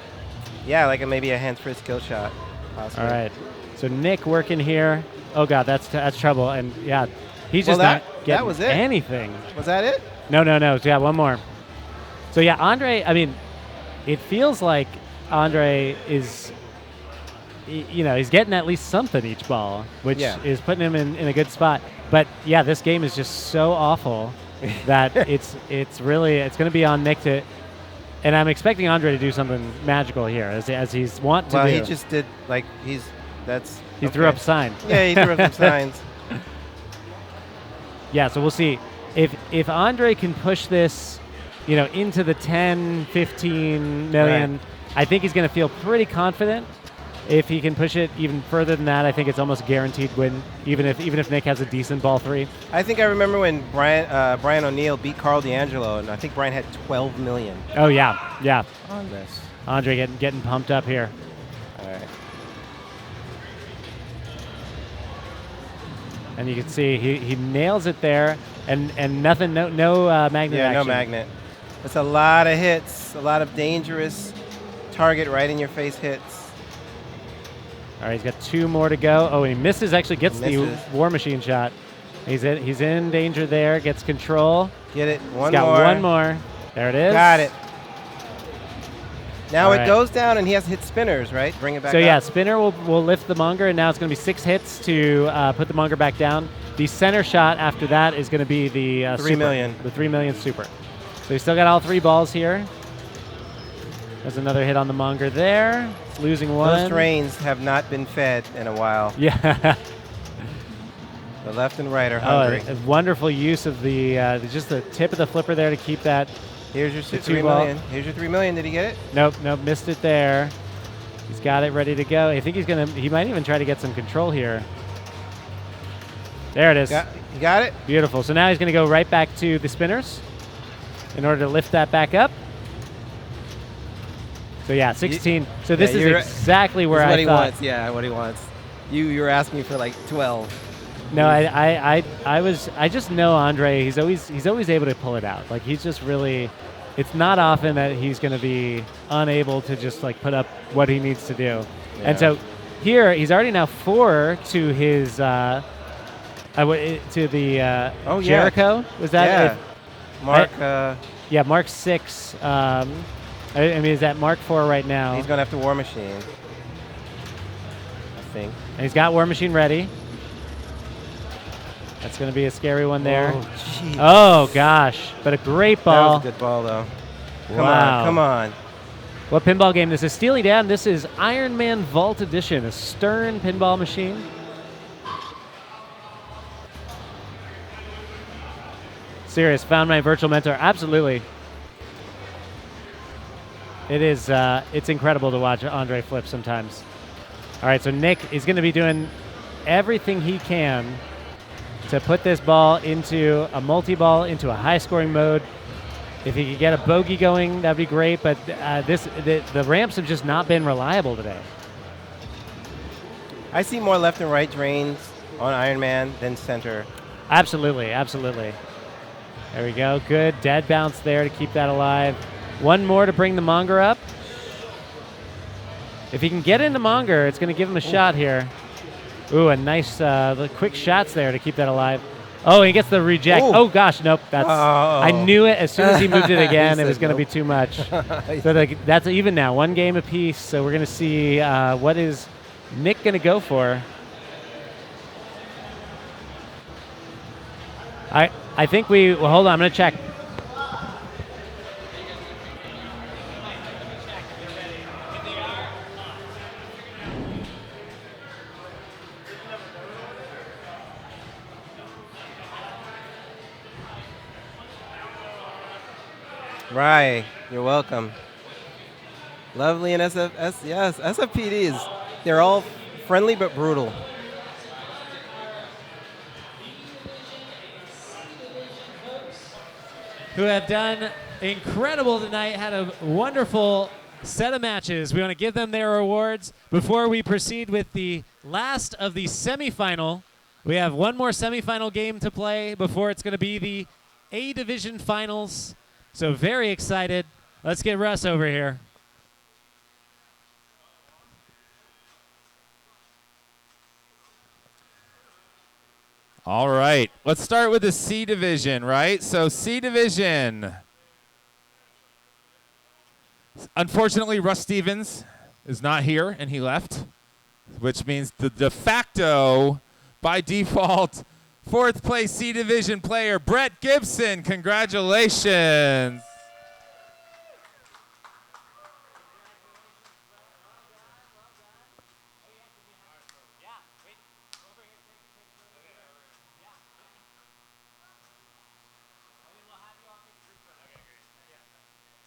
Yeah, like maybe a hands-free skill shot. Possibly. All right. So Nick working here. Oh, God, that's trouble. And, yeah, he's just not getting that was it. anything. Was that it? No. So, yeah, one more. So, yeah, Andre, I mean, it feels like Andre is, he's getting at least something each ball, which is putting him in a good spot. But, yeah, this game is just so awful that it's going to be on Nick to, and I'm expecting Andre to do something magical here as he's want to do. Well, he just did, he threw up a sign. Yeah, he threw up some signs. Yeah, so we'll see. If Andre can push this, into the 10, 15 million, I think he's going to feel pretty confident. If he can push it even further than that, I think it's almost guaranteed win, even if Nick has a decent ball 3. I think I remember when Brian O'Neill beat Carl D'Angelo, and I think Brian had 12 million Oh, yeah. on this. Andre getting pumped up here. All right. And you can see he nails it there, and nothing, no magnet Yeah, action. no magnet. That's a lot of hits, a lot of dangerous target right in your face hits. All right, he's got 2 more to go. Oh, and he misses. Actually, gets the Misses. War Machine shot. He's in danger there. Gets control. Get it. He's got one more. There it is. Got it. Now All it right. goes down, and he has to hit spinners, right? Bring it back So up. yeah, spinner will lift the monger, and now it's going to be 6 hits to put the monger back down. The center shot after that is going to be the 3 super, million. the 3 million super. So he's still got all 3 balls here. There's another hit on the monger there. It's losing 1. Those drains have not been fed in a while. Yeah. The left and right are Oh, hungry. a wonderful use of the just the tip of the flipper there to keep that. Here's your the 3 2 ball. million. Here's your 3 million. Did he get it? Nope, missed it there. He's got it ready to go. I think he might even try to get some control here. There it is. You got it? Beautiful. So now he's going to go right back to the spinners in order to lift that back up. So yeah, 16. So this is exactly where This is I what he thought. wants. Yeah, what he wants. You were asking for like 12. No, I just know Andre. He's always able to pull it out. Like he's just really. It's not often that he's going to be unable to just like put up what he needs to do. Yeah. And so here he's already now 4 to his to the Oh, yeah. Jericho. Was that? Yeah. Mark, Yeah, Mark 6. I mean, is that Mark 4 right now? he's going to have to War Machine, I think. And he's got War Machine ready. That's going to be a scary one there. Oh, jeez. Oh, gosh. But a great That ball. was a good ball, though. Come Wow. on, come on. What pinball game this is? Steely Dan. This is Iron Man Vault Edition, a Stern pinball machine. Serious. Found my virtual mentor. Absolutely. It is. It's incredible to watch Andre flip sometimes. All right, so Nick is going to be doing everything he can to put this ball into a multi-ball, into a high-scoring mode. If he could get a bogey going, that'd be great. But the ramps have just not been reliable today. I see more left and right drains on Iron Man than center. Absolutely, absolutely. There we go. Good dead bounce there to keep that alive. One more to bring the monger up. If he can get into monger, it's going to give him a shot here. Ooh, a nice the quick shots there to keep that alive. Oh, he gets the reject. Ooh. Oh gosh, nope. That's. Oh. I knew it as soon as he moved it again. He It was said going to be nope. too much. So that's even now. 1 game apiece. So we're going to see what is Nick going to go for. I think we. Well, hold on. I'm going to check. Right, you're welcome. Lovely and yes, SFPDs. They're all friendly but brutal. Who have done incredible tonight, had a wonderful set of matches. We want to give them their awards. Before we proceed with the last of the semifinal, we have one more semifinal game to play before it's going to be the A Division Finals. So very excited. Let's get Russ over here. All right, let's start with the C division, right? So C division. Unfortunately, Russ Stevens is not here, and he left, which means the de facto, by default, 4th place C division player, Brett Gibson. Congratulations.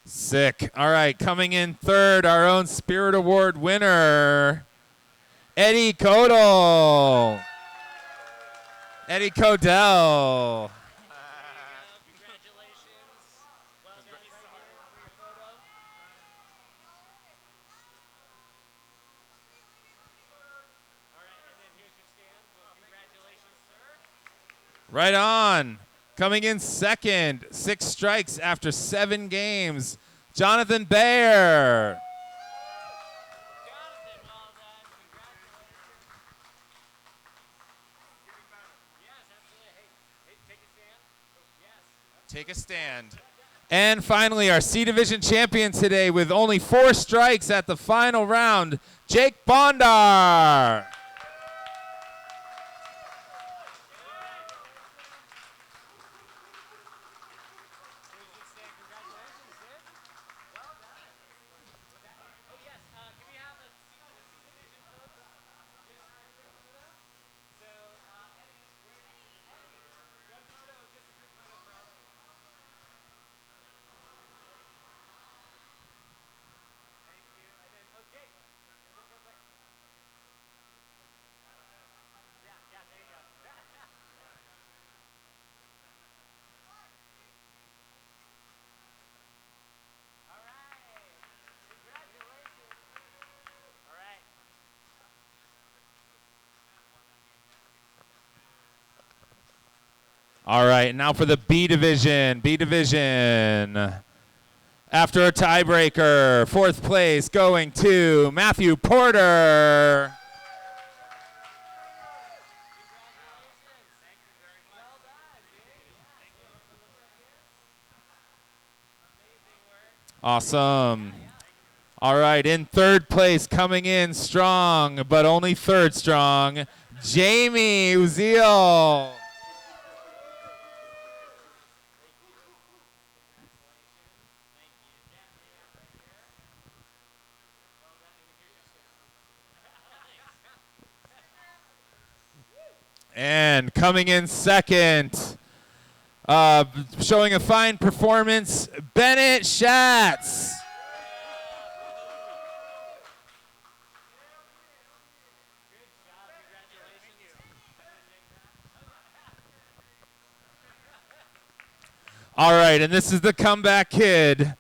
Sick. All right, coming in third, our own Spirit Award winner, Eddie Codell. Eddie Codell. Right on. Coming in second, 6 strikes after 7 games, Jonathan Bayer. Take a stand. And finally, our C Division champion today with only 4 strikes at the final round, Jake Bondar. All right, now for the B Division. B Division. After a tiebreaker, 4th place going to Matthew Porter. Awesome. All right, in 3rd place, coming in strong, but only 3rd strong, Jamie Uziel. And coming in second, showing a fine performance, Bennett Schatz. All right, and this is the comeback kid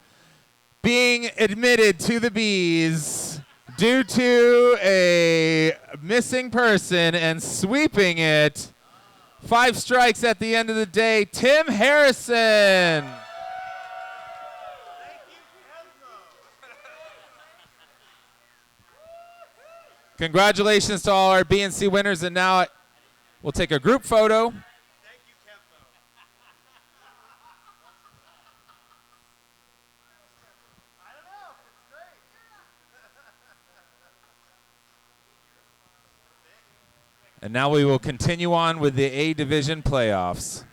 being admitted to the Bees due to a missing person and sweeping it. 5 strikes at the end of the day, Tim Harrison. Congratulations to all our BNC winners, and now we'll take a group photo. And now we will continue on with the A Division playoffs.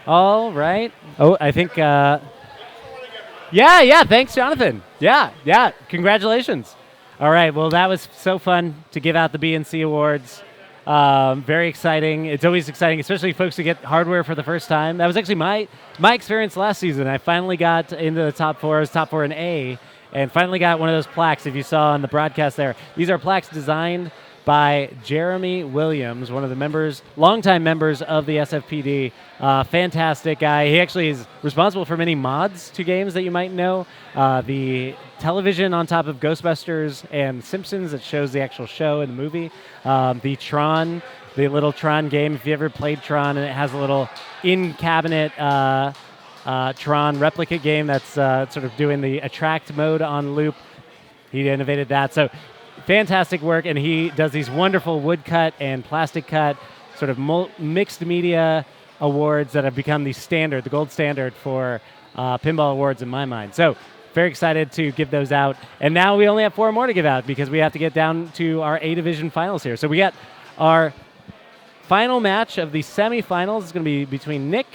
All right. Oh, I think. Yeah. Thanks, Jonathan. Yeah. Congratulations. All right. Well, that was so fun to give out the BNC awards. Very exciting. It's always exciting, especially folks who get hardware for the first time. That was actually my experience last season. I finally got into the top 4. I was top 4 in A, and finally got one of those plaques. If you saw on the broadcast there, these are plaques designed by Jeremy Williams, one of the longtime members of the SFPD. Fantastic guy. He actually is responsible for many mods to games that you might know. The television on top of Ghostbusters and Simpsons that shows the actual show and the movie. The little Tron game, if you ever played Tron, and it has a little in-cabinet Tron replicate game that's sort of doing the attract mode on loop. He innovated that. So fantastic work, and he does these wonderful woodcut and plastic cut, sort of mixed media awards that have become the standard, the gold standard for pinball awards in my mind. So very excited to give those out. And now we only have 4 more to give out because we have to get down to our A division finals here. So we got our final match of the semifinals is going to be between Nick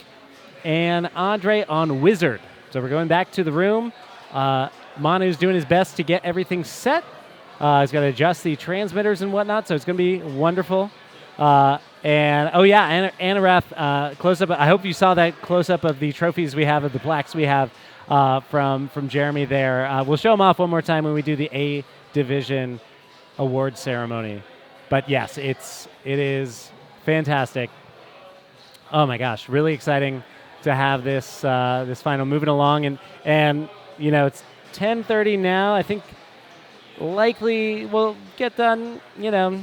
and Andre on Wizard. So we're going back to the room. Manu's doing his best to get everything set. He's got to adjust the transmitters and whatnot, so it's going to be wonderful. And oh yeah, Anaref, close up. I hope you saw that close up of the trophies we have, of the plaques we have from Jeremy there. We'll show them off one more time when we do the A division award ceremony. But yes, it is fantastic. Oh my gosh, really exciting to have this this final moving along, and you know, it's 10:30 now. I think likely we'll get done, you know,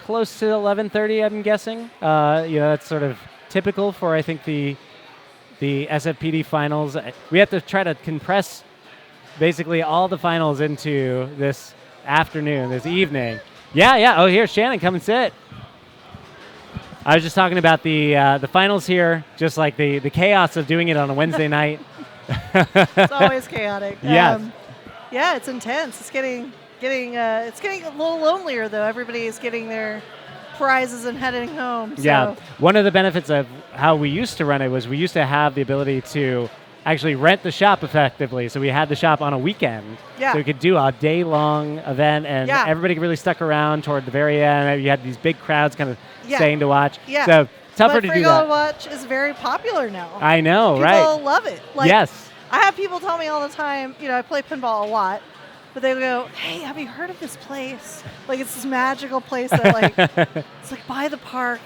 close to 11:30. I'm guessing. You know, that's sort of typical for, I think, the SFPD finals. We have to try to compress basically all the finals into this afternoon, this evening. Yeah. Oh, here's Shannon. Come and sit. I was just talking about the finals here, just like the chaos of doing it on a Wednesday night. It's always chaotic. Yes. Yeah, it's intense. It's getting a little lonelier though. Everybody's getting their prizes and heading home. So. Yeah. One of the benefits of how we used to run it was we used to have the ability to actually rent the shop effectively. So we had the shop on a weekend. Yeah. So we could do a day-long event, and everybody really stuck around toward the very end. You had these big crowds kind of staying to watch. Yeah. So tougher but to Free do Go that. Watch is very popular now. I know, People right? love it. Like, yes. I have people tell me all the time, you know, I play pinball a lot, but they go, hey, have you heard of this place? Like, it's this magical place that, like, it's like by the park.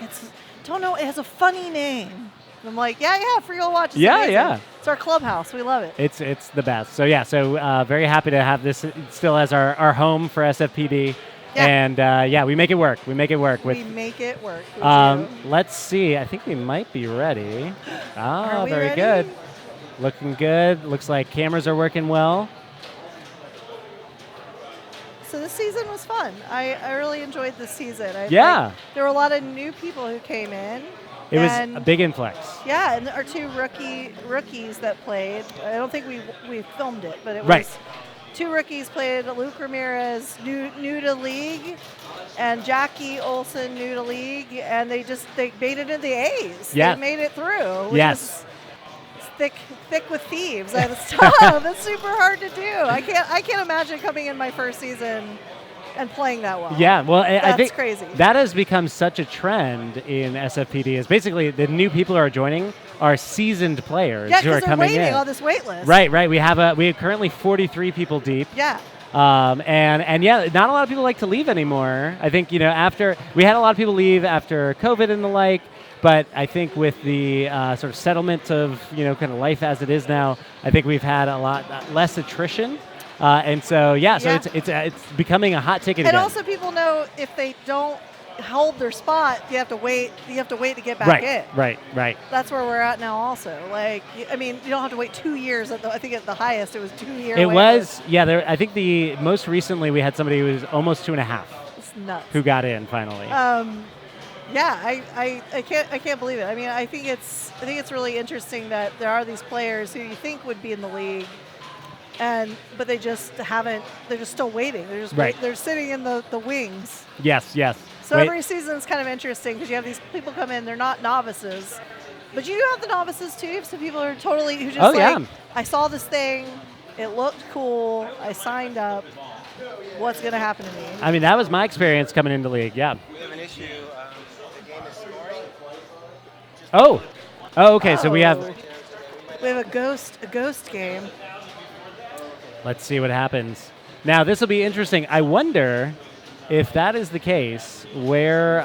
Don't know, it has a funny name. And I'm like, yeah, Free Go Watch is amazing. Yeah. It's our clubhouse. We love it. It's the best. So, yeah, very happy to have this still as our home for SFPD. Yeah. And, we make it work. We make it work. We make it work. We do. Let's see. I think we might be ready. Are we very ready? good. Looking good. Looks like cameras are working well. So this season was fun. I really enjoyed this season. Yeah. There were a lot of new people who came in. It was a big influx. Yeah, and our 2 rookies that played. I don't think we filmed it, but it Right. was 2 rookies played. Luke Ramirez, new to league, and Jackie Olson, new to league, and they made it into the A's. Yeah. They made it through. Which Yes. is thick with thieves. That's tough. That's super hard to do. I can't imagine coming in my first season and playing that well. Yeah, well, I That's think crazy. that has become such a trend in SFPD. Is basically the new people who are joining are seasoned players Yeah, who are because they're coming waiting in. on this wait list. Right. We have currently 43 people deep. Yeah. And yeah, not a lot of people like to leave anymore. I think, you know, after we had a lot of people leave after COVID and the like, but I think with the sort of settlement of, you know, kind of life as it is now, I think we've had a lot less attrition. And so, it's becoming a hot ticket And again. also people know if they don't hold their spot, you have to wait to get back in. Right. That's where we're at now also. Like, I mean, you don't have to wait 2 years. I think at the highest it was 2 years. It was, I think the most recently we had somebody who was almost 2.5 It's nuts. who got in finally. I can't believe it. I mean, I think it's really interesting that there are these players who you think would be in the league, but they just haven't. They're just still waiting. They're just they're sitting in the wings. Yes. So every season is kind of interesting because you have these people come in. They're not novices, but you do have the novices too. You have some people who just I saw this thing. It looked cool. I signed up. What's going to happen to me? I mean, that was my experience coming into league. Yeah. We have an issue. The game is scoring. Oh, okay. So we have. We have a ghost game. Let's see what happens. Now this will be interesting. I wonder if that is the case, where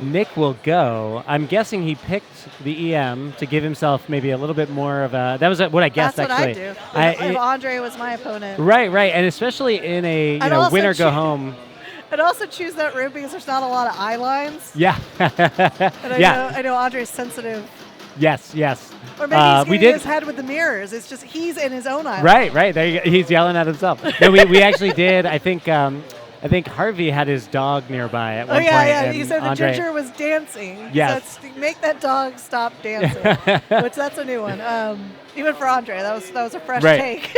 Nick will go. I'm guessing he picked the EM to give himself maybe a little bit more of a. That was what I guessed. That's actually. what I do. If Andre was my opponent. Right, and especially in a win or go home. I'd also choose that room because there's not a lot of eye lines. Yeah. And I know Andre's sensitive. Yes. Or maybe he's getting his head with the mirrors. It's just he's in his own eye. Right. There you go. He's yelling at himself. No, we actually did. I think I think Harvey had his dog nearby at Oh one yeah, point. yeah. and He said the Andre- ginger was dancing. Yes. So make that dog stop dancing. Which that's a new one. Even for Andre, that was a fresh Right. take.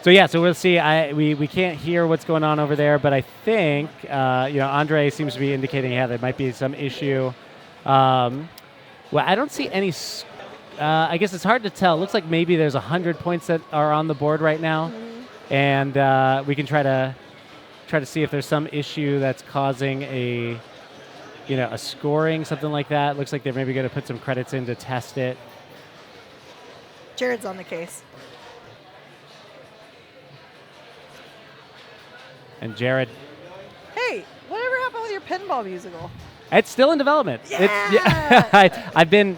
So yeah, so we'll see. We can't hear what's going on over there, but I think Andre seems to be indicating there might be some issue. Well, I don't see any. I guess it's hard to tell. It looks like maybe there's 100 points that are on the board right now, and we can try to see if there's some issue that's causing a scoring, something like that. Looks like they're maybe going to put some credits in to test it. Jared's on the case. And Jared, Hey, whatever happened with your pinball musical? it's still in development. Yeah! I've been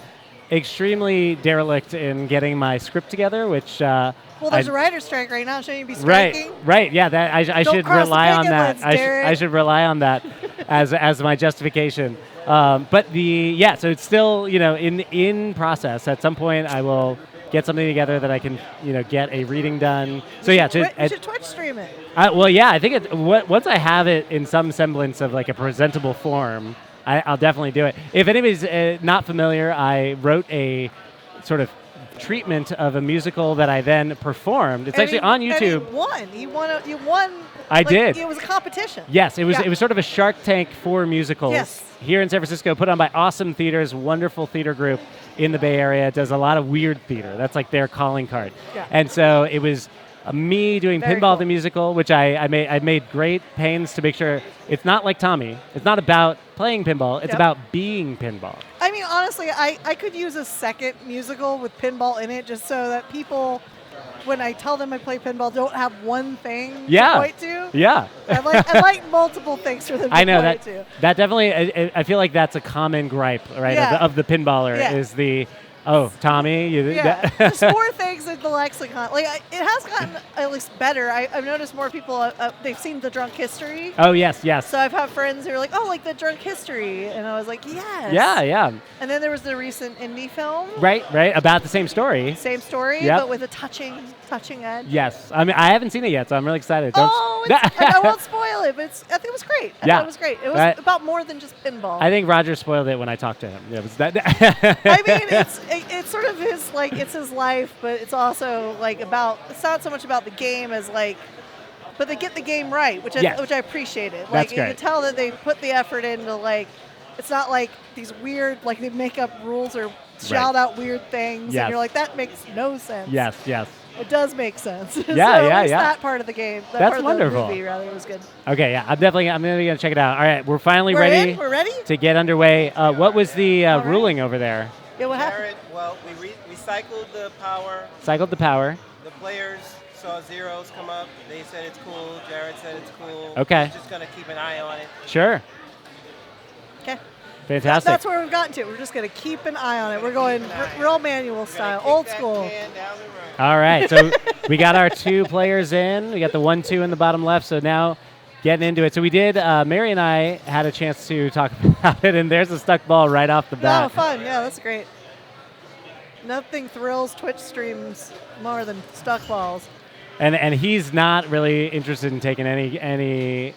extremely derelict in getting my script together, which Well, there's I- a writer's strike right now. Shouldn't you be striking? right, yeah. That I Don't should cross the rely on picket that. lines, Derek. I should rely on that as my justification. But so it's still in process. At some point, I will get something together that I can get a reading done. So yeah, You should Twitch stream it. well, yeah, I think once I have it in some semblance of like a presentable form, I'll definitely do it. If anybody's not familiar, I wrote a sort of treatment of a musical that I then performed. It's actually on YouTube. And you won. You won. I did. It was a competition. Yes, it was. Yeah. It was sort of a Shark Tank for musicals Yes. here in San Francisco, put on by Awesome Theaters, wonderful theater group in the Bay Area. It does a lot of weird theater. That's like their calling card. Yeah. And so it was me doing Very Pinball cool. the musical, which I made great pains to make sure it's not like Tommy. It's not about playing pinball. It's Yep. about being pinball. I mean, honestly, I could use a second musical with pinball in it just so that people, when I tell them I play pinball, don't have one thing Yeah. to point to. Yeah. I like multiple things for them to I know point that. to. That definitely. I feel like that's a common gripe, right? Yeah. Of the pinballer Yeah. is the, oh, Tommy. Yeah, there's more things in the lexicon. Like it has gotten at least better. I've noticed more people. They've seen the Drunk History. Oh yes, yes. So I've had friends who are like, "Oh, like the Drunk History," and I was like, "Yes." Yeah, yeah. And then there was the recent indie film. Right. About the same story. Same story, Yep. but with a touching edge. Yes. I mean, I haven't seen it yet, so I'm really excited. Oh, I won't spoil it, but I think it was great. I Yeah. thought it was great. It was Right. about more than just pinball. I think Roger spoiled it when I talked to him. It was that. I mean, it's sort of his it's his life, but it's also like it's not so much about the game as but they get the game right, which Yes. I appreciated. That's You can great. tell that they put the effort into it's not like these weird they make up rules or shout out weird things, Yes. and you're like, that makes no sense. Yes. Yes. It does make sense. Yeah, so yeah, at least yeah. that part of the game, that That's part of wonderful. the movie, rather, was good. Okay. Yeah. I'm gonna check it out. All right. We're finally We're ready in? We're ready? to get underway. What was the All right. ruling over there? Yeah, what happened? Jared, well, we recycled the power. Cycled the power. The players saw zeros come up. They said it's cool. Jared said it's cool. Okay. He's just going to keep an eye on it. Sure. Okay. Fantastic. That's where we've gotten to. We're just going to keep an eye on it. We're going real manual style, Kick old that school. can down the road. All right, so we got our 2 players in. We got the 1-2 in the bottom left. So now getting into it. So we did, Mary and I had a chance to talk about it, and there's a stuck ball right off the Oh, bat. fun. Yeah, that's great. Nothing thrills Twitch streams more than stuck balls. And he's not really interested in taking any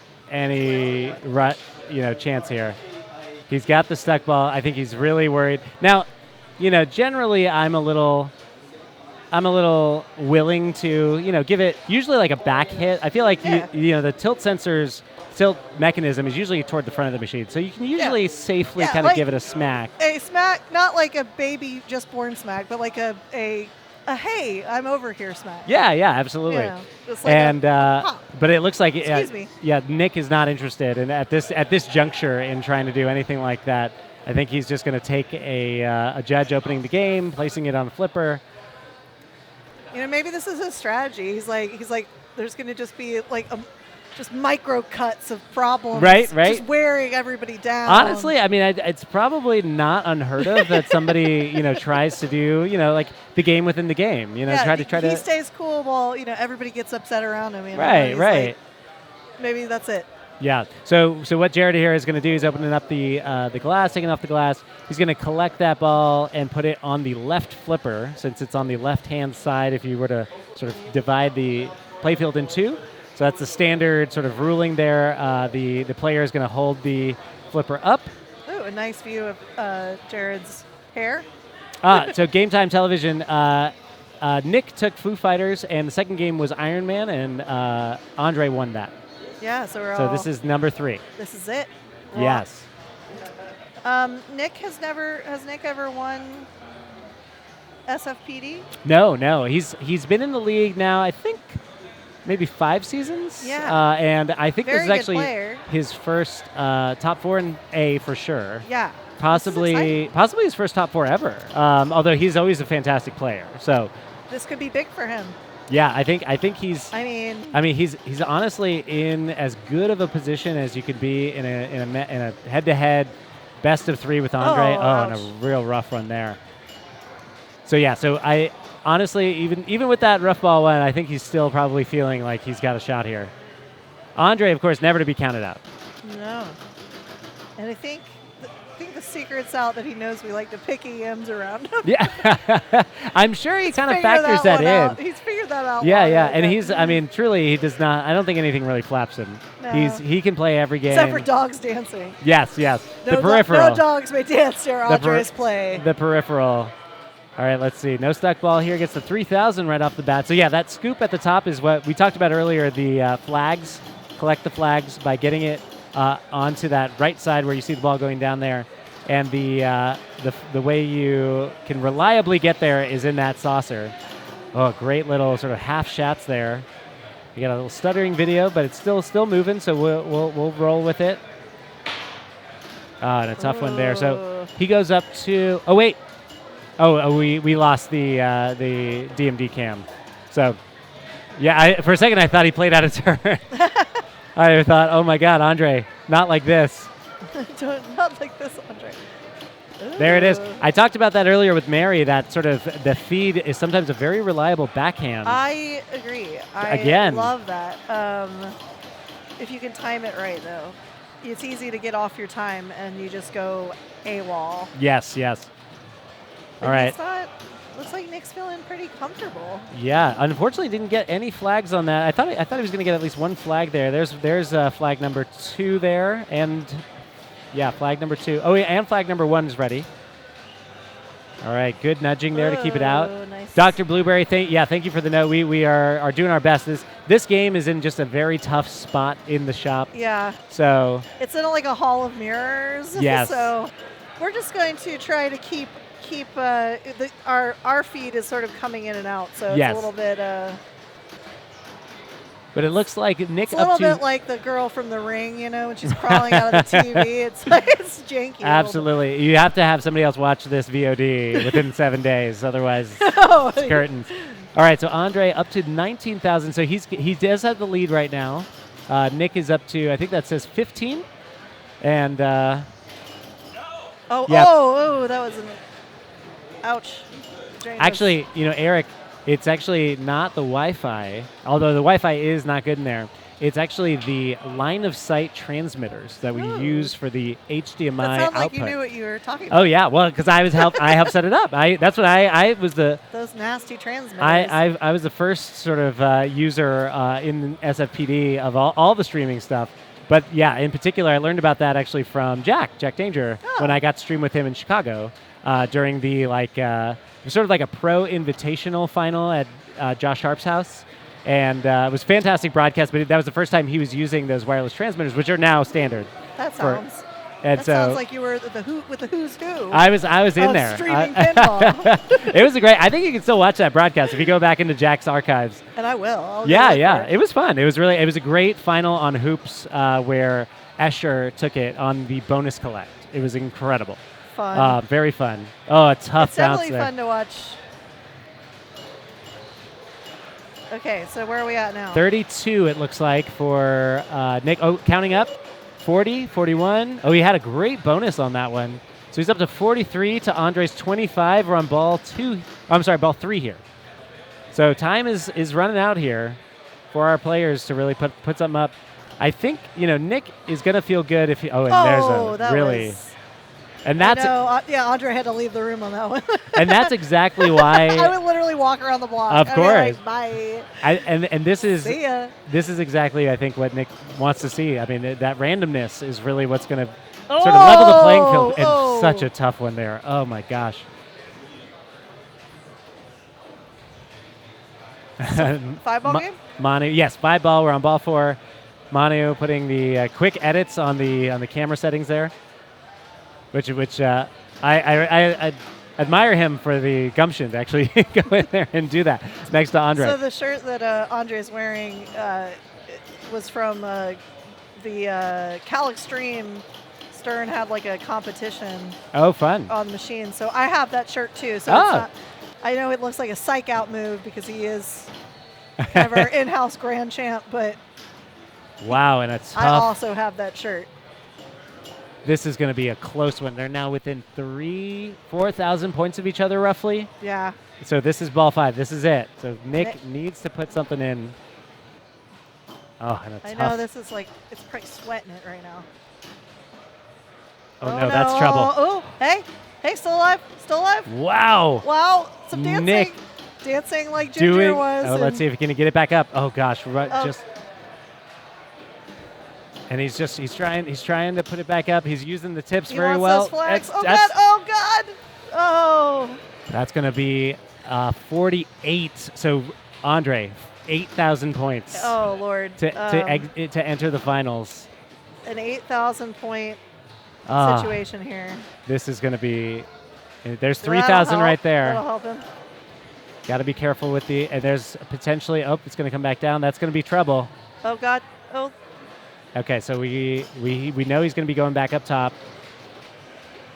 chance here. He's got the stuck ball. I think he's really worried. Now, generally I'm a little willing to, give it usually like a back hit. I feel like the tilt mechanism is usually toward the front of the machine. So you can usually safely Yeah, kind of like give it a smack. A smack, not like a baby just born smack, but like a hey, I'm over here smack. Yeah, absolutely. Just like And pop. but it looks like Excuse me. Yeah, Nick is not interested in at this juncture in trying to do anything like that. I think he's just going to take a judge opening the game, placing it on a flipper. Maybe this is his strategy. He's like, there's going to just be just micro cuts of problems. Right. Just wearing everybody down. Honestly, I mean, it's probably not unheard of that somebody tries to do like the game within the game. He stays cool while everybody gets upset around him. Right. Like, maybe that's it. Yeah. So what Jared here is going to do is opening up the glass, taking off the glass. He's going to collect that ball and put it on the left flipper, since it's on the left-hand side. If you were to sort of divide the playfield in 2, So that's the standard sort of ruling there. The player is going to hold the flipper up. Ooh, a nice view of Jared's hair. So Game Time Television, Nick took Foo Fighters, and the second game was Iron Man, and Andre won that. Yeah, so we're So all. this is number 3. This is it. Yes. Nick has Nick ever won SFPD? No. He's been in the league now, I think, maybe 5 seasons. Yeah. And I think Very this is good actually player. his first top 4 in A for sure. Yeah. Possibly his first top 4 ever. Although he's always a fantastic player. So This could be big for him. yeah, I think he's. I mean, he's honestly in as good of a position as you could be in a head-to-head best of 3 with Andre. Oh, and a real rough run there. So yeah, so I honestly even with that rough ball one, I think he's still probably feeling like he's got a shot here. Andre, of course, never to be counted out. no. And I think the secret's out that he knows we like to pick EMs around him. Yeah, I'm sure he kind of Figure factors that one out. in. He's figured that out. Yeah, long yeah, ago. and he's. I mean, truly, he does not. I don't think anything really flaps him. No. He can play every game. Except for dogs dancing. Yes. No The peripheral. No dogs may dance during The per- Andre's play. The peripheral. All right, let's see. No stuck ball here. Gets the 3,000 right off the bat. So yeah, that scoop at the top is what we talked about earlier. The flags. Collect the flags by getting it onto that right side where you see the ball going down there. And the way you can reliably get there is in that saucer. Oh, great little sort of half shots there. You got a little stuttering video, but it's still moving, so we'll roll with it. And a tough one there. So he goes up to. Oh wait. Oh, we lost the DMD cam. So yeah, for a second I thought he played out of turn. I thought, oh my God, Andre, not like this. Not like this, Andre. There it is. Ooh. I talked about that earlier with Mary, that sort of the feed is sometimes a very reliable backhand. I agree. Again. Love that. If you can time it right, though. It's easy to get off your time, and you just go AWOL. Yes. All right. It's not, looks like Nick's feeling pretty comfortable. Yeah. Unfortunately, didn't get any flags on that. I thought he was going to get at least one flag there. There's flag number 2 there, and yeah, flag number 2. Oh, yeah, and flag number 1 is ready. All right, good nudging there to keep it out. Nice. Dr. Blueberry, thank you for the note. We are doing our best. This game is in just a very tough spot in the shop. Yeah. So It's in like a hall of mirrors. Yes. So we're just going to try to keep our feed is sort of coming in and out. So Yes. it's a little bit. but it looks like Nick It's a little up to bit like the girl from The Ring, when she's crawling out of the TV. It's janky. a little absolutely. You have to have somebody else watch this VOD within 7 days, otherwise bit. Oh, it's curtains. All right, so Andre up to 19,000. So he does have the lead right now. Nick is up to, I think that says 15, and Oh, Yep. oh, that was an ouch. Jane was- actually, Eric, it's actually not the Wi-Fi, although the Wi-Fi is not good in there. It's actually the line of sight transmitters that we use for the HDMI that sounds like output. you knew what you were talking about. Oh yeah, well, because I helped set it up. I was the Those nasty transmitters. I was the first sort of user in SFPD of all the streaming stuff. But yeah, in particular, I learned about that actually from Jack Danger, when I got to stream with him in Chicago during the sort of like a pro invitational final at Josh Sharp's house. And it was a fantastic broadcast, but that was the first time he was using those wireless transmitters, which are now standard. That for- sounds. And That so sounds like you were with the who's who. I was in of there. streaming pinball, It was a great. I think you can still watch that broadcast if you go back into Jack's archives. and I will. I'll Yeah, go yeah. for It was fun. It was a great final on Hoops where Escher took it on the bonus collect. It was incredible. Fun. Very fun. Oh, a tough It's bounce definitely there. fun to watch. Okay, so where are we at now? 32, it looks like, for Nick. Oh, counting up. 40, 41. Oh, he had a great bonus on that one. So he's up to 43 to Andre's 25. We're on ball 2. I'm sorry, ball 3 here. So time is running out here for our players to really put something up. I think, Nick is going to feel good if he... Oh, and there's a that really... was And that's yeah, Andre had to leave the room on that one. and that's exactly why. I would literally walk around the block. Of I'd be course. like, bye. And this is See ya. this is exactly I think what Nick wants to see. I mean that randomness is really what's going to sort of level the playing field. And such a tough one there. Oh my gosh. Five-ball game? Manu, yes, 5-ball. We're on ball 4. Manu putting the quick edits on the camera settings there, which I admire him for the gumption to actually go in there and do that next to Andre. So the shirt that Andre is wearing was from the Cal Extreme. Stern had like a competition. Oh, fun. On the machine. So I have that shirt too. So it's not, I know it looks like a psych out move because he is kind of our in-house grand champ, but wow, and it's tough. I also have that shirt. This is going to be a close one. They're now within 4,000 points of each other, roughly. Yeah. So this is ball 5. This is it. So Nick needs to put something in. Oh, and it's I tough. know this is like, it's probably sweating it right now. Oh, no, that's trouble. Oh, hey, still alive, still alive. Wow. Wow, some dancing. Nick dancing like Ginger was. Oh, let's see if he can get it back up. Oh gosh, just. And he's trying to put it back up. He's using the tips he very wants well. Those flags. Oh God, oh God, oh. That's going to be 48. So Andre, 8,000 points. Oh Lord. To enter the finals. An 8,000 point situation here. This is going to be. There's 3,000 right there. That'll help him. Got to be careful with the. And there's potentially. Oh, it's going to come back down. That's going to be trouble. Oh God. Oh. Okay, so we know he's going to be going back up top.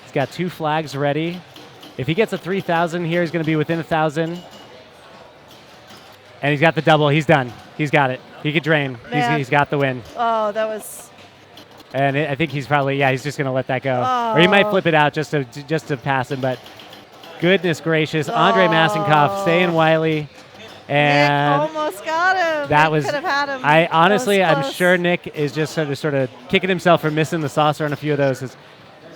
He's got 2 flags ready. If he gets a 3,000 here, he's going to be within 1,000. And he's got the double. He's done. He's got it. He could drain. He's got the win. Oh, that was. And I think he's probably he's just going to let that go, or he might flip it out just to pass him. But goodness gracious, Andre Massenkoff staying wily. And Nick almost got him. That Nick was. could have had him. I honestly, I'm close. sure Nick is just sort of kicking himself for missing the saucer on a few of those.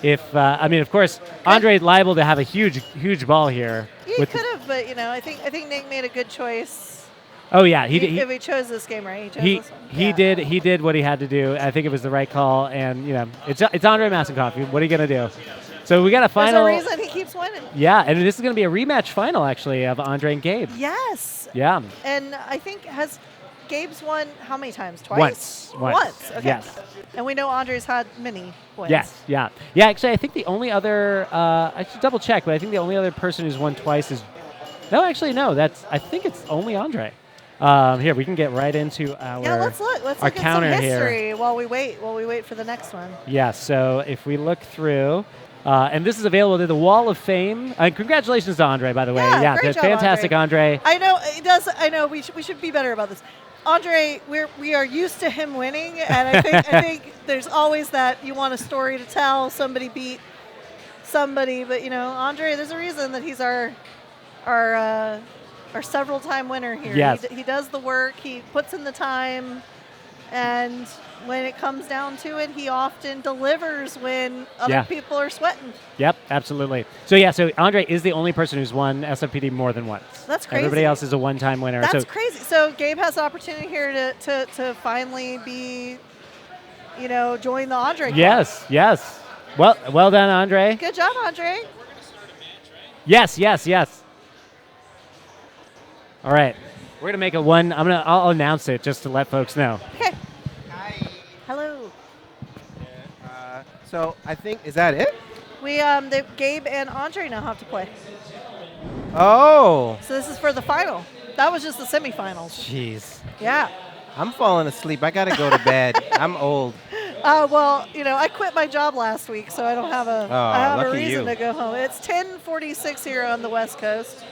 If I mean, of course, Andre liable to have a huge ball here. He could have, but I think Nick made a good choice. Oh yeah, if he chose this game right, he did what he had to do. I think it was the right call, and it's Andre Massenkoff. What are you gonna do? So we got a final. There's a reason he keeps winning. Yeah, and this is going to be a rematch final, actually, of Andre and Gabe. Yes. Yeah. And I think Gabe's won how many times? Twice? Once. Okay. Yes. And we know Andre's had many wins. Yes. Yeah. Yeah. Actually, I think the only other I should double check, but I think the only other person who's won twice is I think it's only Andre. Here we can get right into our let's look at counter some history here while we wait for the next one. Yeah. So if we look through. And this is available to the Wall of Fame. Congratulations to Andre, by the way. Yeah, great job, fantastic, Andre. I know it does. I know we should be better about this. Andre, we are used to him winning, and I think there's always that you want a story to tell. Somebody beat somebody, but Andre, there's a reason that he's our several-time winner here. Yes. He does the work. He puts in the time, and when it comes down to it, he often delivers when other people are sweating. Yep, absolutely. So Andre is the only person who's won SFPD more than once. That's crazy. Everybody else is a one-time winner. That's crazy. So Gabe has the opportunity here to finally be, join the Andre club. Yes. Well done, Andre. Good job, Andre. Yes. All right. We're going to make I'll announce it just to let folks know. Okay. Hello. So I think, is that it? Gabe and Andre now have to play. Oh. So this is for the final. That was just the semifinals. Jeez. Yeah. I'm falling asleep. I got to go to bed. I'm old. Well, I quit my job last week, so I don't have a reason to go home. It's 10:46 here on the West Coast.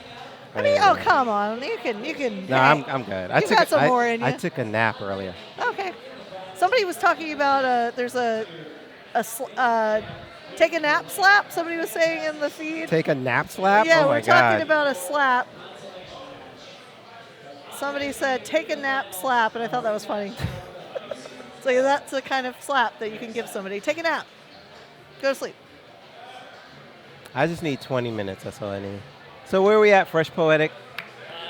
I mean, come on. You can. No, I'm good. You got some more in you. I took a nap earlier. Okay. Somebody was talking about there's a take a nap slap. Somebody was saying in the feed. Take a nap slap? Yeah, oh my we're talking about a slap. Somebody said take a nap slap, and I thought that was funny. So that's the kind of slap that you can give somebody. Take a nap. Go to sleep. I just need 20 minutes. That's all I need. So where are we at, Fresh Poetic?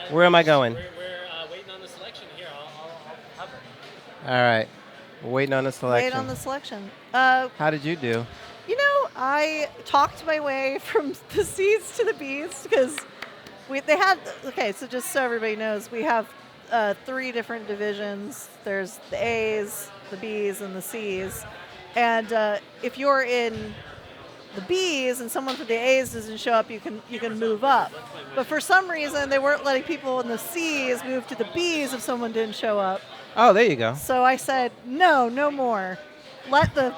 Where am I going? We're waiting on the selection here. I'll cover. All right. We're waiting on the selection. Wait on the selection. How did you do? You know, I talked my way from the C's to the B's because they had. Okay, so just so everybody knows, we have 3 different divisions. There's the A's, the B's, and the C's. And if you're in the B's and someone from the A's doesn't show up, you can move up. But for some reason, they weren't letting people in the C's move to the B's if someone didn't show up. Oh, there you go. So I said, no more. Let the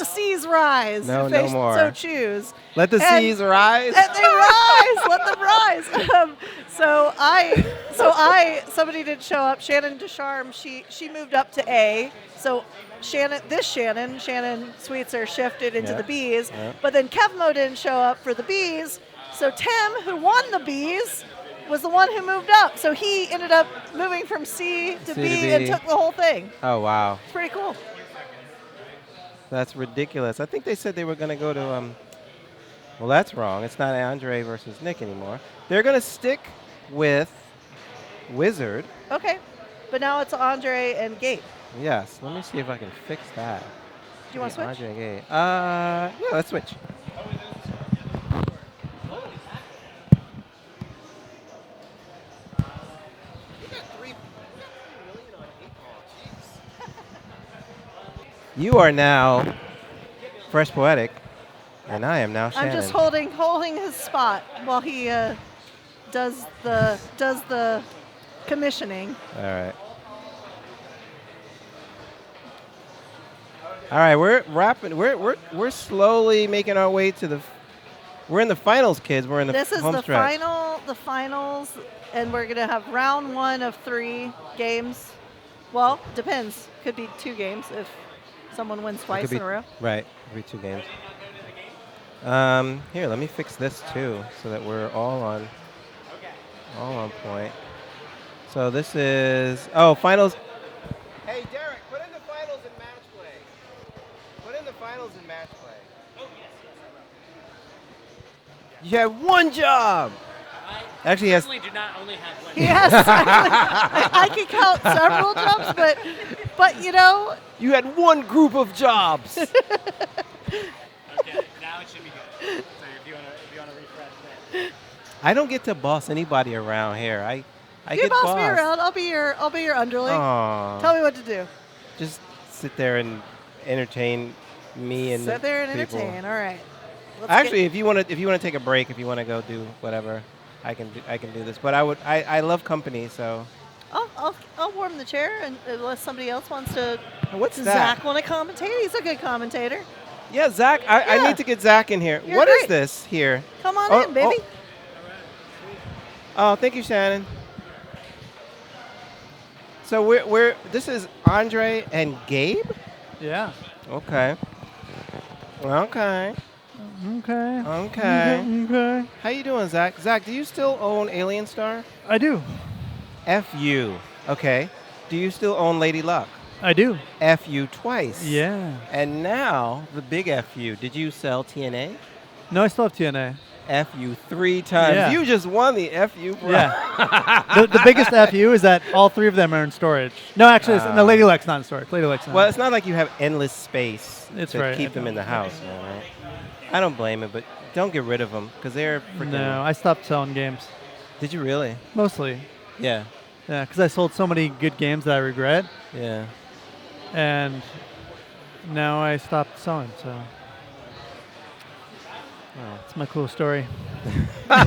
C's rise No, if they no more. so choose. Let the C's rise. And they rise. Let them rise. Somebody didn't show up. Shannon Descharme, she moved up to A. So Shannon Sweetser shifted into Yeah. the B's. Yeah. But then Kevmo didn't show up for the B's. So Tim, who won the B's, was the one who moved up. So he ended up moving from C to B and took the whole thing. Oh, wow. It's pretty cool. That's ridiculous. I think they said they were going to go to, well, that's wrong. It's not Andre versus Nick anymore. They're going to stick with Wizard. Okay. But now it's Andre and Gabe. Yes. Let me see if I can fix that. Do you want to switch? Andre and Gabe. Yeah, let's switch. You are now Fresh Poetic, and I am now Shannon. I'm just holding his spot while he does the commissioning. All right. All right, we're wrapping. We're slowly making our way to the. We're in the finals, kids. We're in the This is home the stretch. finals, and we're gonna have round 1 of 3 games. Well, depends. Could be 2 games if someone wins It twice could be- in a row. Right, it'll be 2 games. Here, let me fix this too, so that we're all on point. So this is finals. Hey, Derek, put in the finals in match play. Put in the finals in match play. Oh yes. You have 1 job. Actually, yes. do not only have one. Yes, I can count several jumps, but you know. You had 1 group of jobs. Okay, now it should be good. So if you want to refresh that. I don't get to boss anybody around here. I You get boss bossed. me around. I'll be your underling. Aw. Tell me what to do. Just sit there and entertain me and Sit there and people. entertain. All right. Let's Actually, if you want to take a break, if you want to go do whatever, I can do this. But I love company, so. I'll warm the chair and unless somebody else wants to. What's Does that? Zach want to commentate? He's a good commentator. Yeah, Zach. I Yeah. need to get Zach in here. You're What is great. this here? Come on in, baby. Oh, thank you, Shannon. So this is Andre and Gabe? Yeah. Okay. Okay. Okay. Okay. How you doing, Zach? Zach, do you still own Alien Star? I do. F you. Okay. Do you still own Lady Luck? I do. F you twice. Yeah. And now the big F you. Did you sell TNA? No, I still have TNA. F you 3 times. Yeah. You just won the F you. Yeah. the biggest FU is that all 3 of them are in storage. No, actually, no, Lady Luck's not in storage. Lady Luck's not. Well, it's not like you have endless space It's to right. keep them in the house, man. Right? I don't blame it, but don't get rid of them because they're freaking. No, I stopped selling games. Did you really? Mostly. Yeah. Yeah, because I sold so many good games that I regret. Yeah. And now I stopped selling, so. Oh. It's my cool story. just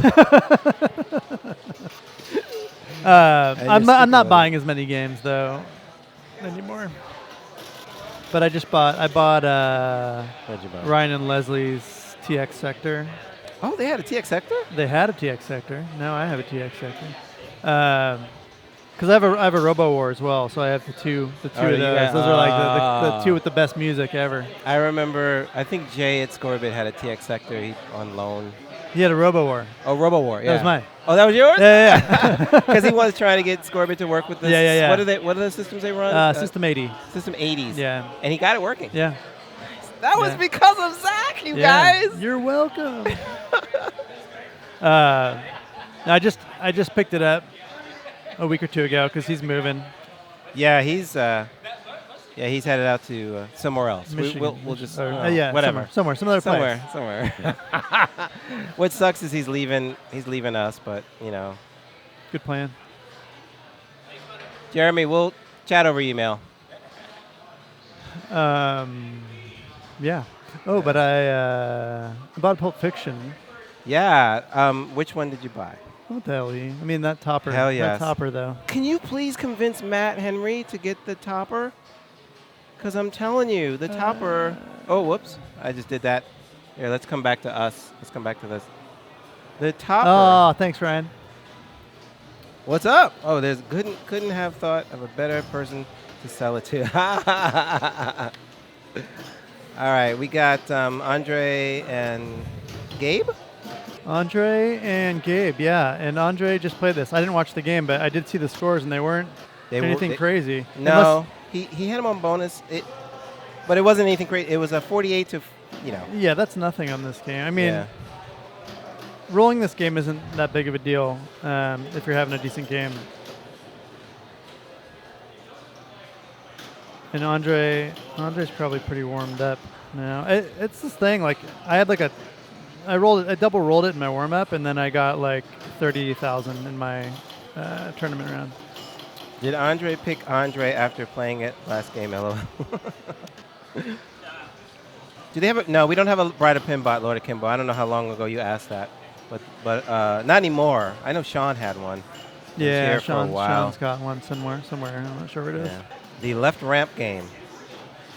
I'm stick with not it. buying as many games though anymore. But I bought What'd you buy? Ryan and Leslie's TX Sector. Oh, they had a TX Sector? They had a TX Sector. Now I have a TX Sector. Because I have a Robo War as well, so I have the two of Oh, you those. got- Those are like the 2 with the best music ever. I remember, I think Jay at Scorebit had a TX Sector on loan. He had a Robo War. Oh, Robo War, yeah. That was mine. Oh, that was yours? Yeah. Because he was trying to get Scorebit to work with this. Yeah, yeah. What are the systems they run? System 80. System 80s. Yeah. And he got it working. Yeah. That was Yeah. because of Zach, you Yeah. guys. You're welcome. I just picked it up a week or two ago because he's moving. Yeah, he's headed out to somewhere else. Michigan. We'll just yeah, whatever. Somewhere, some other place. Somewhere. What sucks is he's leaving us, but you know. Good plan. Jeremy, we'll chat over email. Yeah. Oh, but I bought Pulp Fiction. Yeah. Which one did you buy? What the hell? I mean, that topper. Hell yes. That topper, though. Can you please convince Matt Henry to get the topper? Because I'm telling you, the topper. Oh, whoops! I just did that. Here, let's come back to us. Let's come back to this. The topper. Oh, thanks, Ryan. What's up? Oh, there's couldn't have thought of a better person to sell it to. All right, we got Andre and Gabe. Andre and Gabe, yeah. And Andre just played this. I didn't watch the game, but I did see the scores, and they weren't anything crazy. No, he had him on bonus. But it wasn't anything crazy. It was a 48 to, Yeah, that's nothing on this game. I mean, yeah. rolling this game isn't that big of a deal if you're having a decent game. And Andre's probably pretty warmed up now. It's this thing, like, I double rolled it in my warm up, and then I got like 30,000 in my tournament round. Did Andre pick Andre after playing it last game, LOL? Do they have no, we don't have a Bride of Pinball, Lord of Kimbo. I don't know how long ago you asked that, but not anymore. I know Sean had one. Yeah, here for a while. Sean's got one somewhere. I'm not sure where it is. Yeah. The left ramp game.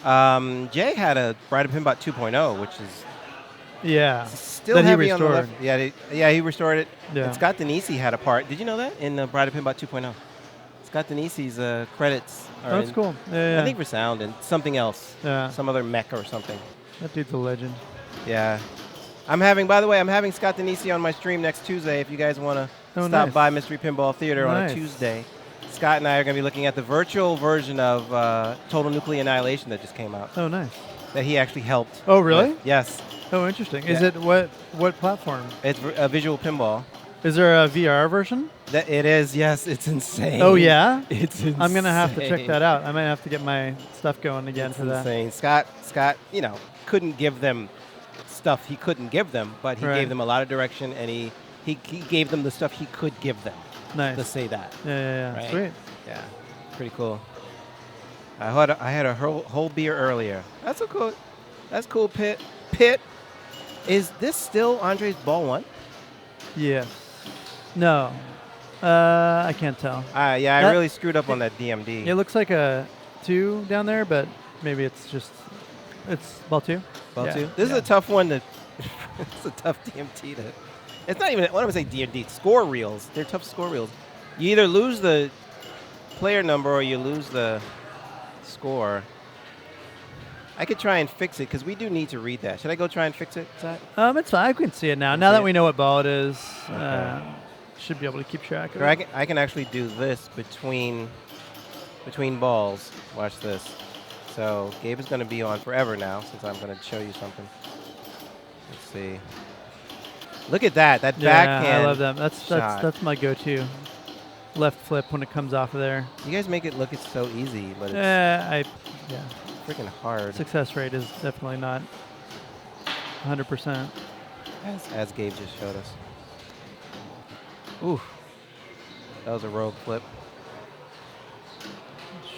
Jay had a Bride of Pinball 2.0, which is still that heavy he on the restored. left. He restored it. Yeah. And Scott Denisi had a part. Did you know that in the Bride of Pinball 2.0? Scott Denisi's credits are That's in, cool. Yeah. I think for sound and something else. Yeah. Some other mech or something. That dude's a legend. Yeah. By the way, I'm having Scott Denisi on my stream next Tuesday if you guys want to stop nice. by Mystery Pinball Theater on a Tuesday. Scott and I are going to be looking at the virtual version of Total Nuclear Annihilation that just came out. Oh, nice. That he actually helped. Oh, really? with. Yes. Oh, interesting. Yeah. Is it what platform? It's a visual pinball. Is there a VR version? It is, yes. It's insane. Oh, yeah? It's insane. I'm going to have to check that out. I might have to get my stuff going again It's for that. insane. Scott, couldn't give them stuff he couldn't give them, but he gave them a lot of direction, and he gave them the stuff he could give them. Nice. To say that. Yeah. Right? Sweet. Yeah. Pretty cool. I had a whole beer earlier. That's so cool. That's cool, Pitt. Is this still Andre's ball one? Yes. No. I can't tell. I really screwed up on that DMD. It looks like a 2 down there, but maybe it's ball 2. Ball Yeah. 2? This is a tough one to... it's a tough DMT to... It's not even... What am I saying DMD? Score reels. They're tough score reels. You either lose the player number or you lose the score. I could try and fix it because we do need to read that. Should I go try and fix it, Zach? It's fine. I can see it now. Now that we know what ball it is, should be able to keep track of it. I can actually do this between balls. Watch this. So Gabe is going to be on forever now since I'm going to show you something. Let's see. Look at that. That backhand. I love them. That's my go-to. Left flip when it comes off of there. You guys make it look it's so easy, but it's freaking hard. Success rate is definitely not 100%. As Gabe just showed us. Ooh. That was a rogue flip.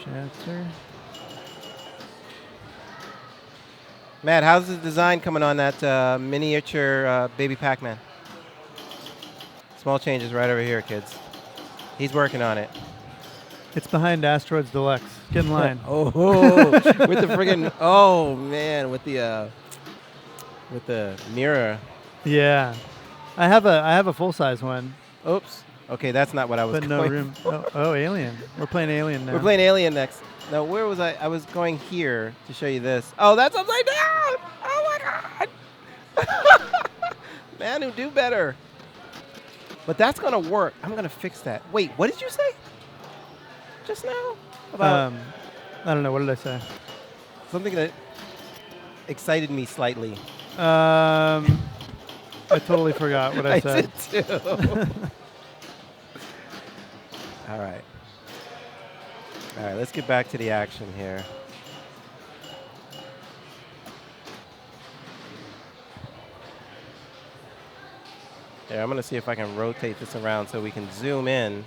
Shatter. Matt, how's the design coming on that miniature baby Pac-Man? Small changes right over here, kids. He's working on it. It's behind Asteroids Deluxe. Get in line. With the friggin' with the mirror. Yeah, I have a full size one. Oops. Okay, that's not what I was But going no room. Oh, Alien. We're playing Alien now. We're playing Alien next. No, where was I? I was going here to show you this. Oh, that's upside down! Oh my God! Man, who do better. But that's gonna work. I'm gonna fix that. Wait, what did you say? Just now? About I don't know. What did I say? something that excited me slightly. I totally forgot what I said. did too. All right. All right, let's get back to the action here. Here, I'm going to see if I can rotate this around so we can zoom in.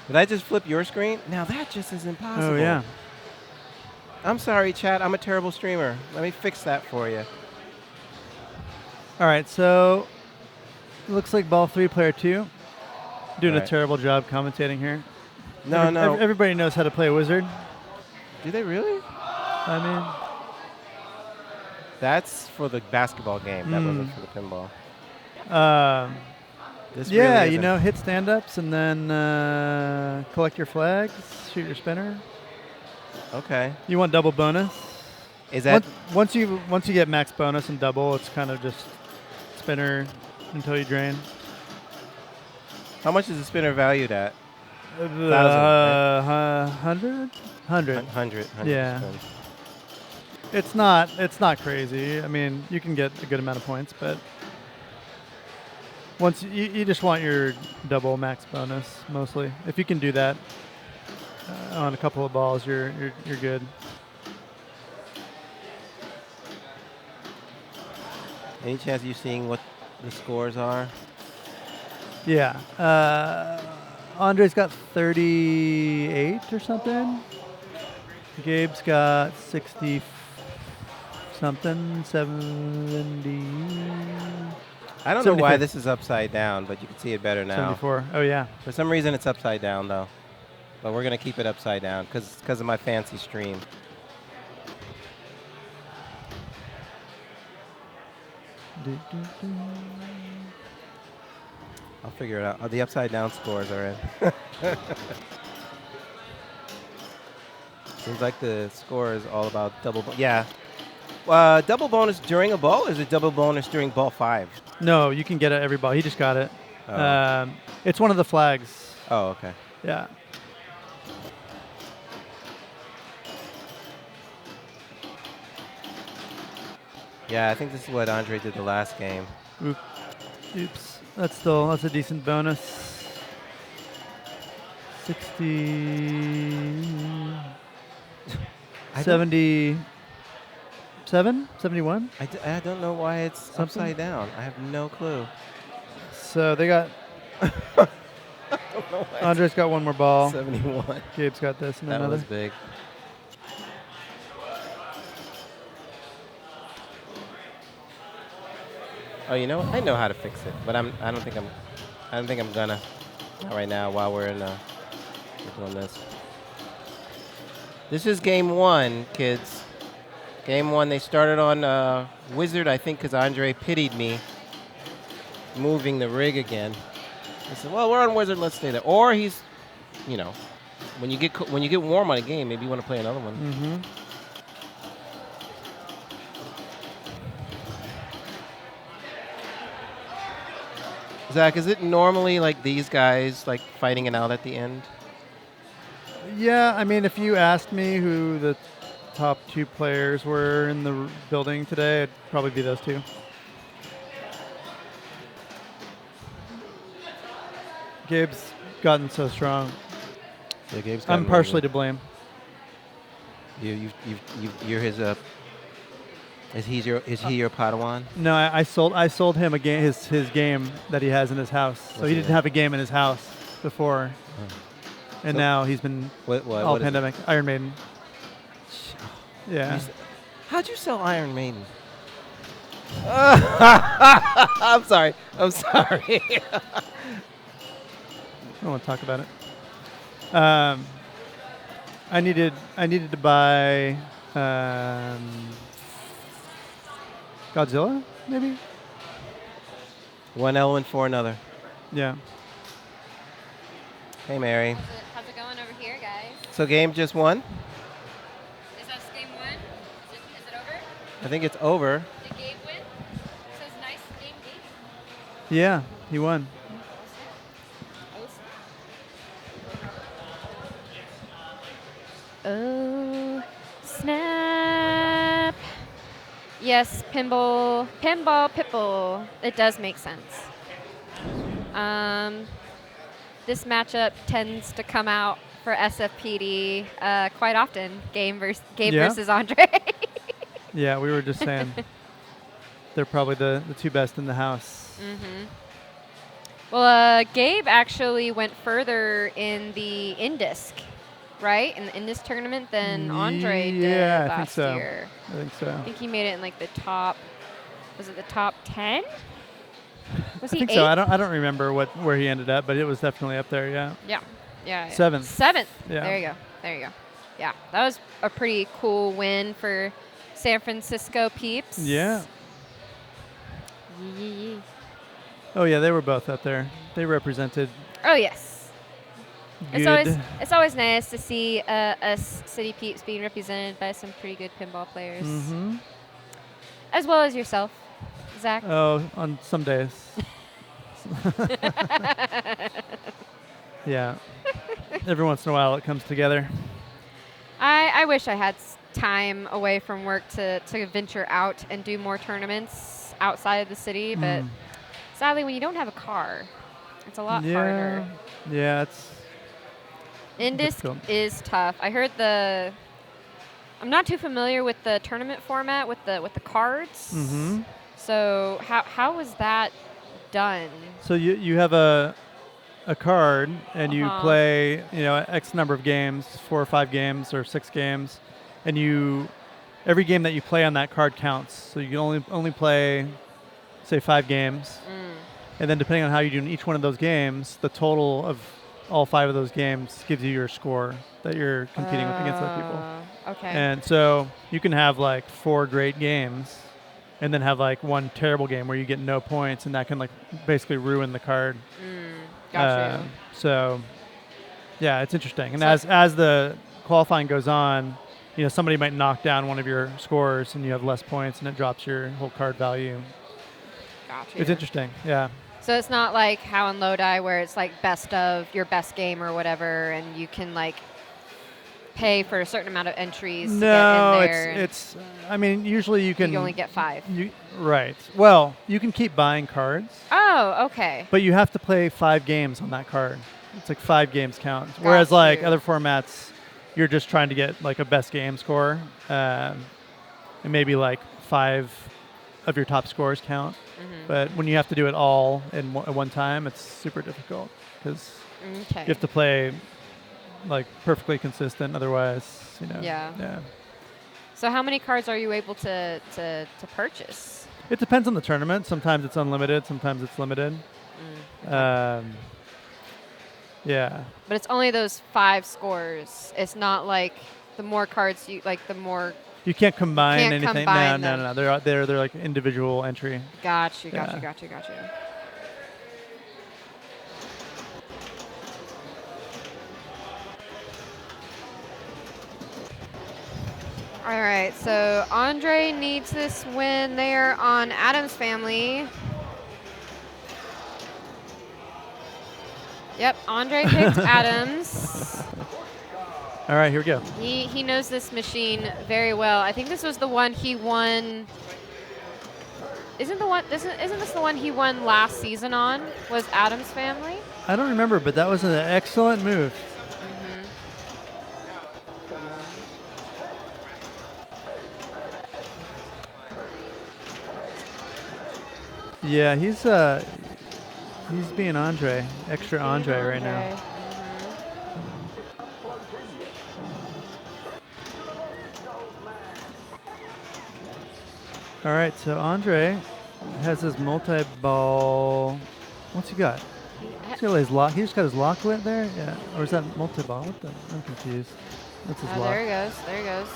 Did I just flip your screen? Now that just is impossible. Oh, yeah. I'm sorry, chat. I'm a terrible streamer. Let me fix that for you. All right, so it looks like ball 3, player 2. Doing All a right. terrible job commentating here. No. Everybody knows how to play a wizard. Do they really? I mean, That's for the basketball game. That wasn't for the pinball. This yeah, really you isn't. know, hit stand-ups and then collect your flags, shoot your spinner. Okay. You want double bonus. Is that Once you get max bonus and double, it's kind of just spinner until you drain. how much is the spinner valued at? 100? 100. 100. Yeah. spins. It's not crazy. I mean, you can get a good amount of points, but once you just want your double max bonus mostly. If you can do that on a couple of balls, you're good. Any chance of you seeing what the scores are? Yeah. Andre's got 38 or something. Gabe's got 60 something, 70. I don't know why 74. this is upside down, but you can see it better now. 74. Oh, yeah. For some reason, it's upside down, though. But we're going to keep it upside down because of my fancy stream. I'll figure it out. Oh, the upside down scores are in. Seems like the score is all about double. Yeah. Double bonus during a ball, or is it double bonus during ball 5? No, you can get it every ball. He just got it. Oh. It's one of the flags. Oh, okay. Yeah. Yeah, I think this is what Andre did the last game. Oops. That's a decent bonus. 60. 77? 71? I don't know why it's Something? upside down. I have no clue. So they got. Andre's got one more ball. 71. Gabe's got this and That another. was big. Oh, you know what? I know how to fix it, but I don't think I'm gonna. Not right now while we're doing this. This is game 1, kids. Game 1. They started on Wizard, I think, because Andre pitied me moving the rig again. He said, "Well, we're on Wizard. Let's stay there." Or he's, when you get warm on a game, maybe you want to play another one. Mm-hmm. Zach, is it normally like these guys like fighting it out at the end? Yeah, I mean, if you asked me who the top 2 players were in the building today, it'd probably be those 2. Gabe's gotten so strong. Yeah, Gabe's I'm partially to blame. You're his is he your Padawan? No, I sold him a game, his game that he has in his house. So What's he it didn't in? have a game in his house before, and So- now he's been What all is it? pandemic. Iron Maiden. Yeah. How'd you sell Iron Maiden? I'm sorry. I don't want to talk about it. I needed to buy Godzilla, maybe. One element for another. Yeah. Hey, Mary. How's it going over here, guys? So game just won? Is that game 1? Is it over? I think it's over. Did Gabe win? Says nice game, Gabe. Yeah, he won. Oh, snap. Yes, pinball, pitbull. It does make sense. This matchup tends to come out for SFPD quite often. Gabe Yeah? versus Andre. Yeah, we were just saying they're probably the two best in the house. Well, Gabe actually went further in the Indisc, right? In the Indisc tournament than Andre did Yeah, I think last so. year. I think so. I think he made it in like the top. Was it the top 10? Was I he think 8? so. I don't remember where he ended up, but it was definitely up there. Yeah. Yeah. Seventh. Seventh. Yeah. There you go. Yeah, that was a pretty cool win for San Francisco peeps. Yeah. Yee. Oh yeah, they were both up there. They represented. Oh yes. Good. It's always nice to see us city peeps being represented by some pretty good pinball players, as well as yourself, Zach. Oh, on some days. Yeah. Every once in a while, it comes together. I wish I had time away from work to venture out and do more tournaments outside of the city, but sadly, when you don't have a car, it's a lot harder. Yeah, it's Indisc difficult. is tough. I heard I'm not too familiar with the tournament format with the cards. So how was that done? So you have a card and you play X number of games, 4 or 5 games or 6 games, and every game that you play on that card counts. So you can only play, say, 5 games, and then depending on how you do in each one of those games, the total of all 5 of those games gives you your score that you're competing with against other people. Okay. And so you can have like 4 great games and then have like 1 terrible game where you get no points, and that can like basically ruin the card. Gotcha. So yeah, it's interesting. And as the qualifying goes on, somebody might knock down one of your scores and you have less points and it drops your whole card value. Gotcha. It's interesting. Yeah. So it's not like how in Lodi where it's like best of your best game or whatever, and you can like pay for a certain amount of entries to get in there. it's I mean, usually you can only get 5. Right. Well, you can keep buying cards. Oh, okay. But you have to play 5 games on that card. It's like 5 games count. Whereas like other formats, you're just trying to get like a best game score, and maybe like 5 of your top scores count. But when you have to do it all at one time, it's super difficult because you have to play like perfectly consistent. Otherwise, Yeah. So how many cards are you able to purchase? It depends on the tournament. Sometimes it's unlimited. Sometimes it's limited. Yeah. But it's only those 5 scores. It's not like the more cards you like, the more. You can't combine Can't anything. combine No. They're like individual entry. Gotcha. All right, so Andre needs this win there on Adam's Family. Yep, Andre picked Adams. All right, here we go. He knows this machine very well. I think this was the one he won. Isn't this the one he won last season on? Was Adam's Family? I don't remember, but that was an excellent move. Yeah, he's being extra Andre right now. All right, so Andre has his multi-ball. What's he got? He's got his lock. He just got his lock lit there? Yeah. Or is that multi-ball? I'm confused. That's his lock. There he goes.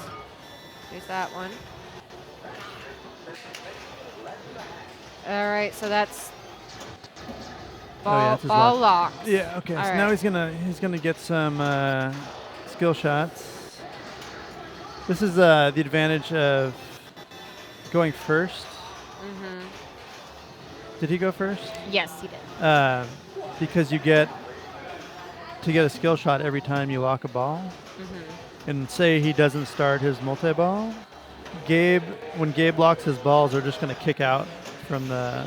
There's that one. All right, so that's ball locked. Yeah, okay. All so right. now he's gonna get some skill shots. This is the advantage of going first. Did he go first? Yes, he did. Because you get to get a skill shot every time you lock a ball. And say he doesn't start his multi-ball, Gabe, when Gabe locks his balls, they're just going to kick out from the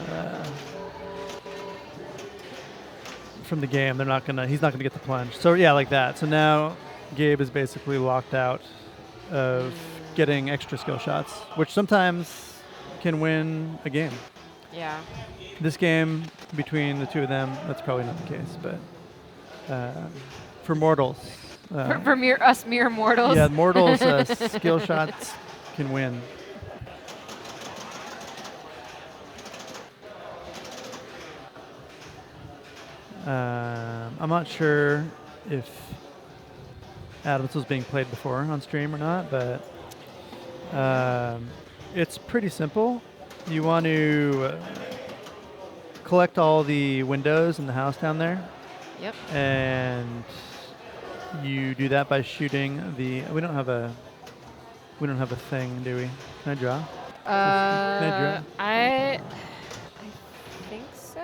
game. They're not gonna. He's not gonna get the plunge. So yeah, like that. So now Gabe is basically locked out of getting extra skill shots, which sometimes can win a game. Yeah. This game between the two of them, that's probably not the case. But for mortals, For mere mortals. yeah, mortals skill shots can win. I'm not sure if Adams was being played before on stream or not, but it's pretty simple. You want to collect all the windows in the house down there. Yep. And you do that by shooting the. We don't have a thing, do we? Can I draw? Can I draw? I think so.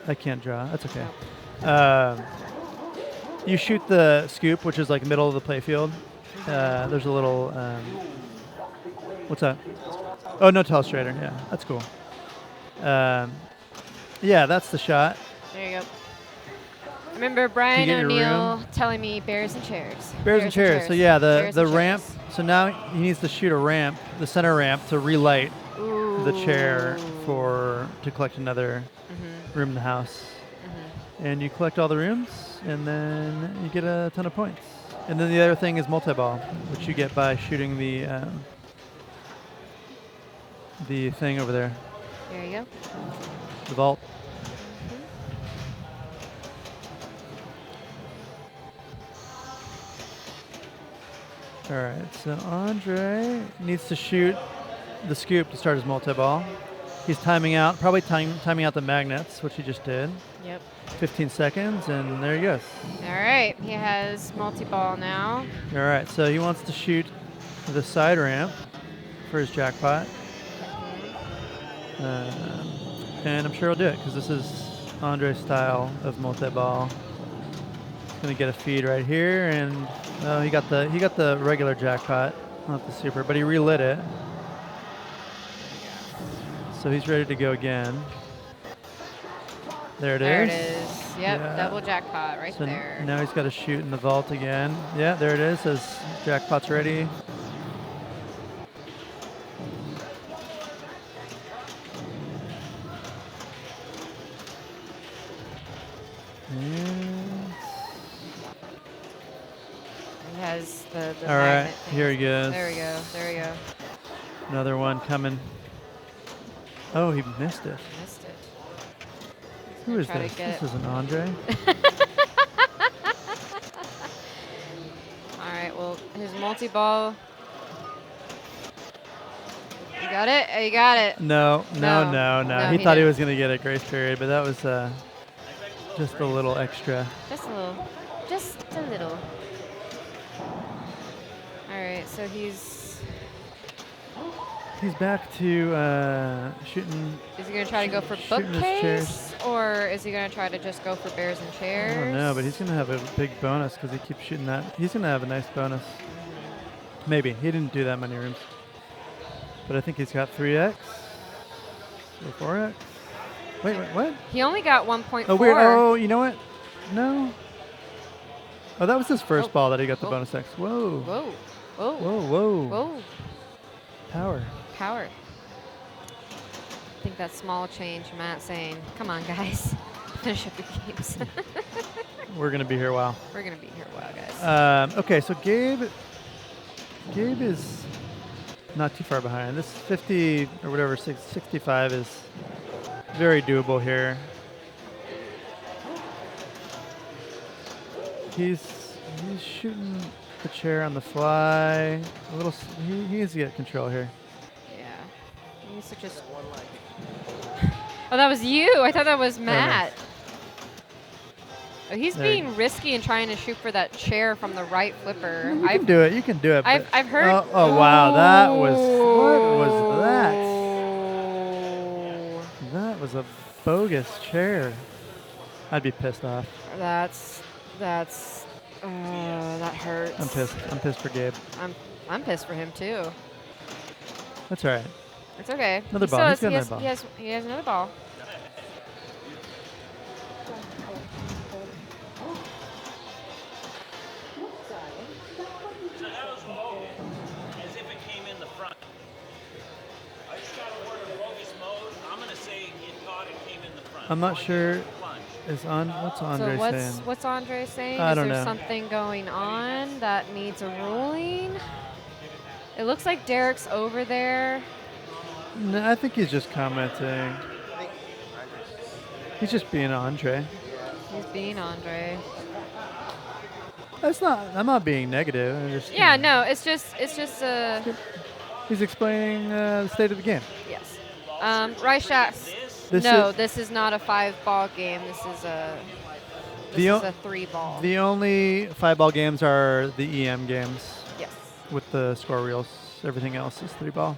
I can't draw. That's okay. You shoot the scoop, which is like middle of the playfield. There's a little. What's that? Oh, no telestrator. Yeah, that's cool. Yeah, that's the shot. There you go. I remember Brian get your O'Neill room? telling me bears and chairs. Bears and chairs. So yeah, Bears the and ramp. chairs. So now he needs to shoot a ramp, the center ramp, to relight the chair to collect another room in the house. And you collect all the rooms, and then you get a ton of points. And then the other thing is multi-ball, which you get by shooting the thing over there, There you go. the vault. All right, so Andre needs to shoot the scoop to start his multi-ball. He's timing out, probably timing out the magnets, which he just did. Yep. 15 seconds, and there he goes. All right. He has multi-ball now. All right, so he wants to shoot the side ramp for his jackpot. And I'm sure he'll do it, because this is Andre's style of multi-ball. He's going to get a feed right here, and he got the regular jackpot, not the super, but he relit it. So he's ready to go again. There it There is. it is. Yep. Yeah. Double jackpot right So there. now he's got to shoot in the vault again. Yeah, there it is. His jackpot's ready. And He has the all right, magnet thing. here he goes. There we go. There we go. Another one coming. Oh, he missed it. Missed it. Who is try to this? get This it. is an Andre. All right. Well, his multi-ball. You got it? Oh, you got it. No. No, He he thought he didn't. was going to get a grace period, but that was just a little extra. Just a little. Just a little. All right. So he's back to shooting. Is he going to try to go for Shooting his bookcase? chairs. Or is he going to try to just go for bears and chairs? I don't know, but he's going to have a big bonus because he keeps shooting that. He's going to have a nice bonus. Maybe. He didn't do that many rooms. But I think he's got 3x or 4x. Wait, what? He only got 1.4. Oh, weird. Oh, you know what? No. Oh, that was his first Oh. ball that he got the Oh. bonus X. Whoa. Whoa. Whoa. Whoa. Whoa. Power. Power. I think that's small change. Matt saying, come on, guys. Finish up your games. We're going to be here a while. We're going to be here a while, guys. Okay, so Gabe is not too far behind. This 50 or whatever, 65 is very doable here. He's shooting the chair on the fly. A little. He needs to get control here. Yeah. He needs to just... Oh, that was you. I thought that was Matt. Oh, he's There you being risky and trying to shoot for that chair from the right flipper. You can do it. You can do it. I've but- heard. Oh wow, that was. What was that? that? That was a bogus chair. I'd be pissed off. That's. That hurts. I'm pissed. I'm pissed for Gabe. I'm pissed for him too. That's all right. It's okay. Another He ball. still He's has- got he another has- ball. He has another ball. As if it came in the front. I just got a word of Rogus mode. I'm going to say it thought it came in the front. I'm not sure. Plunge. What's Andre So saying? what's Andre saying? I Is don't there know. something going on that needs a ruling? It looks like Derek's over there. No, I think he's just commenting. He's just being Andre. He's being Andre. That's not. I'm not being negative. I'm just. Yeah, no, it's just He's explaining the state of the game. yes. Ryshax. This is not a 5-ball game. This is a The o- a 3-ball. The only 5-ball games are the EM games Yes. with the score reels. Everything else is 3-ball.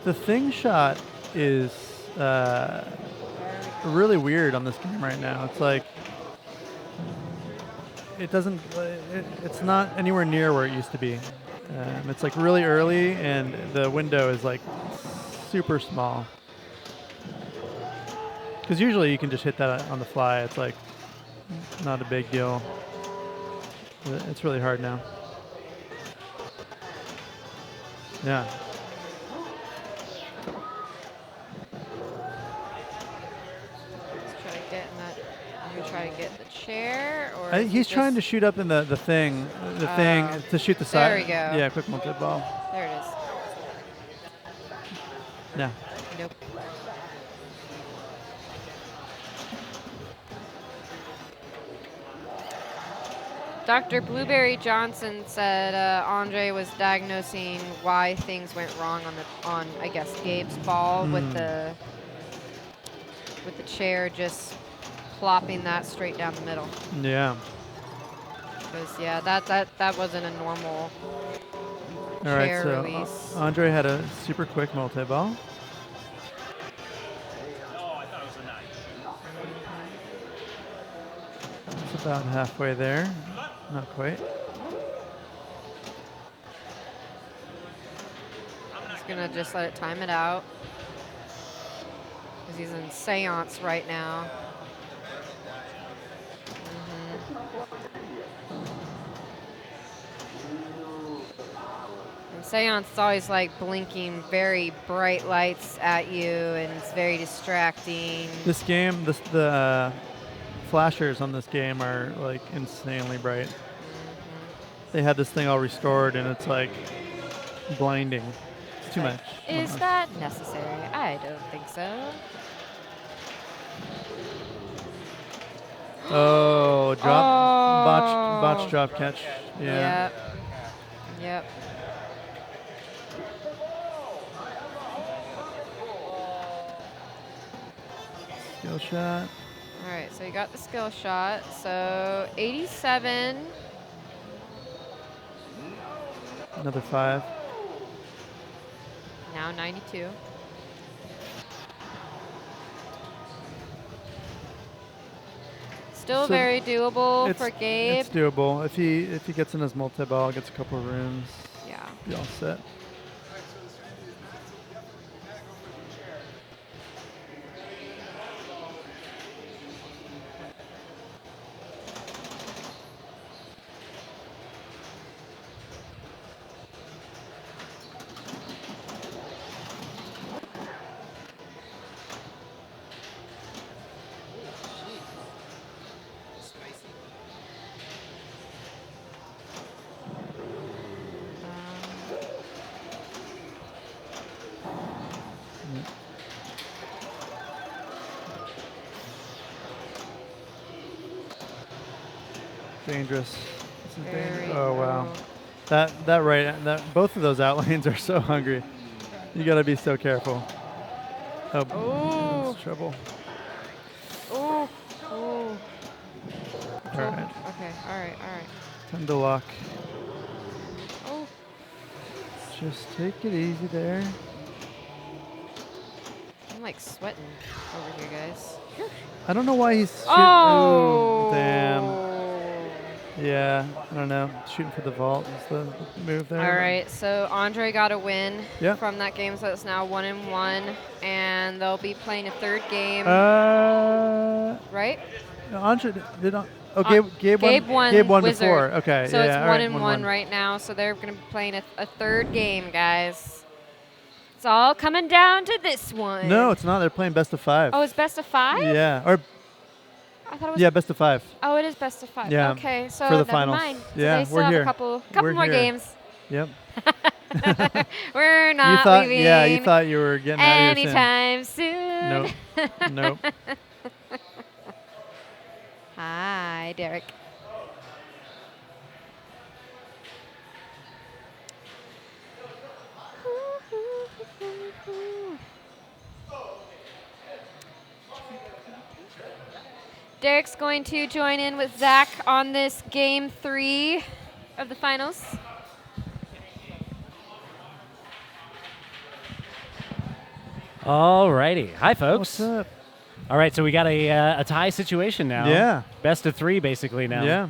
The thing shot is really weird on this game right now. It's like it doesn't. It's not anywhere near where it used to be. It's like really early, and the window is like super small. Because usually you can just hit that on the fly. It's like not a big deal. It's really hard now. Yeah. Let's try to get in that. I'm gonna try to get the chair, or is He's he trying to just- shoot up in the thing to shoot the side. There we go. Yeah, quick multi-ball. There it is. Yeah. Nope. Dr. Blueberry Johnson said Andre was diagnosing why things went wrong on I guess Gabe's ball with the chair just plopping that straight down the middle. Yeah. Because yeah, that wasn't a normal All right, chair so release. Andre had a super quick multi-ball. Oh, I thought it was a 9. It's about halfway there. Not quite. He's gonna just let it time it out. Because he's in seance right now. And seance is always like blinking very bright lights at you, and it's very distracting. This game, the flashers on this game are like insanely bright. They had this thing all restored, and it's like blinding. It's too much. Is that necessary? I don't think so. Oh, Oh. botched drop catch. Yeah. Yep. Skill shot. All right, so you got the skill shot. So 87. Another 5. Now 92. Still So very doable It's, for Gabe. it's doable. If he gets in his multi-ball, gets a couple of rooms, Yeah. be all set. Dangerous. This is dangerous. Very Oh wow. low. That both of those outlanes are so hungry. You gotta be so careful. Oh, Ooh. that's trouble. Ooh. Ooh. All right, Okay. All right. 10 to lock. Oh. Just take it easy there. I'm like sweating over here, guys. I don't know why he's shooting. Oh! Ooh, damn. Yeah, I don't know. Shooting for the vault is the move there. All right, so Andre got a win Yeah. from that game, so it's now 1-1, and they'll be playing a third game, right? Andre did not. Oh, Gabe won. Gabe won Wizard. before. Okay. So yeah, it's all right, 1-1 right now. So they're going to be playing a third game, guys. It's all coming down to this one. No, it's not. They're playing best of 5. Oh, it's best of 5? Yeah. Or I thought it was. yeah, best of 5. Oh, it is best of 5. Yeah, Okay, so for the never finals. mind. So Yeah, they still we're have here. a couple We're more here. games. Yep. We're not you thought, leaving. yeah, you thought you were getting out of your sin. anytime soon. Nope. Nope. Hi, Derek. Derek's going to join in with Zach on this game 3 of the finals. Alrighty. Hi, folks. What's up? All right, so we got a tie situation now. Yeah. Best of 3, basically, now. Yeah.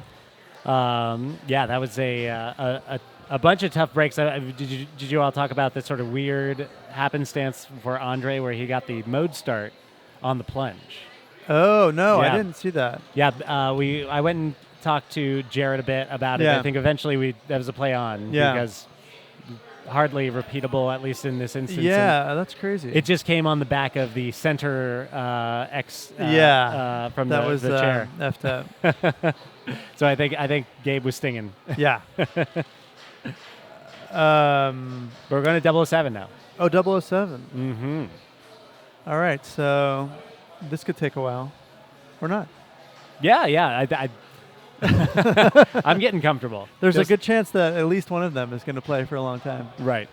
Yeah, that was a bunch of tough breaks. Did you all talk about this sort of weird happenstance for Andre where he got the mode start on the plunge? Oh no, Yeah. I didn't see that. Yeah, I went and talked to Jared a bit about it. Yeah. I think eventually that was a play on Yeah. because hardly repeatable, at least in this instance. Yeah, that's crazy. It just came on the back of the center X from that the, was the chair. effed up. So I think Gabe was stinging. Yeah. We're going to 007 now. Oh, 007. Mm-hmm. All right, so this could take a while, or not. Yeah. I'm getting comfortable. There's Just- a good chance that at least one of them is going to play for a long time. Right.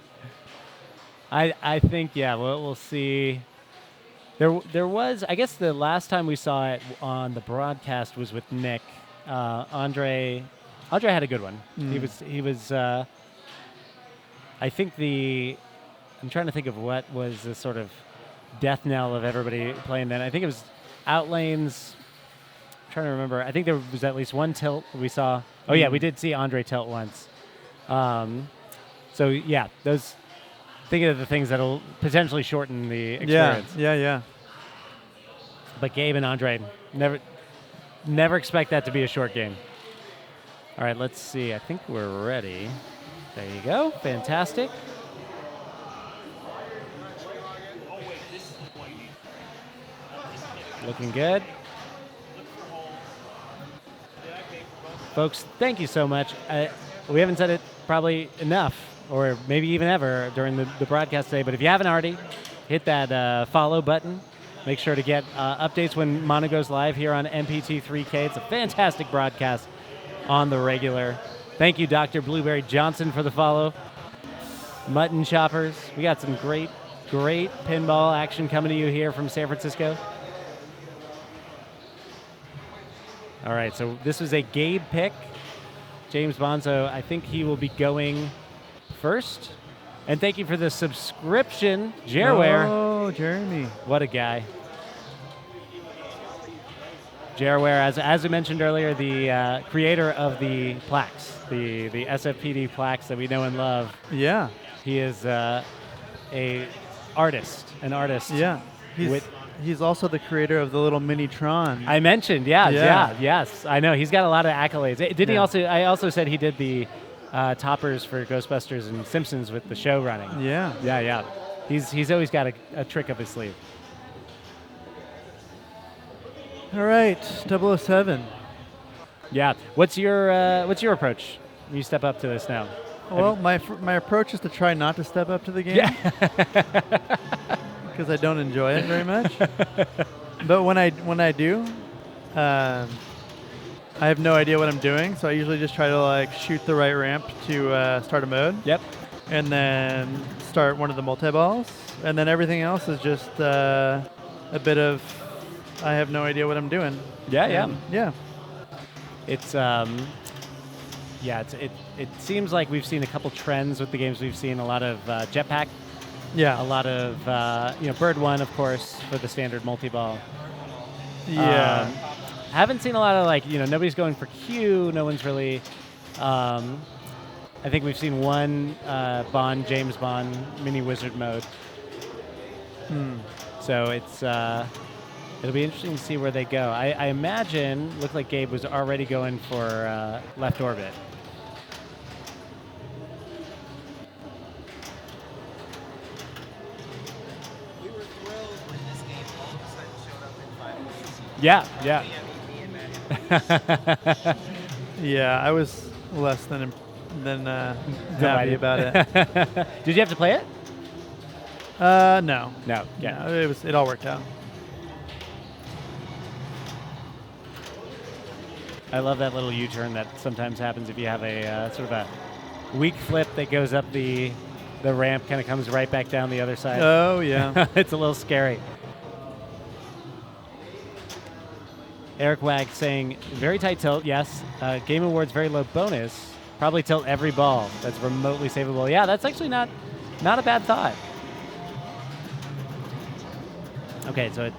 I think, yeah, we'll see. There was, I guess the last time we saw it on the broadcast was with Nick. Andre had a good one. He was I think I'm trying to think of what was the sort of death knell of everybody playing then. I think it was Outlanes. I'm trying to remember. I think there was at least one tilt we saw. Oh yeah, we did see Andre tilt once. So yeah, those thinking of the things that'll potentially shorten the experience. Yeah. But Gabe and Andre, never expect that to be a short game. All right, let's see. I think we're ready. There you go. Fantastic. Looking good. Folks, thank you so much. We haven't said it probably enough, or maybe even ever during the broadcast today, but if you haven't already, hit that follow button. Make sure to get updates when Mono goes live here on MPT3K. It's a fantastic broadcast on the regular. Thank you, Dr. Blueberry Johnson, for the follow. Mutton Choppers. We got some great pinball action coming to you here from San Francisco. All right, so this was a Gabe pick. James Bonzo, I think he will be going first. And thank you for the subscription, Jareware. Oh, Jeremy. What a guy. Jareware, as we mentioned earlier, the creator of the plaques, the SFPD plaques that we know and love. Yeah. He is an artist. Yeah. He's also the creator of the little mini Tron. I mentioned, yes. I know. He's got a lot of accolades. Didn't he also? I also said he did the toppers for Ghostbusters and Simpsons with the show running. Yeah. Yeah. He's always got a trick up his sleeve. All right, 007. Yeah. What's your approach when you step up to this now? Well, my approach is to try not to step up to the game. Yeah. Because I don't enjoy it very much. But when I do, I have no idea what I'm doing, so I usually just try to shoot the right ramp to start a mode. Yep. And then start one of the multi-balls, and then everything else is just a bit of I have no idea what I'm doing. Yeah. Yeah. It's Yeah, it seems like we've seen a couple trends with the games we've seen. A lot of jetpack, Yeah. a lot of Bird One, of course, for the standard multi-ball. Yeah. Haven't seen a lot of nobody's going for Q. No one's really. I think we've seen one James Bond mini wizard mode. So it's it'll be interesting to see where they go. I imagine, looked like Gabe was already going for left orbit. We were thrilled when this game all of a sudden showed up in finals. Yeah, yeah. Me and Matt. Yeah, I was less than happy about it. Did you have to play it? No. No. Yeah. No, it all worked out. I love that little U-turn that sometimes happens if you have a sort of a weak flip that goes up the ramp, kind of comes right back down the other side. Oh, yeah. It's a little scary. Eric Wag saying, very tight tilt, yes. Game Awards, very low bonus. Probably tilt every ball that's remotely savable. Yeah, that's actually not a bad thought. Okay, so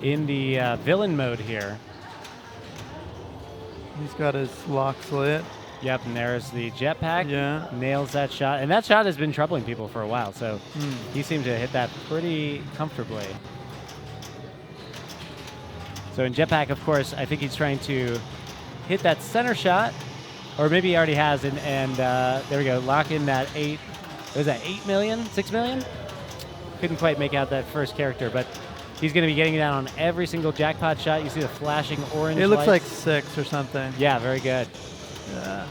in the villain mode here. He's got his locks lit. Yep, and there's the jetpack. Yeah. Nails that shot. And that shot has been troubling people for a while, so he seemed to hit that pretty comfortably. So in jetpack, of course, I think he's trying to hit that center shot, or maybe he already has, and there we go, lock in that 8, was that 8 million, 6 million? Couldn't quite make out that first character, but he's going to be getting down on every single jackpot shot. You see the flashing orange It looks lights. like 6 or something. Yeah, very good. Yeah.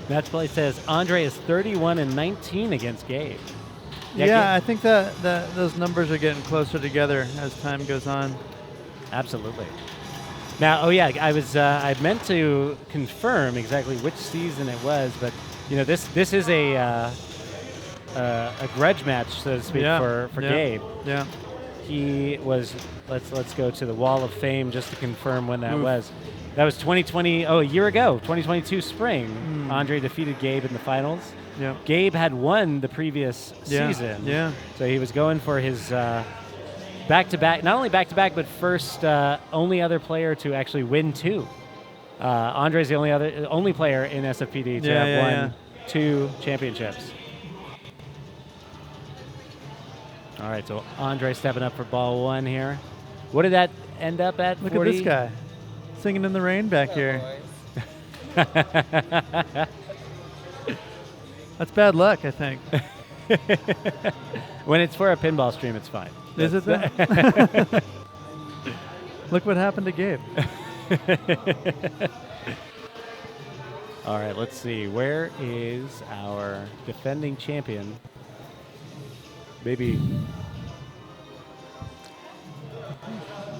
Match play says Andre is 31-19 against Gabe. Yeah, I think that those numbers are getting closer together as time goes on. Absolutely. Now, I meant to confirm exactly which season it was, but this is a grudge match, so to speak, for Gabe. Yeah. He was. Let's go to the Wall of Fame just to confirm when that was. That was 2020. Oh, a year ago, 2022 spring. Andre defeated Gabe in the finals. Yeah. Gabe had won the previous season. Yeah. So he was going for his back-to-back, not only back-to-back, but first only other player to actually win 2. Andre's the only player in SFPD to have won 2 championships. All right, so Andre stepping up for ball 1 here. What did that end up at? Look 40? at this guy singing in the rain back here. That's bad luck, I think. When it's for a pinball stream, it's fine. Is it though? Look what happened to Gabe. All right, let's see. Where is our defending champion? Maybe.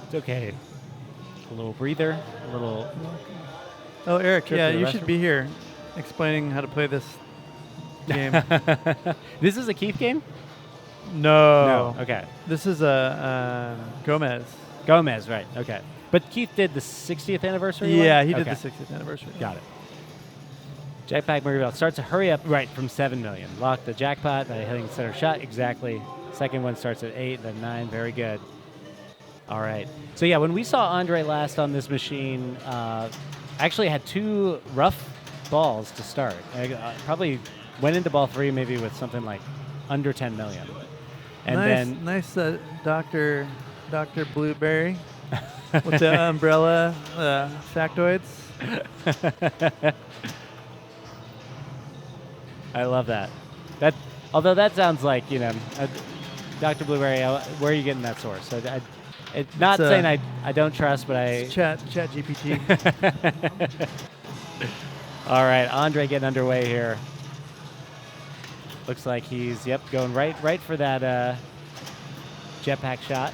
It's okay. A little breather, a little. Oh, Eric, Trip yeah, to the you restroom? should be here explaining how to play this game. This is a Keith game? No. No. Okay. This is a Gomez. Gomez, right. Okay. But Keith did the 60th anniversary Yeah, one? he did Okay. the 60th anniversary. Got it. Jackpack Murray Bell starts to hurry up right from 7 million. Lock the jackpot by hitting center shot exactly. Second one starts at 8, then 9. Very good. All right. So yeah, when we saw Andre last on this machine, actually had 2 rough balls to start. Probably went into ball 3 maybe with something like under 10 million. And nice Dr. Blueberry with the umbrella factoids. I love that. Although that sounds like, Dr. Blueberry, where are you getting that source? Not saying I don't trust, but I... Chat GPT. All right, Andre getting underway here. Looks like he's, going right for that jetpack shot.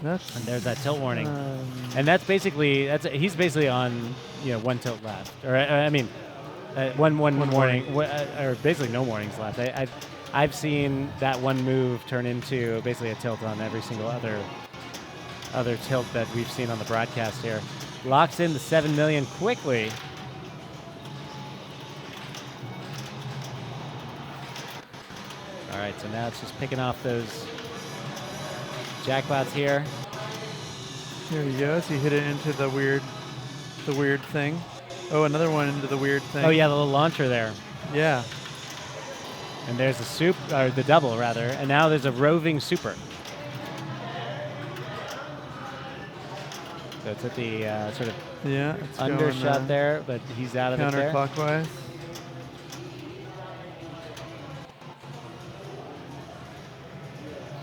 And there's that tilt warning. And he's basically on, 1 tilt left. Or, one warning, or basically no warnings left. I've seen that one move turn into basically a tilt on every single other tilt that we've seen on the broadcast here. Locks in the 7 million quickly. All right, so now it's just picking off those jackpots here. There he goes. He hit it into the weird thing. Oh, another one into the weird thing. Oh yeah, the little launcher there. Yeah. And there's the double rather, and now there's a roving super. So it's at the sort of it's undershot going, there, but he's out of it there. Counterclockwise.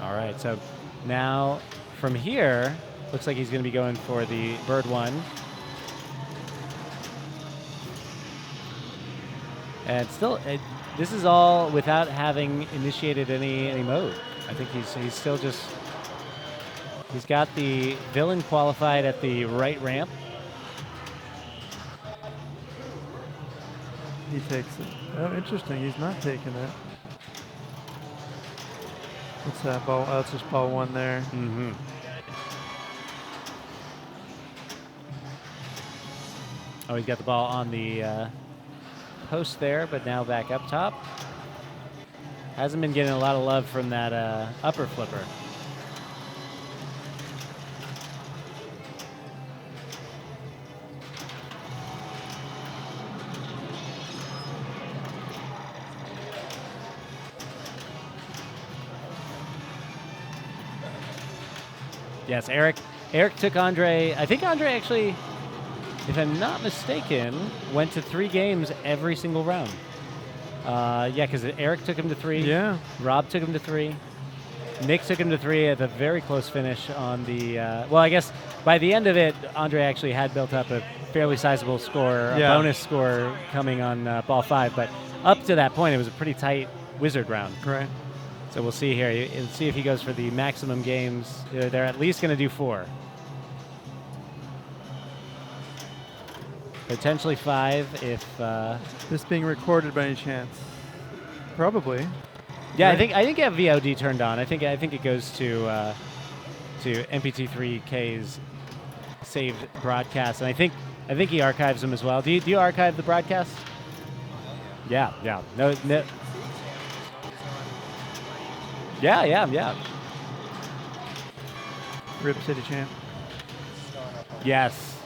All right, so now from here, looks like he's going to be going for the bird one. And still, this is all without having initiated any mode. I think he's still just, he's got the villain qualified at the right ramp. He takes it. Oh, interesting. He's not taking it. What's that ball? Oh, it's just ball one there. Mm-hmm. Oh, he's got the ball on the post there, but now back up top. Hasn't been getting a lot of love from that upper flipper. Yes, Eric took Andre. I think Andre actually, if I'm not mistaken, went to 3 games every single round. Yeah, because Eric took him to 3. Yeah. Rob took him to 3. Nick took him to 3 at the very close finish on the. Well, I guess by the end of it, Andre actually had built up a fairly sizable score, a bonus score coming on ball 5. But up to that point, it was a pretty tight wizard round. Right. So we'll see here. Let's see if he goes for the maximum games. They're at least going to do 4. Potentially 5 if. This being recorded by any chance? Probably. Yeah, Right. I think you have VOD turned on. I think it goes to MPT3K's saved broadcast, and I think he archives them as well. Do you archive the broadcast? Yeah. No. Yeah. Rip City Champ. Yes.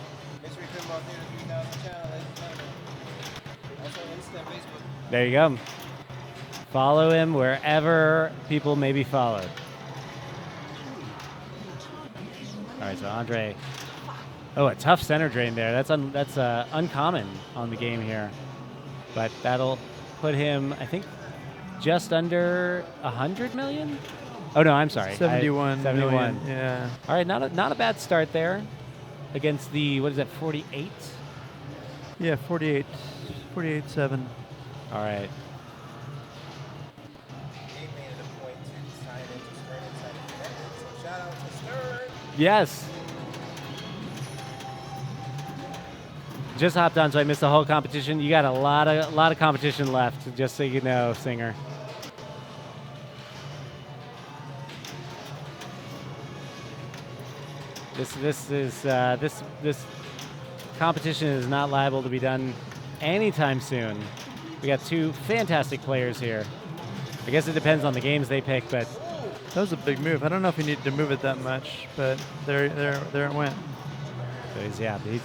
Mystery Pinball Theater 3000 channel, ladies and gentlemen. Also Insta and Facebook. There you go. Follow him wherever people may be followed. All right, so Andre. Oh, a tough center drain there. That's uncommon on the game here, but that'll put him, I think, just under 100 million. Oh no, I'm sorry. 71 71. million, yeah. All right, not a bad start there against the, what is that, 48? Yeah, 48. 48-7. All right. He made it a point to sign into Stern Inside Connected, so shout out to Stern. Yes. Just hopped on, so I missed the whole competition. You got a lot of competition left, just so you know, Singer. This competition is not liable to be done anytime soon. We got 2 fantastic players here. I guess it depends on the games they pick, but That was a big move. I don't know if he needed to move it that much, but there it went. so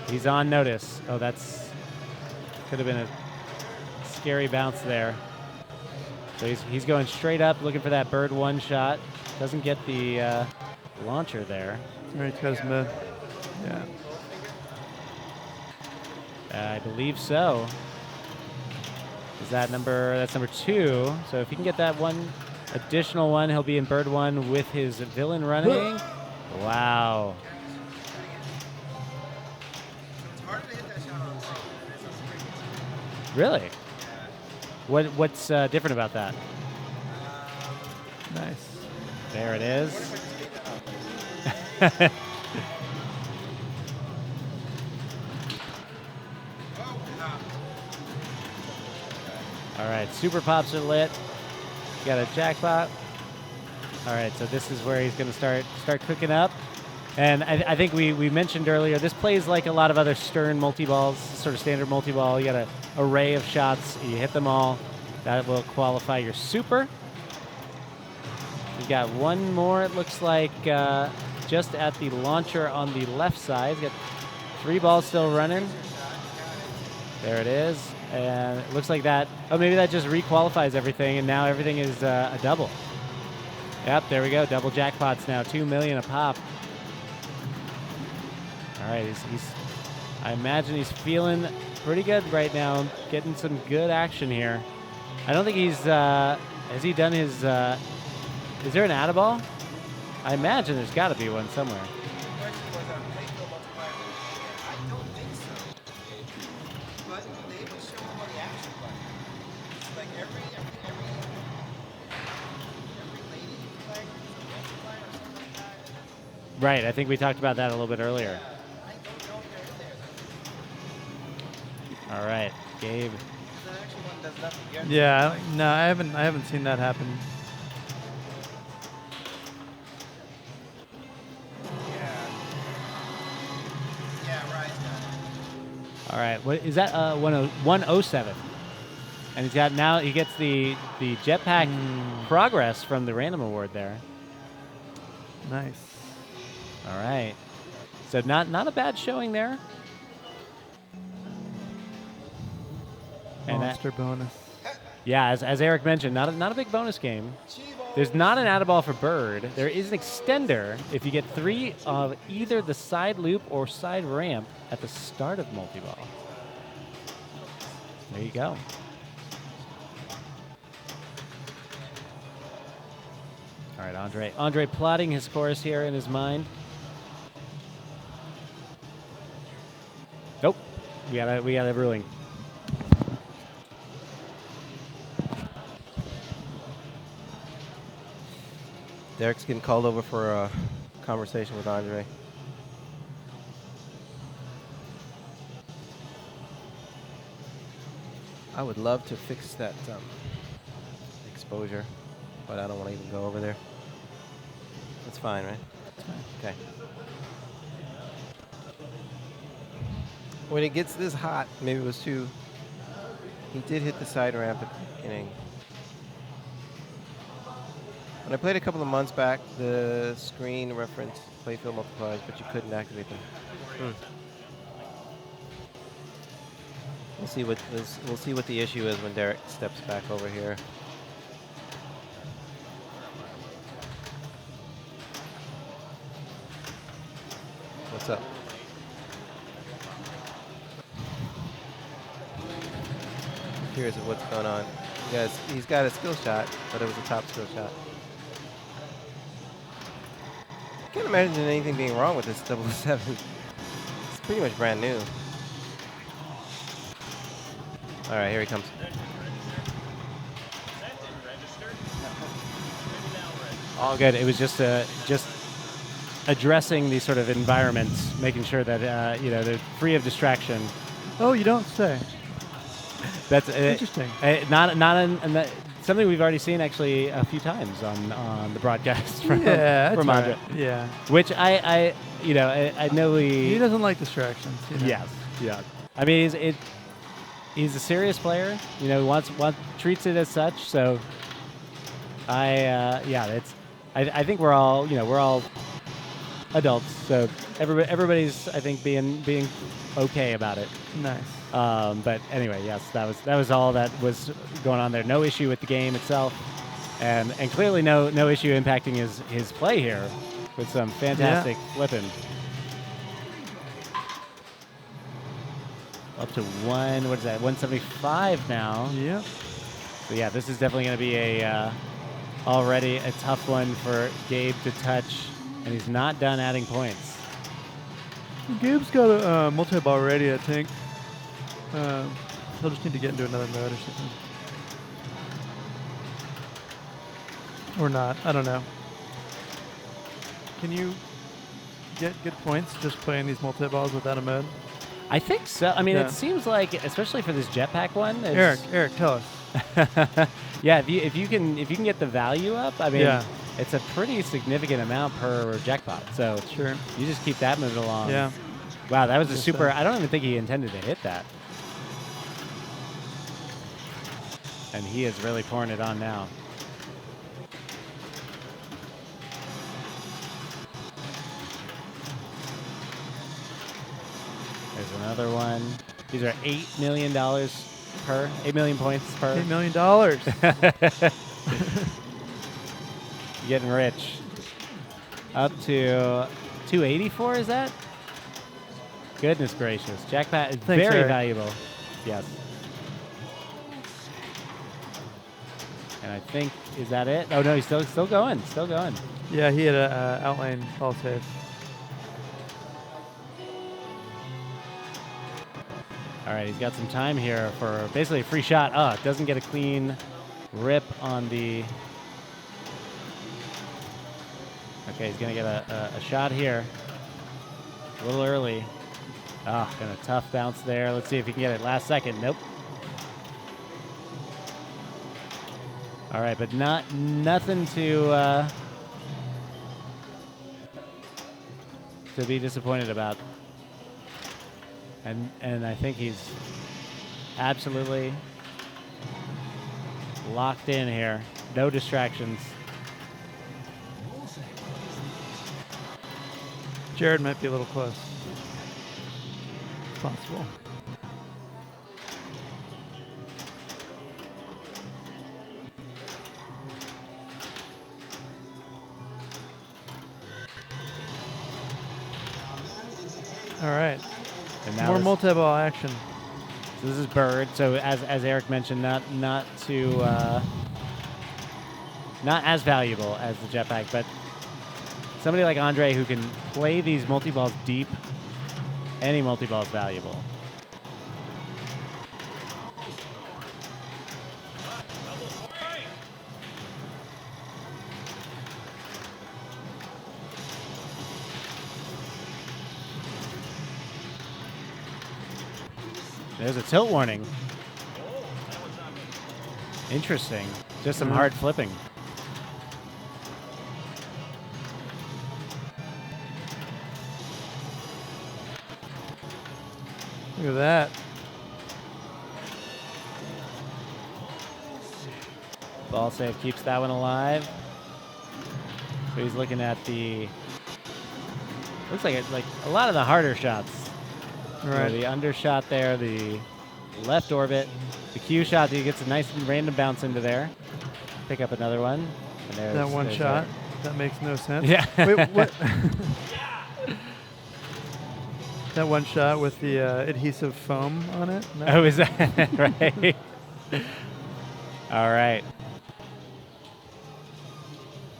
he's on notice. Oh, could have been a scary bounce there. So he's going straight up, looking for that bird 1 shot. Doesn't get the launcher there. All right, he's got his move. Yeah. I believe so. That's number 2. So if he can get that one additional one, he'll be in bird 1 with his villain running. Wow. It's hard to hit that shot on the song. Really? What's different about that? Nice. There it is. All right. right, super pops are lit. Got a jackpot. All right, so this is where he's going to start cooking up. And I think we mentioned earlier, this plays like a lot of other Stern multi-balls, sort of standard multi-ball. You got an array of shots. You hit them all. That will qualify your super. We've got one more, it looks like, just at the launcher on the left side. He's got 3 balls still running. There it is. And it looks like that. Oh, maybe that just requalifies everything, and now everything is a double. Yep, there we go. Double jackpots now. 2 million a pop. All right, I imagine he's feeling pretty good right now, getting some good action here. I don't think has he done his, is there an Add-a-Ball? I imagine there's got to be one somewhere. The question was playfield multiplier. I don't think so. But they will show them on the action button. It's like every lady flag is a multiplier or something like that. Right, I think we talked about that a little bit earlier. I don't know if they're in there. All right, Gabe. The action button does nothing. You have to Yeah, no, I haven't seen that happen. Yeah, right. All right, what is that? 107. And he gets the jetpack progress from the random award there. Nice. All right. So not a bad showing there. And that, Monster bonus. yeah, as Eric mentioned, not a big bonus game. There's not an Add-a-Ball for Bird. There is an extender if you get 3 of either the side loop or side ramp at the start of multi-ball. There you go. All right, Andre plotting his course here in his mind. Nope, we got a ruling. Derek's getting called over for a conversation with Andre. I would love to fix that exposure, but I don't want to even go over there. That's fine, right? That's fine. Okay. When it gets this hot, maybe it was too. He did hit the side ramp at the beginning. When I played a couple of months back, the screen referenced playfield multipliers, but you couldn't activate them. We'll see what the issue is when Derek steps back over here. What's up? Curious of what's going on. He's got a skill shot, but it was a top skill shot. I can't imagine anything being wrong with this 007. It's pretty much brand new. All right, here he comes. All good. It was just addressing these sort of environments, making sure that they're free of distraction. Oh, you don't say. That's Interesting. Something we've already seen actually a few times on the broadcast from Yeah, that's Andre. right. Yeah. Which I know He doesn't like distractions. You know? Yes. Yeah. I mean, he's a serious player. Treats it as such. So I think we're all adults. So everybody's I think being okay about it. Nice. But anyway, yes, that was all that was going on there. No issue with the game itself, and clearly no issue impacting his play here with some fantastic flipping. Up to 175 now. Yep. So yeah, this is definitely going to be already a tough one for Gabe to touch, and he's not done adding points. Gabe's got a multi-ball ready, I think. He'll just need to get into another mode or something. Or not. I don't know. Can you get good points just playing these multi-balls without a mode? I think so. I mean, Yeah. it seems like, especially for this jetpack one. Eric, tell us. Yeah, if you can get the value up, I mean, Yeah. it's a pretty significant amount per jackpot. So Sure. you just keep that moving along. Yeah. Wow, that was a Just, super. I don't even think he intended to hit that. And he is really pouring it on now. There's another one. These are $8 million per, 8 million points per. $8 million. Getting rich. Up to 284, is that? Goodness gracious. Jackpot is Thanks, very Eric. valuable. Yes. And I think, is that it? Oh, no, he's still going. Still going. Yeah, he had a outlane ball save. All right, he's got some time here for basically a free shot. Oh, doesn't get a clean rip on the... Okay, he's going to get a shot here. A little early. Ah, and a tough bounce there. Let's see if he can get it last second. Nope. All right, but nothing to be disappointed about. And I think he's absolutely locked in here. No distractions. Jared might be a little close. It's possible. All right. And now More this- multi-ball action. So this is Bird. So as Eric mentioned, not as valuable as the jetpack, but somebody like Andre who can play these multi-balls deep. Any multi-ball is valuable. There's a tilt warning. Interesting. Just some hard flipping. Look at that. Ball save keeps that one alive. So he's looking at the... Looks like it's like a lot of the harder shots. All right. The undershot there, the left orbit, the Q shot, he gets a nice random bounce into there. Pick up another one. And That one there's shot. That makes no sense. Yeah. Wait, what? That one shot with the adhesive foam on it? No? Oh, is that right? All right.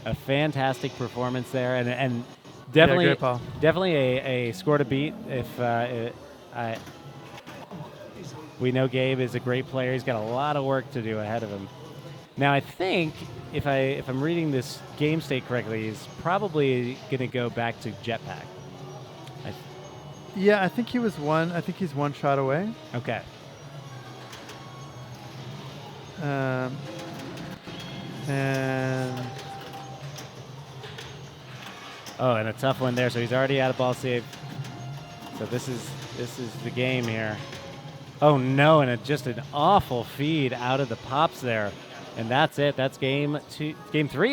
A fantastic performance there, and definitely, great ball. definitely a score to beat. If we know Gabe is a great player, he's got a lot of work to do ahead of him. Now, I think if I'm reading this game state correctly, he's probably going to go back to jetpack. Yeah, I think he was one. I think he's one shot away. Okay. And Oh, and a tough one there. So he's already out of ball save. So this is the game here. Oh no, and just an awful feed out of the pops there, and that's it. That's game 3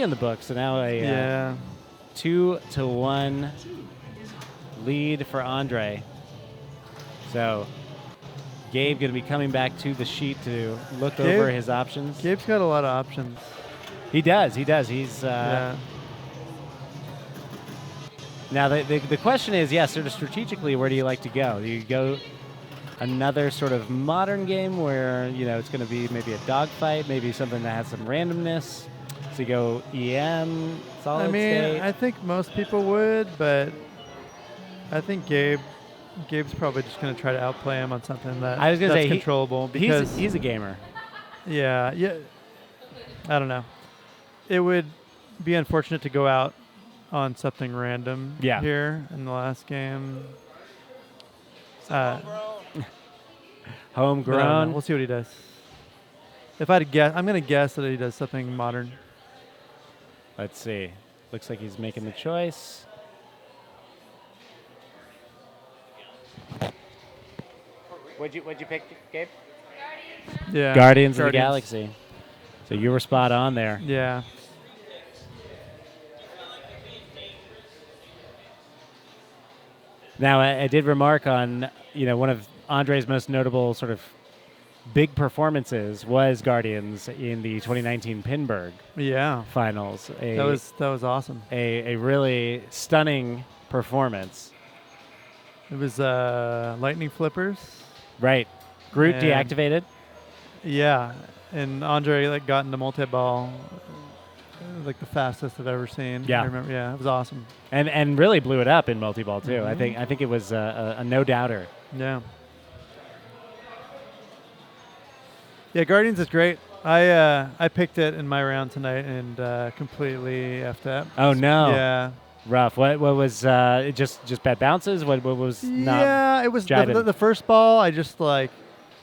in the book. So now a 2-1 lead for Andre. So Gabe going to be coming back to the sheet to look over his options. Gabe's got a lot of options. He does. He's Now the question is, yes, sort of strategically, where do you like to go? Do you go another sort of modern game where it's going to be maybe a dogfight, maybe something that has some randomness? So you go EM, solid state. I think most people would, but I think Gabe's probably just going to try to outplay him on something that's controllable. Because he's a gamer. Yeah. I don't know. It would be unfortunate to go out on something random here in the last game. Homegrown. We'll see what he does. If I had to guess, I'm gonna guess that he does something modern. Let's see. Looks like he's making the choice. What'd you pick, Gabe? Yeah. Guardians of the Galaxy. So you were spot on there. Yeah. Now, I did remark on, one of Andre's most notable sort of big performances was Guardians in the 2019 Pinburg Yeah. finals. That was awesome. A really stunning performance. It was lightning flippers. Right. Groot And- deactivated. Yeah, and Andre got into multi-ball like the fastest I've ever seen. Yeah. I remember. Yeah, it was awesome. And really blew it up in multi-ball too. I think it was a no doubter. Yeah. Yeah, Guardians is great. I picked it in my round tonight and completely effed up. Oh no. Yeah. Rough. What was just bad bounces? What was not? Yeah, it was jiving? the first ball. I just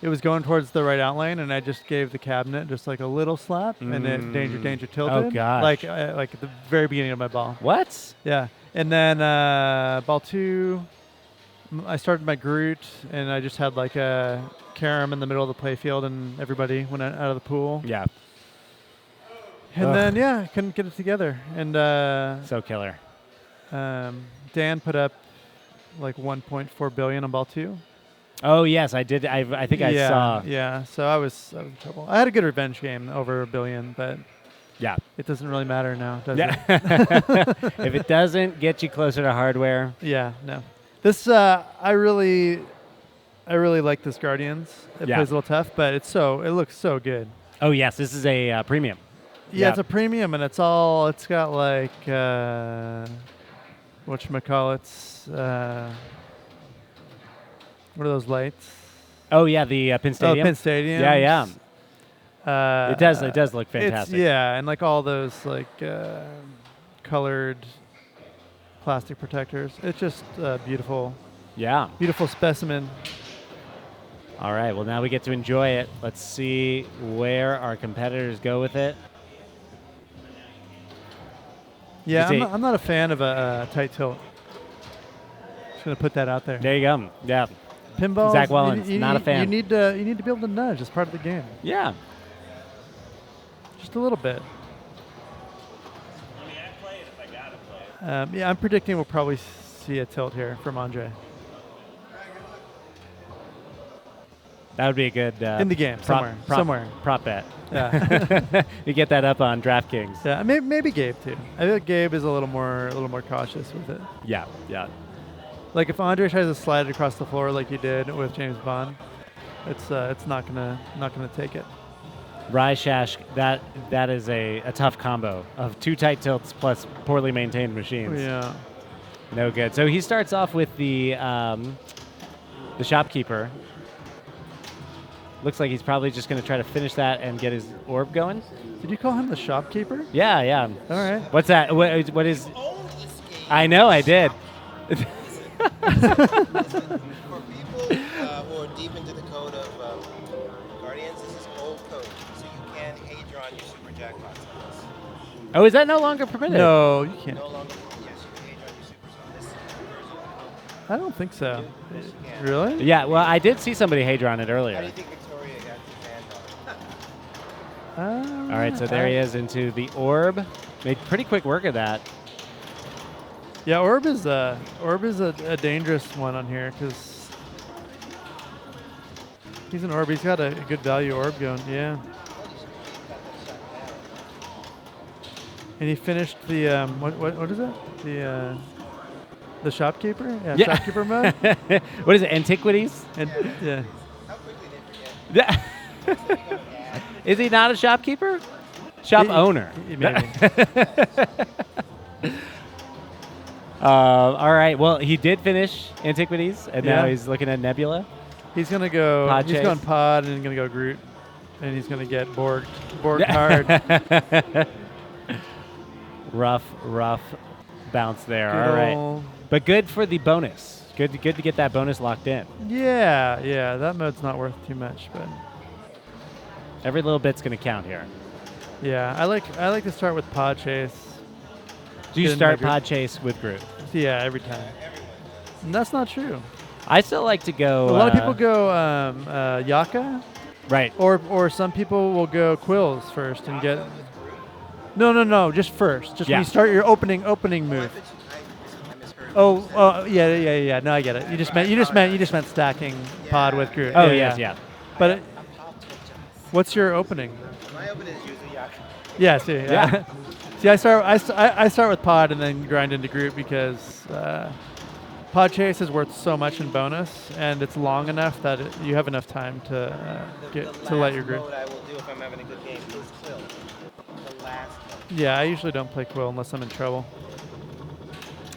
it was going towards the right outlane, and I just gave the cabinet just like a little slap, and then danger tilted. Oh gosh. Like at the very beginning of my ball. What? Yeah, and then ball 2, I started my Groot, and I just had like a carom in the middle of the playfield, and everybody went out of the pool. Yeah. And Ugh. then I couldn't get it together, and So killer. Dan put up like 1.4 billion on ball 2. Oh yes, I did. I think I saw. Yeah, so I was in trouble. I had a good revenge game over $1 billion, but Yeah. it doesn't really matter now, does Yeah. it? If it doesn't get you closer to hardware. Yeah, no. This I really like this Guardians. It Yeah. plays a little tough, but it looks so good. Oh yes, this is a premium. Yeah, it's a premium, and it's got like whatchamacallits, what are those lights? Oh yeah, the Pin Stadium. Oh, Pin Stadium. Yeah, yeah. It does look It's, fantastic. yeah, and like all those like colored plastic protectors. It's just beautiful. Yeah. Beautiful specimen. All right. Well, now we get to enjoy it. Let's see where our competitors go with it. Yeah, You see- I'm not a fan of a tight tilt. Just gonna put that out there. There you go. Yeah. Pinball. Zach Wellens, not a fan. You need to be able to nudge. It's part of the game. Yeah. Just a little bit. I mean, I play it if I gotta play it. Yeah, I'm predicting we'll probably see a tilt here from Andre That would be a good in the game somewhere. prop bet. Yeah. You get that up on DraftKings. Yeah, maybe Gabe too. I feel like Gabe is a little more cautious with it. Yeah. Yeah. Like if Andre tries to slide it across the floor like he did with James Bond, it's not gonna take it. Ryshash, that is a tough combo of two tight tilts plus poorly maintained machines. Yeah. No good. So he starts off with the shopkeeper. Looks like he's probably just going to try to finish that and get his orb going. Did you call him the shopkeeper? Yeah, yeah. All right. What's that? What is? I know, I did. For people who are deep into the code of Guardians, this is old code, so you can Hadron your super jackpots on this. Oh, is that no longer permitted? No, you can't. No longer, yes, you can Hadron your super. So this version. I don't think so. Yes, you can. Really? Yeah, well, I did see somebody Hadron it How do earlier. you think Victoria got to Vandal? All right, so there he is into the orb. Made pretty quick work of that. Yeah, orb is a dangerous one on here because he's an orb. He's got a good value orb going. Yeah. And he finished the what is it? The shopkeeper? Yeah, Yeah. shopkeeper mode. What is it? Antiquities? And yeah. How quickly they forget. Yeah. Is he not a shopkeeper? Shop owner. Maybe. All right. Well, he did finish Antiquities, and now Yeah. he's looking at Nebula. He's gonna go. Pod he's chase. going pod, and he's gonna go Groot, and he's gonna get Borg hard. rough bounce there. Good All right. ol'- But good for the bonus. Good to get that bonus locked in. Yeah, that mode's not worth too much, but Every little bit's going to count here. Yeah, I like to start with pod chase. Do you Get in start my pod chase with Groot? Yeah, every time. And that's not true. I still like to go. A lot of people go Yaka, right, or some people will go Quills first and get. No, just first. Just when you start your opening move. Oh, yeah. No, I get it. You just meant stacking pod with Groot. Oh, yeah. But what's your opening? My opening is usually Yaka. Yeah, see, see, I start with pod and then grind into Groot because pod chase is worth so much in bonus, and it's long enough that you have enough time to let your Groot. What I will do if I'm having a good game is Quill. The last one. Yeah, I usually don't play Quill unless I'm in trouble.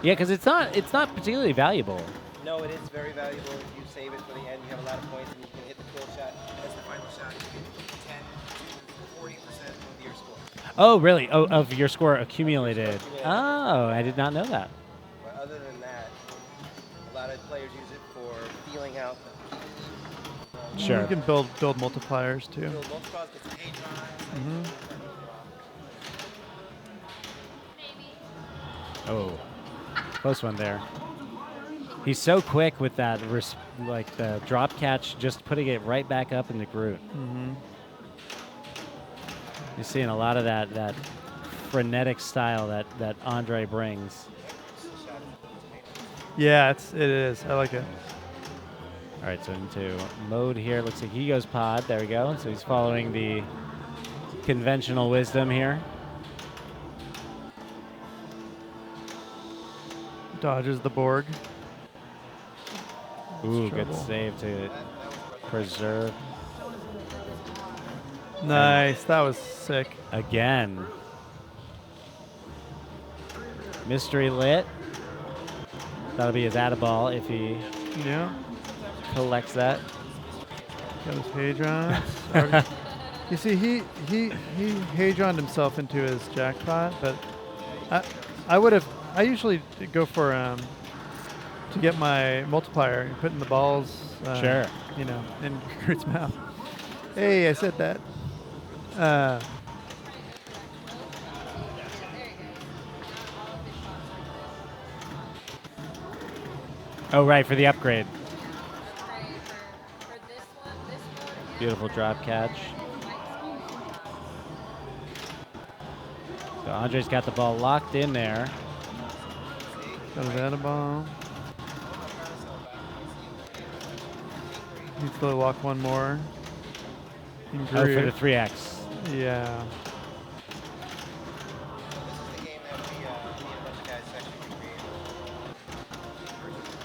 Yeah, because it's not particularly valuable. No, it is very valuable. If you save it for the end, you have a lot of points, and you can hit the Quill shot as the final shot. You get 10 to 40% of your score. Oh, really? Oh, of your score accumulated. Oh, I did not know that. But other than that, a lot of players use it for feeling out the Sure. You can build multipliers too. build multipliers, get some Hadrons. Mm-hmm. Oh, close one there. He's so quick with that, like the drop catch, just putting it right back up in the Groot. Mm-hmm. You're seeing a lot of that frenetic style that Andre brings. Yeah, it is. I like it. All right, so into mode here. Looks like he goes pod. There we go. So he's following the conventional wisdom here. Dodges the Borg. Ooh, good trouble. save to preserve. Nice. That was sick. Again. Mystery lit. That'll be his Add-a-Ball if he collects that. Got his Hadron. You see, he Hadroned himself into his jackpot, but I usually go for to get my multiplier and put in the balls. Sure. In Groot's mouth. Hey, I said that. Oh, right, for the upgrade. Beautiful drop catch. So Andre's got the ball locked in there. Got his Add-a-Ball. Needs to lock one more. Oh, for the 3x. Yeah.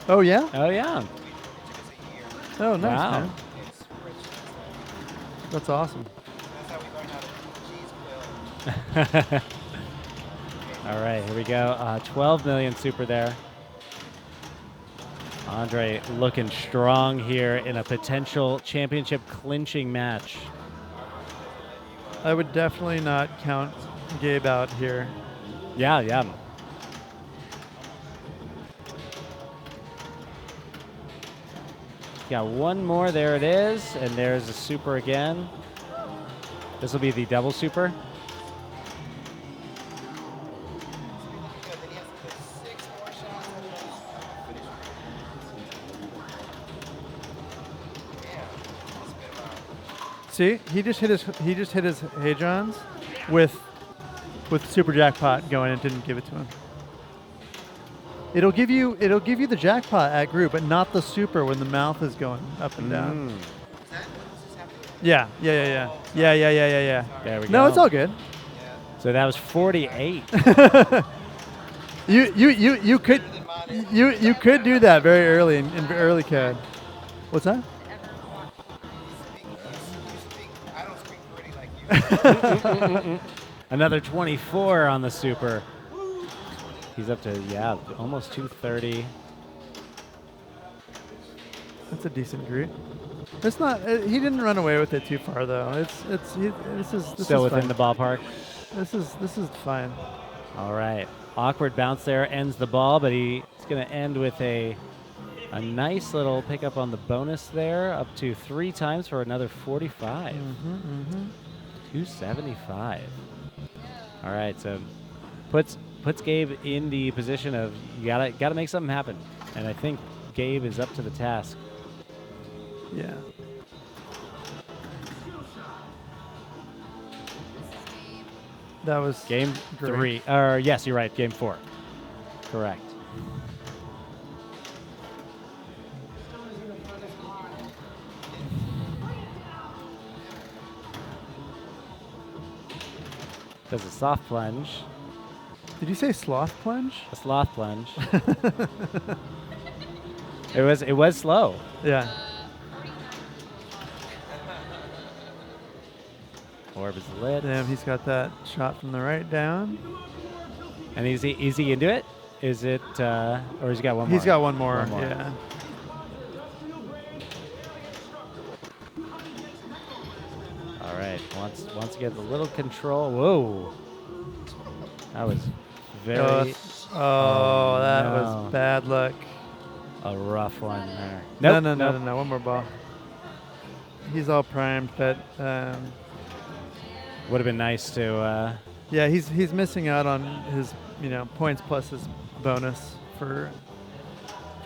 Oh yeah? Oh, yeah. Oh, nice, Wow. man. That's awesome. That's how we learned how to cheese Quill. All right, here we go. 12 million super there. Andre looking strong here in a potential championship clinching match. I would definitely not count Gabe out here. Yeah. Got one more. There it is. And there's a super again. This will be the double super. See, he just hit his Hadrons with super jackpot going and didn't give it to him. It'll give you the jackpot at group, but not the super when the mouth is going up and down. Yeah. There we go. No, it's all good. So that was 48. You could do that very early in early CAD. What's that? I don't speak pretty like you. Another 24 on the super. He's up to, almost 230. That's a decent Groot. It's not. He didn't run away with it too far though. This is Still within fine. the ballpark. This is fine. All right. Awkward bounce there ends the ball, but he's going to end with a A nice little pickup on the bonus there, up to 3 times for another 45. 275. All right, so puts Gabe in the position of you gotta make something happen, and I think Gabe is up to the task. Yeah. That was Game great. 3. Or yes, you're right. Game 4. Correct. Does a soft plunge. Did you say sloth plunge? A sloth plunge. It was slow. Yeah. Orb is lit. Damn, he's got that shot from the right down. And is he into it? Is it or has he got one more? He's got one more. Yeah. All right. Wants to get a little control. Whoa. That was very. That no. was bad luck. A rough one there. No, Nope, no, nope. no, no. One more ball. He's all primed, but would have been nice to. yeah, he's missing out on his points plus his bonus for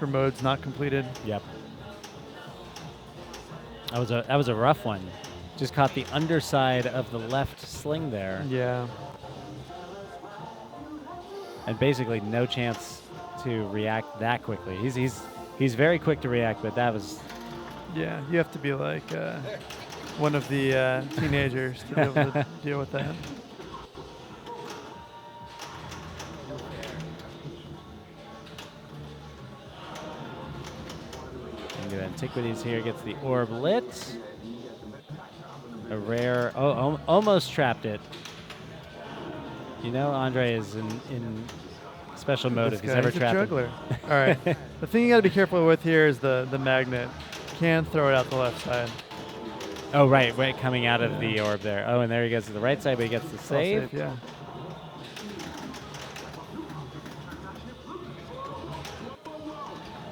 modes not completed. Yep. That was a rough one. Just caught the underside of the left sling there. Yeah. And basically no chance to react that quickly. He's very quick to react, but that was. Yeah, you have to be like one of the teenagers to be able to deal with that. Into Antiquities here, gets the orb lit. A rare, almost trapped it. Andre is in special mode if he's ever He's a trapped juggler. All right. The thing you got to be careful with here is the magnet. Can throw it out the left side. Oh, right, coming out of the orb there. Oh, and there he goes to the right side, but he gets the save. Safe, yeah.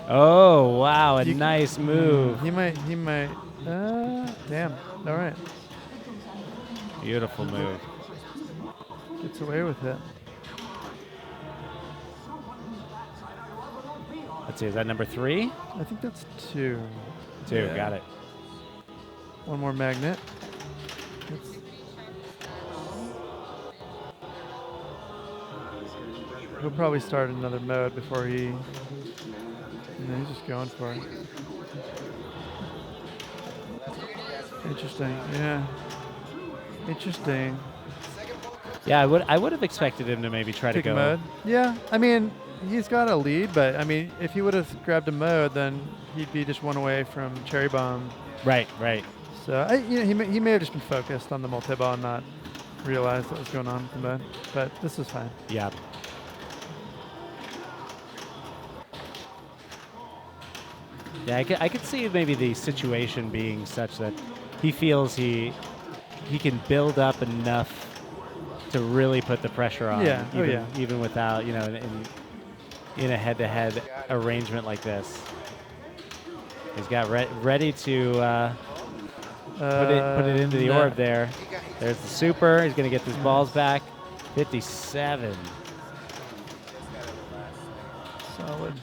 Oh, wow, a nice move. He might. Damn. All right. Beautiful move. Gets away with it. Let's see, is that number 3? I think that's 2. 2, Yeah. got it. One more magnet. He'll probably start another mode before he. He's just going for it. Interesting. Yeah. Interesting. Yeah, I would have expected him to maybe try to Take a go. mode. Yeah, I mean, he's got a lead, but I mean, if he would have grabbed a mode, then he'd be just one away from Cherry Bomb. Right. So he may have just been focused on the multi-ball and not realized what was going on with the mode. But this is fine. Yeah. Yeah, I could see maybe the situation being such that he feels he can build up enough to really put the pressure on. Yeah. Even without, in a head-to-head arrangement like this. He's got ready to put it into the orb there. There's the super. He's going to get his balls back. 57. Solid.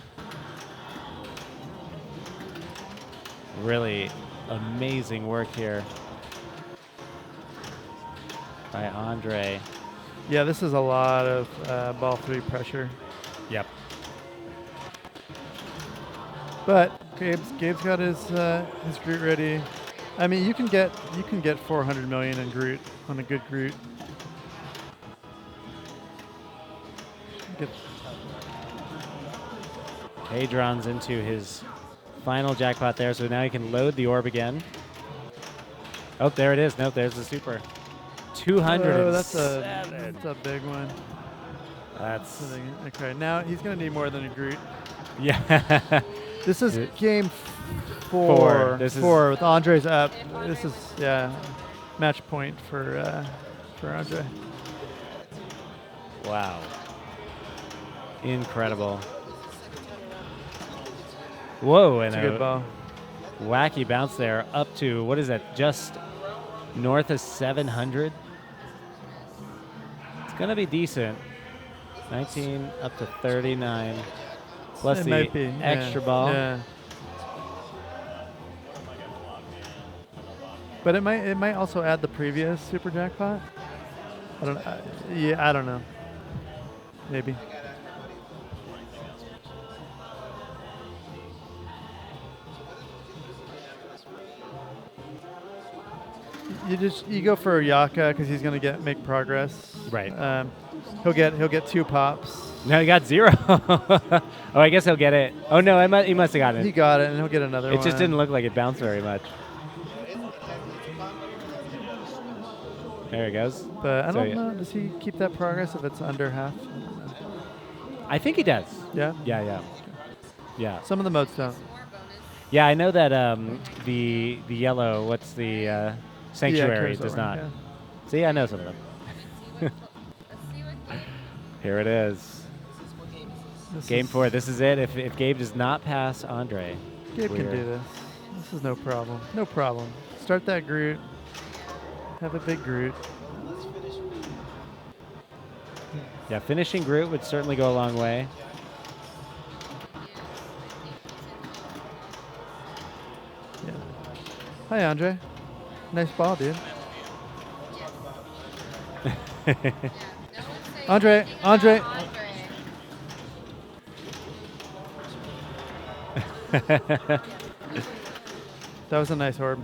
Really amazing work here by Andre. Yeah, this is a lot of ball 3 pressure. Yep. But Gabe's got his Groot ready. I mean, you can get 400 million in Groot on a good Groot. Hadron's into his final jackpot there, so now he can load the orb again. Oh, there it is. Nope, there's the super. 207. Oh, that's a big one. That's okay. Now he's gonna need more than a Groot. yeah. This is game 4. This is 4 with Andre's up. This is match point for Andre. Wow. Incredible. Whoa, It's and a good ball. wacky bounce there up to, what is that, just north of 700? It's going to be decent. 19 up to 39. Plus It the might be, extra yeah, ball. Yeah. But it might also add the previous super jackpot. I don't. Yeah, I don't know. Maybe. You go for Yaka because he's gonna make progress. Right. He'll get 2 pops. No, he got 0. Oh, I guess he'll get it. Oh, no, he must have gotten He it. got it, and he'll get another It one. just didn't look like it bounced very much. There he goes. But I So, don't yeah. know. Does he keep that progress if it's under half? I think he does. Yeah. Yeah. Some of the modes don't. Yeah, I know that the yellow, what's the sanctuary, carries does over, not. yeah. See, I know some of them. Here it is. Game 4. This is it. If Gabe does not pass Andre, Gabe can we're- do this. This is no problem. No problem. Start that Groot. Have a big Groot. Yeah, finishing Groot would certainly go a long way. Yeah. Hi, Andre. Nice ball, dude. Andre. That was a nice orb.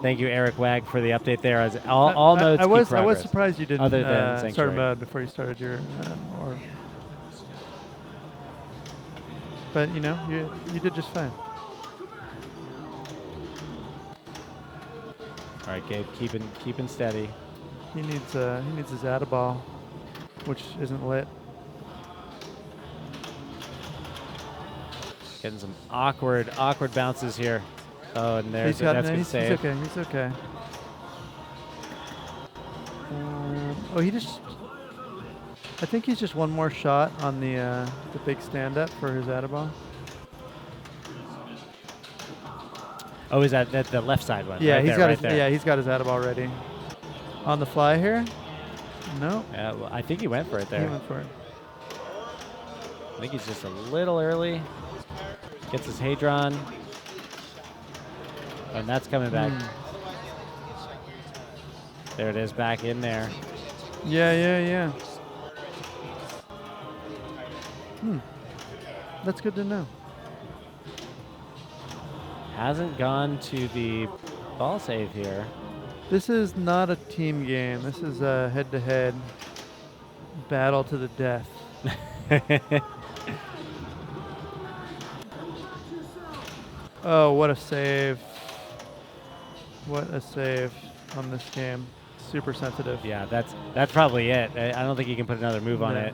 Thank you, Eric Wag, for the update there. As all modes I keep was progress, surprised you didn't other than start a Sanctuary. mode before you started your orb. But you know, you did just fine. All right, Gabe, keeping steady. He needs his Atta ball, which isn't lit. Getting some awkward bounces here. Oh, and there's that's good he's save. okay. He's okay. I think he's just one more shot on the big stand up for his Atta ball. Oh, is that the left side one? Yeah, right he's there, got right his there. he's got his Atta ball ready. On the fly here? No. Yeah, well, I think he went for it there. He went for it. I think he's just a little early. Gets his Hadron. And that's coming back. There it is, back in there. Yeah. That's good to know. Hasn't gone to the ball save here. This is not a team game. This is a head-to-head battle to the death. Oh, what a save. What a save on this game. Super sensitive. Yeah, that's probably it. I don't think he can put another move on No. it.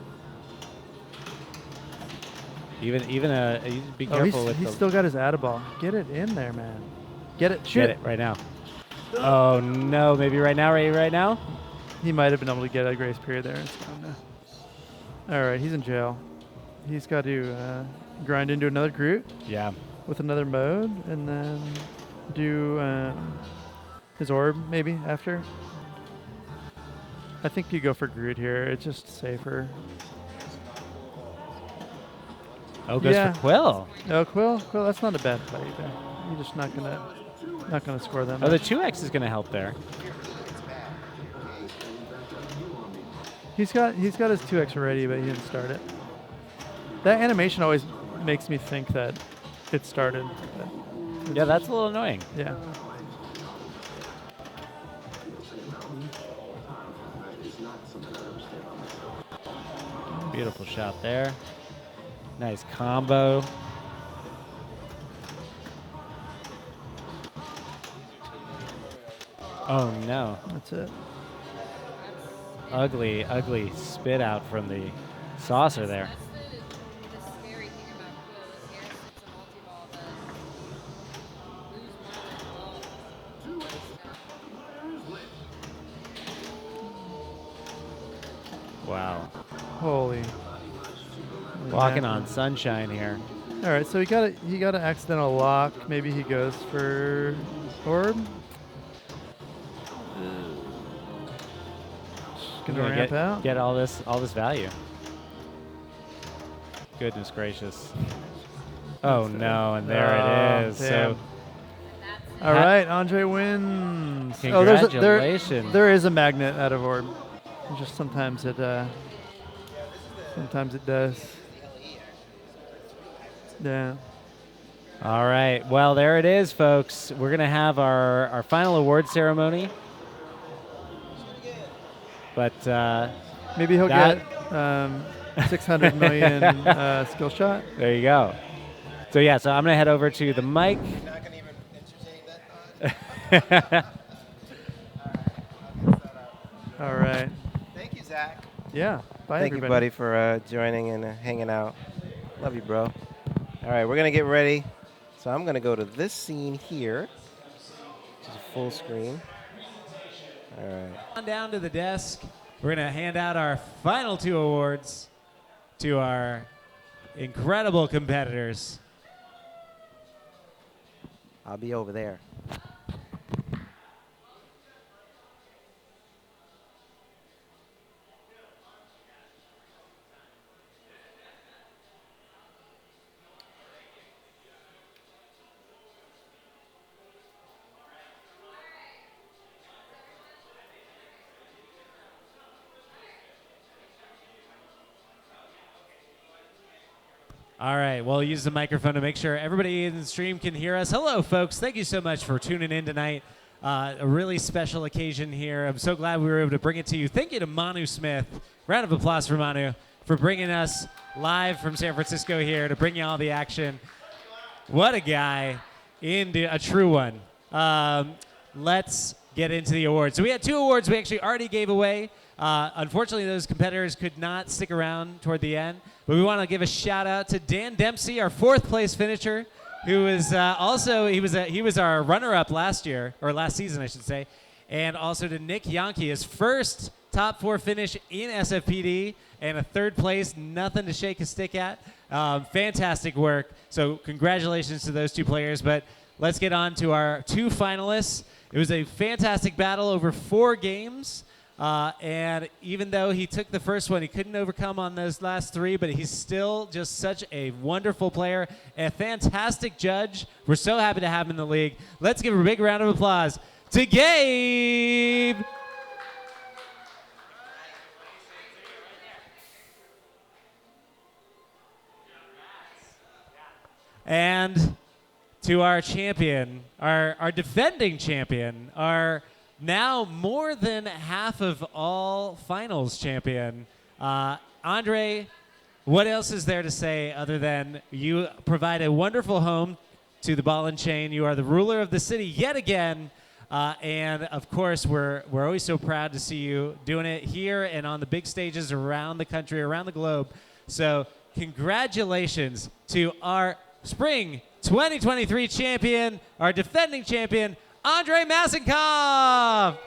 Even be careful with he's still got his Atta ball. Get it in there, man. Get it. Shoot Get it right now. Oh no, maybe right now, right now? He might have been able to get a grace period there. It's gone now. All right, he's in jail. He's got to grind into another Groot Yeah. with another mode, and then do his orb maybe after. I think you go for Groot here. It's just safer. Oh, goes Yeah. for Quill. Oh, Quill, that's not a bad play either. You're just not gonna score them. Oh, the 2x is going to help there. He's got his 2x ready, but he didn't start it. That animation always makes me think that it started. but Yeah, that's a little annoying. Yeah. Beautiful shot there. Nice combo. Oh no. That's it. Ugly spit out from the saucer there. Holy. Walking on sunshine here. All right, so he got an accidental lock. Maybe he goes for orb. Just gonna ramp out. Get all this value. Goodness gracious. Oh no, and there it is. Damn. So all right, Andre wins. Congratulations. Oh, there is a magnet out of orb. Just sometimes it does. Yeah. All right. Well, there it is, folks. We're going to have our final award ceremony. But maybe he'll get 600 million skill shot. There you go. So, yeah, so I'm going to head over to the mic. You're not going to even entertain that thought? All right. Thank you, Zach. Yeah. Bye, Thank everybody. you, buddy, for joining and hanging out. Love you, bro. All right, we're going to get ready. So I'm going to go to this scene here, which is a full screen. All right. On down to the desk. We're going to hand out our final 2 awards to our incredible competitors. I'll be over there. All right, we'll use the microphone to make sure everybody in the stream can hear us. Hello, folks. Thank you so much for tuning in tonight. A really special occasion here. I'm so glad we were able to bring it to you. Thank you to Manu Smith. Round of applause for Manu for bringing us live from San Francisco here to bring you all the action. What a guy. A true one. Let's get into the awards. So we had 2 awards we actually already gave away. Unfortunately, those competitors could not stick around toward the end. But we want to give a shout out to Dan Dempsey, our 4th place finisher, who is also he was our runner up last season, I should say, and also to Nick Yankee, his first top 4 finish in SFPD and a 3rd place, nothing to shake a stick at. Fantastic work. So congratulations to those 2 players. But let's get on to our 2 finalists. It was a fantastic battle over 4 games. And even though he took the first one, he couldn't overcome on those last 3, but he's still just such a wonderful player, a fantastic judge. We're so happy to have him in the league. Let's give a big round of applause to Gabe. And to our champion, our defending champion, our now more than half of all finals champion. Andre, what else is there to say other than you provide a wonderful home to the ball and chain. You are the ruler of the city yet again. And of course, we're always so proud to see you doing it here and on the big stages around the country, around the globe. So congratulations to our Spring 2023 champion, our defending champion, Andre Masenkov.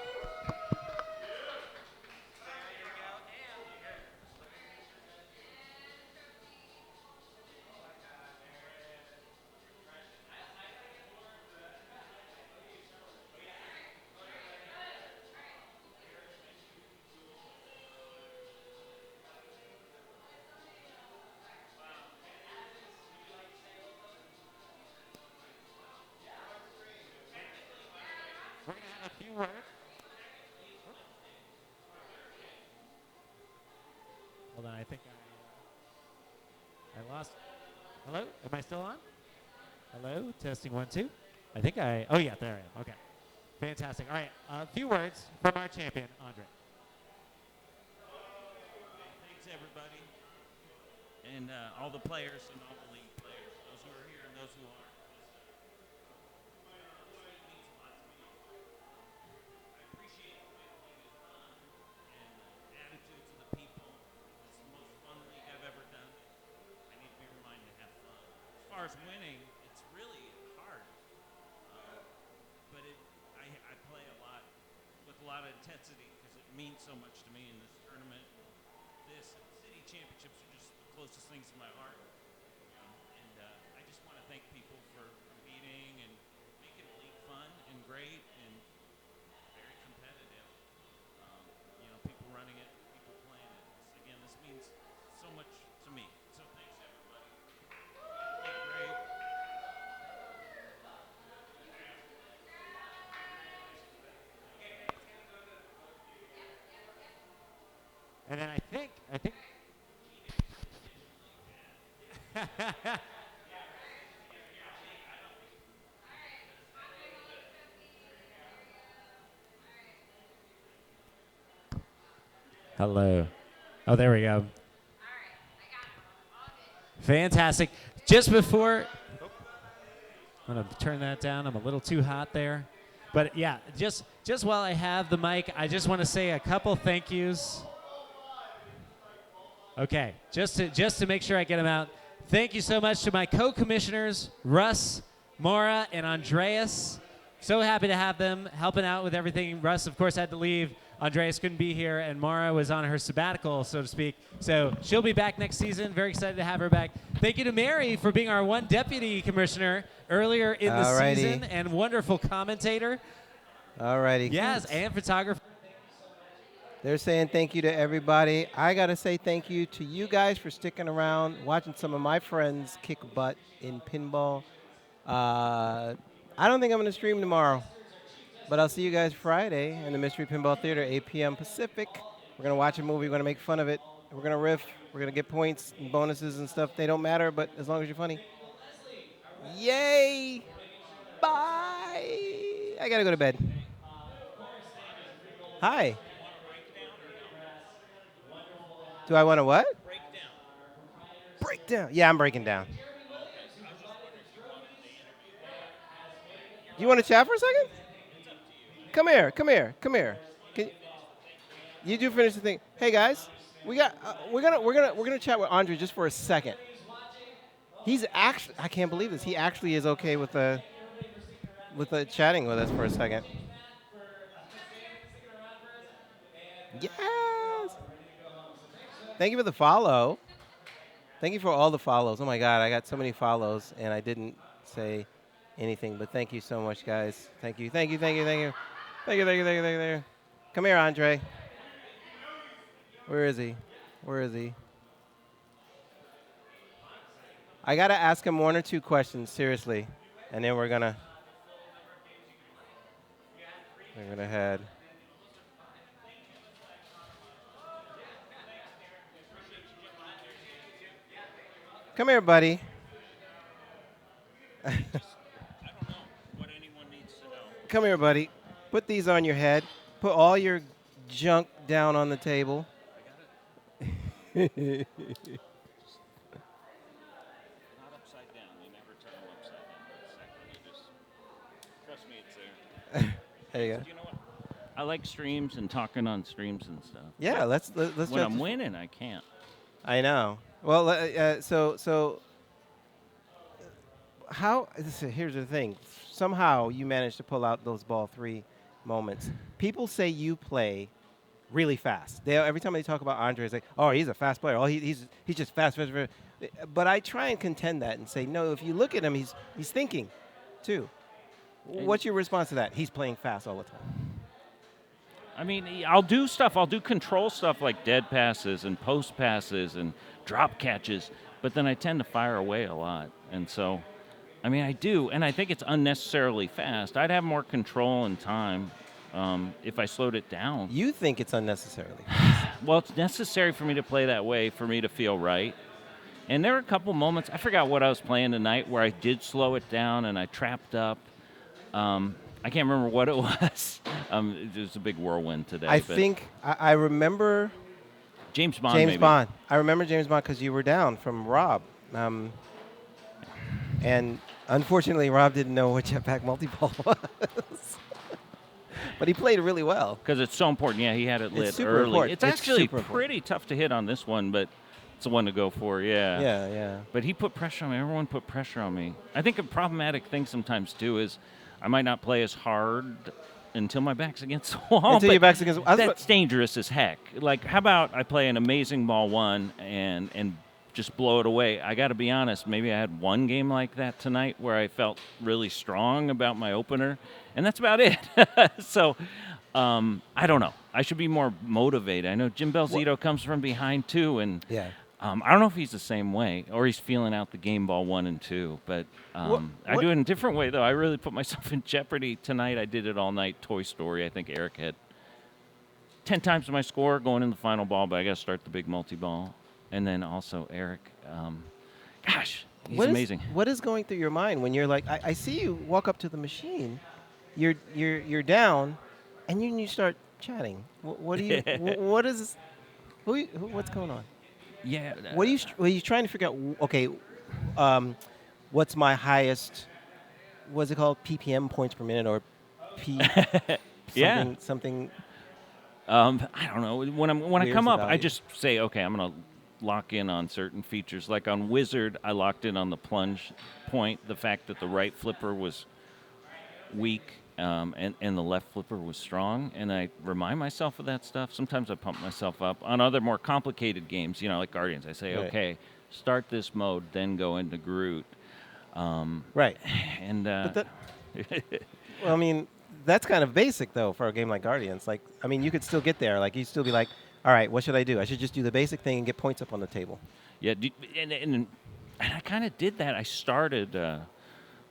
Hold on, I think I lost. Hello, am I still on? Hello, testing 1 2. I think oh yeah, there I am. Okay, fantastic. All right, a few words from our champion, Andre. Thanks everybody, and all the players and all the league players, those who are here and those who aren't. As far as winning, it's really hard, but I play a lot with a lot of intensity because it means so much to me in this tournament. This and city championships are just the closest things to my heart. And I just want to thank people for competing and making the league fun and great and very competitive. People running it, people playing it. Again, this means so much to me. So thanks, everybody. Great. And then I think. Hello. Oh, there we go. Fantastic. Just before, I'm going to turn that down. I'm a little too hot there. But yeah, just while I have the mic, I just want to say a couple thank yous. Okay, just to make sure I get them out. Thank you so much to my co-commissioners, Russ, Maura, and Andreas. So happy to have them helping out with everything. Russ, of course, had to leave. Andreas couldn't be here, and Maura was on her sabbatical, so to speak. So she'll be back next season. Very excited to have her back. Thank you to Mary for being our one deputy commissioner earlier in the season and wonderful commentator. Alrighty. Yes, and photographer. They're saying thank you to everybody. I got to say thank you to you guys for sticking around, watching some of my friends kick butt in pinball. I don't think I'm going to stream tomorrow, but I'll see you guys Friday in the Mystery Pinball Theater, 8 p.m. Pacific. We're going to watch a movie. We're going to make fun of it. We're going to riff. We're going to get points and bonuses and stuff. They don't matter, but as long as you're funny. Yay! Bye! I got to go to bed. Hi. Do I want to what? Break down. Yeah, I'm breaking down. Do you want to chat for a second? Come here. Can you do finish the thing? Hey guys, we're gonna chat with Andre just for a second. He's actually, I can't believe this. He actually is okay with the chatting with us for a second. Yes. Thank you for the follow. Thank you for all the follows. Oh my God, I got so many follows and I didn't say anything, but thank you so much, guys. Thank you. Come here, Andre. Where is he? I got to ask him one or two questions, seriously, and then we're gonna head. Come here, buddy. I don't know what anyone needs to know. Come here, buddy. Put these on your head. Put all your junk down on the table. Not upside down. You never turn them upside down. You just trust me, it's there. There you go. You know what? I like streams and talking on streams and stuff. Yeah, let's When I'm winning, I can't. I know. Well, so how? Here's the thing. Somehow you managed to pull out those ball 3 moments. People say you play really fast. Every time they talk about Andre, it's like, oh, he's a fast player. Oh, he's just fast. But I try and contend that and say, no. If you look at him, he's thinking, too. What's your response to that? He's playing fast all the time. I mean, I'll do stuff. I'll do control stuff like dead passes and post passes and drop catches, but then I tend to fire away a lot. And so, I mean, I do, and I think it's unnecessarily fast. I'd have more control and time if I slowed it down. You think it's unnecessarily? Well, it's necessary for me to play that way, for me to feel right. And there were a couple moments, I forgot what I was playing tonight, where I did slow it down and I trapped up. I can't remember what it was. It was a big whirlwind today. I think I remember James Bond. James maybe. Bond. I remember James Bond because you were down from Rob. And unfortunately, Rob didn't know what jetpack multi-ball was. But he played really well. Because it's so important. Yeah, he had it lit super early. important. It's It's actually super important. pretty tough to hit on this one, but it's the one to go for, yeah. Yeah. But he put pressure on me. Everyone put pressure on me. I think a problematic thing sometimes, too, is I might not play as hard until my back's against the wall. Until your back's against the wall. That's dangerous as heck. Like, how about I play an amazing ball 1 and just blow it away. I got to be honest, maybe I had one game like that tonight where I felt really strong about my opener, and that's about it. So I don't know. I should be more motivated. I know Jim Belzito comes from behind too, and Yeah. I don't know if he's the same way or he's feeling out the game ball 1 and 2, but I do it in a different way, though. I really put myself in jeopardy tonight. I did it all night. Toy Story, I think Eric had 10 times my score going in the final ball, but I got to start the big multi-ball. And then also Eric, gosh, he's amazing. What is going through your mind when you're like, I see you walk up to the machine, you're down, and you start chatting. What do you? What is this? What's going on? Yeah. What are you trying to figure out? Okay, what's my highest? What's it called? PPM, points per minute, or P? Yeah. Something. I don't know. When I come up, I value. just say, okay, I'm gonna lock in on certain features. Like on Wizard, I locked in on the plunge point, the fact that the right flipper was weak and the left flipper was strong, and I remind myself of that stuff. Sometimes I pump myself up. On other more complicated games, like Guardians, I say, Right. okay, start this mode, then go into Groot. Right. And But well, I mean, that's kind of basic though for a game like Guardians. Like, I mean, you could still get there. Like, you'd still be like, all right, what should I do? I should just do the basic thing and get points up on the table. yeah, and I kind of did that. I started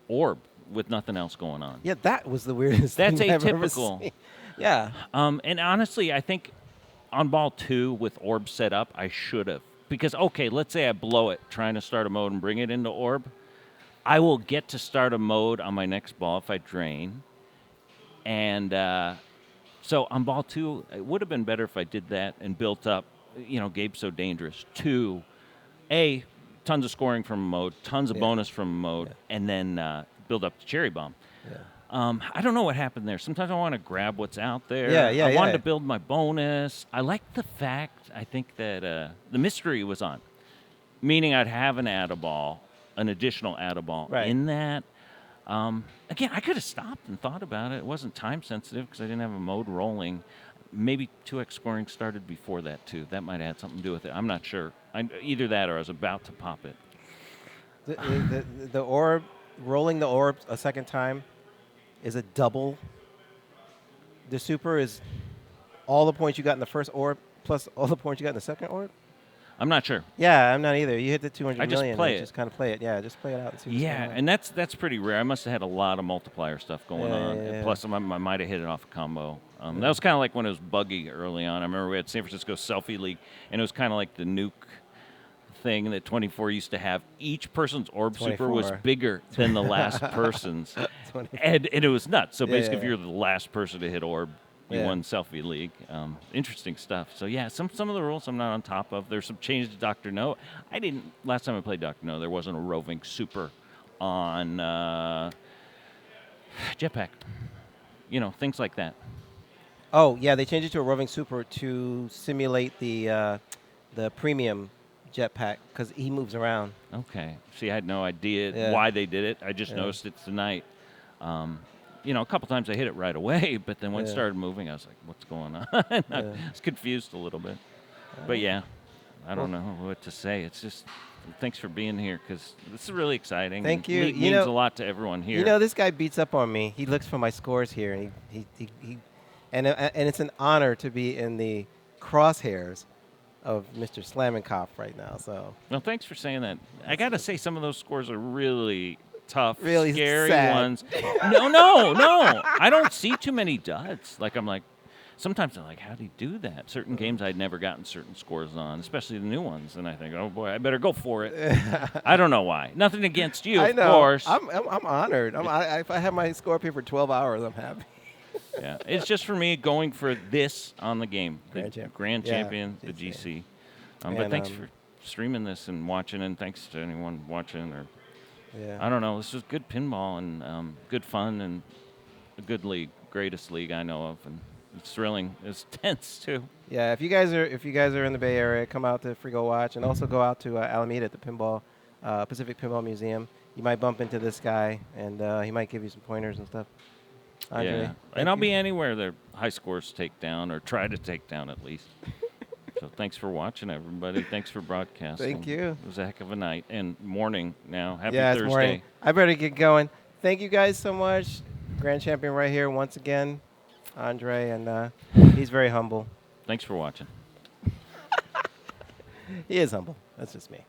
Orb with nothing else going on. Yeah, that was the weirdest That's thing I've ever atypical. seen. Yeah. And honestly, I think on ball 2 with Orb set up, I should have. Because, okay, let's say I blow it trying to start a mode and bring it into Orb. I will get to start a mode on my next ball if I drain. And so on ball 2, it would have been better if I did that and built up, Gabe's so dangerous. 2, tons of scoring from a mode, tons of bonus from a mode, and then build up the cherry bomb. Yeah. I don't know what happened there. Sometimes I want to grab what's out there. Yeah, I wanted yeah. to build my bonus. I like the fact, I think that the mystery was on, meaning I'd have an an additional add-a-ball Right. in that. Again, I could have stopped and thought about it. It wasn't time sensitive because I didn't have a mode rolling. Maybe 2x scoring started before that, too. That might have had something to do with it. I'm not sure. Either that or I was about to pop it. The orb, rolling the orb a second time is a double. The super is all the points you got in the first orb plus all the points you got in the second orb? I'm not sure. Yeah, I'm not either. You hit the 200 I just million. play and it. Just kind of play it. Yeah, just play it out and see what's Yeah, going on. and that's pretty rare. I must have had a lot of multiplier stuff going on. Yeah, And yeah. plus, I might have hit it off a combo. That was kind of like when it was buggy early on. I remember we had San Francisco Selfie League, and it was kind of like the nuke thing that 24 used to have. Each person's orb super was 24. bigger than the last person's, 24. and it was nuts. So Yeah, basically, if yeah. you're the last person to hit orb, you Yeah. won Selfie League. Interesting stuff. So yeah, some of the rules I'm not on top of. There's some changes to Dr. No. Last time I played Dr. No, there wasn't a roving super on Jetpack. Things like that. Oh, yeah, they changed it to a roving super to simulate the premium jetpack because he moves around. Okay. See, I had no idea Yeah. why they did it. I just Yeah. noticed it tonight. A couple times I hit it right away, but then when it Yeah. started moving, I was like, what's going on? Yeah. I was confused a little bit. But yeah, I don't know what to say. It's just, thanks for being here because this is really exciting. Thank you. League You means know- a lot to everyone here. This guy beats up on me. He looks for my scores here, and and it's an honor to be in the crosshairs of Mr. Slamenkopf right now. So Well, thanks for saying that. I got to say, some of those scores are really tough, Really scary sad. ones. No. I don't see too many duds. Sometimes I'm like, how do you do that? Certain games I'd never gotten certain scores on, especially the new ones. And I think, oh, boy, I better go for it. I don't know why. Nothing against you, I of know. course. I'm honored. If I have my score up here for 12 hours, I'm happy. Yeah, it's just for me going for this on the game. Grand the champ. Grand Yeah, Champion, the GC. GC. But And, thanks for streaming this and watching, and thanks to anyone watching or Yeah. I don't know. This was good pinball and good fun and a good league, greatest league I know of, and it's thrilling. It's tense too. Yeah, if you guys are in the Bay Area, come out to Frigo Watch, and also go out to Alameda at the Pacific Pinball Museum. You might bump into this guy, and he might give you some pointers and stuff. Andre, Yeah, thank and I'll you. be anywhere their high scores take down or try to take down at least. So thanks for watching, everybody. Thanks for broadcasting. Thank you. It was a heck of a night and morning now. Happy Yeah, it's Thursday. morning. I better get going. Thank you guys so much. Grand champion right here once again, Andre, and he's very humble. Thanks for watching. He is humble. That's just me.